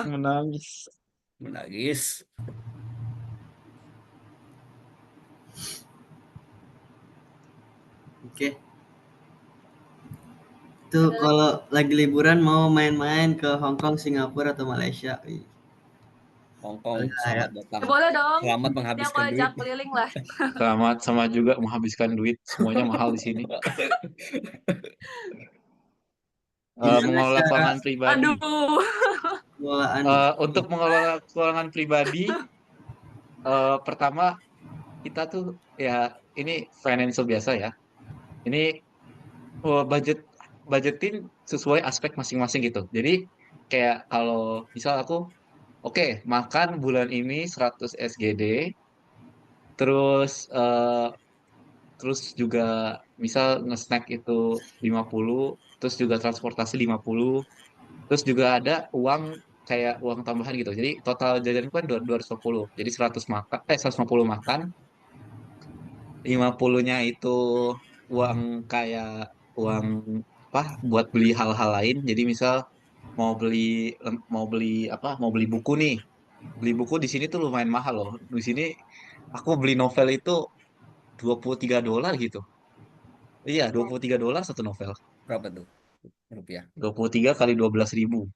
Menangis. Menangis. Oke. Itu kalau lagi liburan mau main-main ke Hong Kong, Singapura atau Malaysia. Wih. Hong Kong, Boleh lah ya. selamat datang. Ya boleh dong. Selamat Nanti aku menghabiskan duit. ajak keliling lah. Selamat sama juga menghabiskan duit. Semuanya mahal di sini. Gimana Mengelola cara keuangan pribadi. Aduh. pengelolaan Untuk mengelola keuangan pribadi, pertama kita tuh ya ini financial biasa ya. Ini budgetin sesuai aspek masing-masing gitu. Jadi kayak kalau misal aku oke, makan bulan ini 100 SGD, terus juga misal nge-snack itu 50, terus juga transportasi 50, terus juga ada uang kayak uang tambahan gitu. Jadi total jajan kan 250. Jadi 100 makan 150 makan, 50-nya itu uang kayak uang apa buat beli hal-hal lain. Jadi misal mau beli apa? Mau beli buku nih. Beli buku di sini tuh lumayan mahal loh. Di sini aku beli novel itu $23 gitu. Iya, $23 satu novel. Berapa tuh rupiah? 23 kali 12.000.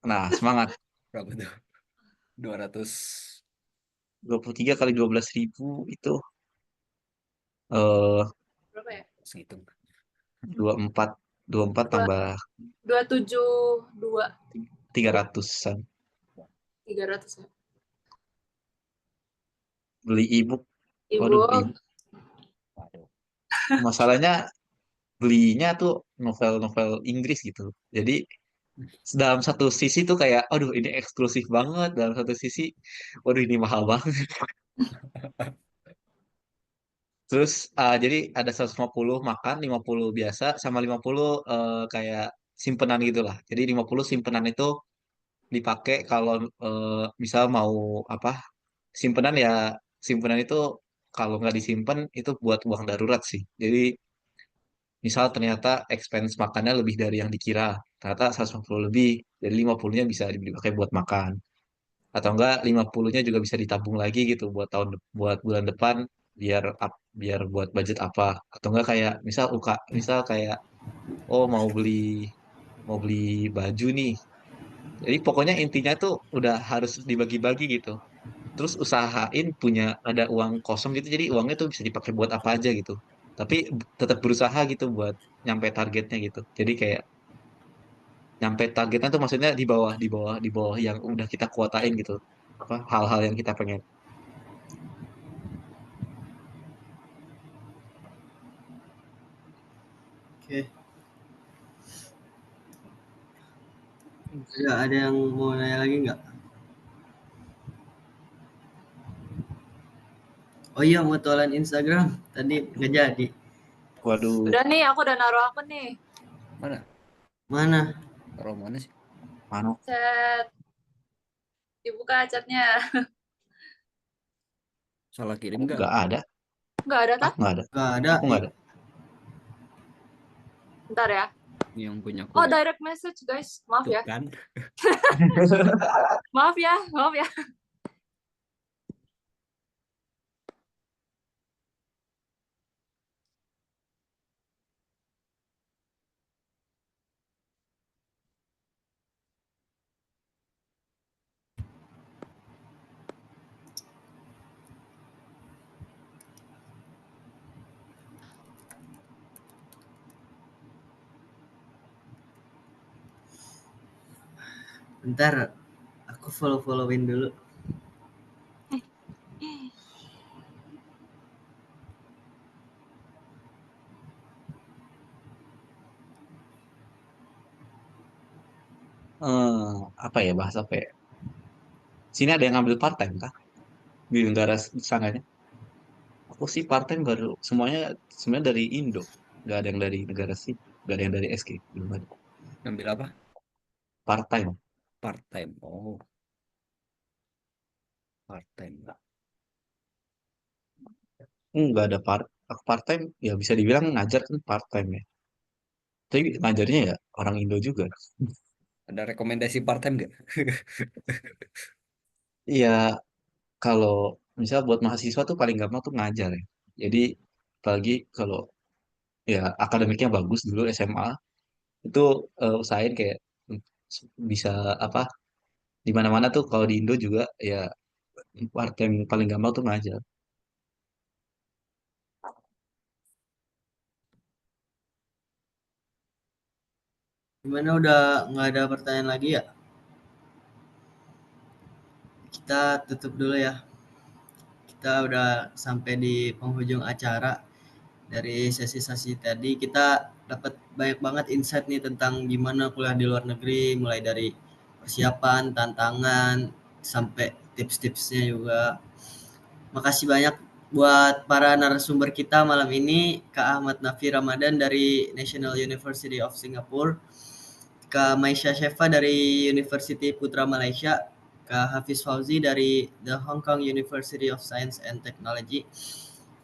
Nah, semangat. Berapa tuh? 200 23 kali 12.000 itu eh Berapa ya? segitu. 24 24 tambah 272 300-an. 300 ya. Beli ebook. Waduh, Ibu. ebook. Masalahnya belinya tuh novel-novel Inggris gitu. Jadi dalam satu sisi tuh kayak, aduh ini eksklusif banget. Dalam satu sisi, waduh ini mahal banget. Terus jadi ada 150 makan, 50 biasa, sama 50 kayak simpenan gitu lah. Jadi 50 simpenan itu dipakai kalau misal mau apa simpenan ya simpenan itu kalau nggak disimpan itu buat uang darurat sih. Jadi misal ternyata expense makannya lebih dari yang dikira, ternyata 150 lebih, jadi 50-nya bisa dipakai buat makan. Atau enggak 50-nya juga bisa ditabung lagi gitu buat bulan depan biar buat budget apa. Atau enggak kayak misal kayak oh mau beli baju nih. Jadi pokoknya intinya tuh udah harus dibagi-bagi gitu. Terus usahain punya ada uang kosong gitu, jadi uangnya tuh bisa dipakai buat apa aja gitu. Tapi tetap berusaha gitu buat nyampe targetnya gitu. Jadi kayak nyampe targetnya tuh maksudnya di bawah yang udah kita kuotain gitu. Apa hal-hal yang kita pengen. Oke. Ada yang mau nanya lagi nggak? Oh iya, mau tualan Instagram tadi nggak jadi. Waduh, Udah nih, aku udah naruh akun nih. Mana? Mana? Taruh mana sih? mano. Set. Dibuka chatnya. Salah kirim nggak? Nggak ada. Nggak ada, Ah, Tah? nggak ada. Gak ada. Aku nggak ada. Bentar ya. Yang punya aku Oh, ya. direct message, guys. Maaf Tuh ya. kan. Maaf ya. Maaf ya. Bentar, aku follow-followin dulu. Apa ya, bahasa apa ya? Sini ada yang ngambil part time kah? Di negara tetangganya. Aku sih part time baru semuanya sebenarnya dari Indo. Nggak ada yang dari negara sih. Nggak ada yang dari SK. Belum ada. Ngambil apa? Part time. Part time. Oh, part time. Nggak ada part time. Ya bisa dibilang ngajar kan part time ya. Tapi ngajarnya ya orang Indo juga. Ada rekomendasi part time nggak? Iya, kalau misal buat mahasiswa tuh paling gampang tuh ngajar ya. Jadi apalagi kalau ya akademiknya bagus dulu SMA itu usahain kayak bisa apa di mana-mana tuh kalau di Indo juga ya part time paling gampang tuh ngajar. Gimana, udah nggak ada pertanyaan lagi ya? Kita tutup dulu ya. Kita udah sampai di penghujung acara. Dari sesi-sesi tadi kita dapat banyak banget insight nih tentang gimana kuliah di luar negeri, mulai dari persiapan, tantangan, sampai tips-tipsnya juga. Makasih banyak buat para narasumber kita malam ini, Kak Ahmad Nafi Ramadan dari National University of Singapore, Kak Maisha Shefa dari University Putra Malaysia, Kak Hafiz Fauzi dari The Hong Kong University of Science and Technology.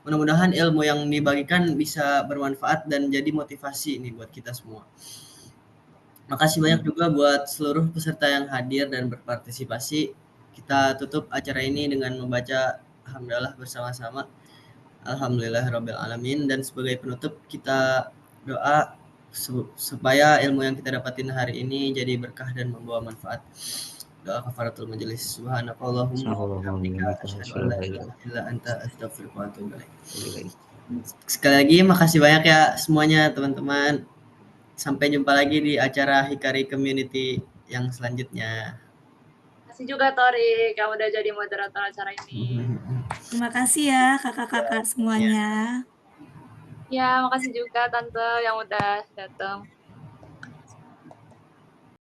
Mudah-mudahan ilmu yang dibagikan bisa bermanfaat dan jadi motivasi nih buat kita semua. Makasih banyak juga buat seluruh peserta yang hadir dan berpartisipasi. Kita tutup acara ini dengan membaca Alhamdulillah bersama-sama. Alhamdulillahirrabbilalamin. Dan sebagai penutup kita doa supaya ilmu yang kita dapatin hari ini jadi berkah dan membawa manfaat. Doa kafaratul majelis. Subhanakallahumma wa bihamdika asyhadu an la ilaha illa anta astaghfiruka wa atubu ilaik. Sekali lagi makasih banyak ya semuanya teman-teman. Sampai jumpa lagi di acara Hikari Community yang selanjutnya. Makasih juga, Tori. Kamu udah jadi moderator acara ini. Terima kasih ya kakak-kakak semuanya. Ya, makasih juga Tante yang udah datang.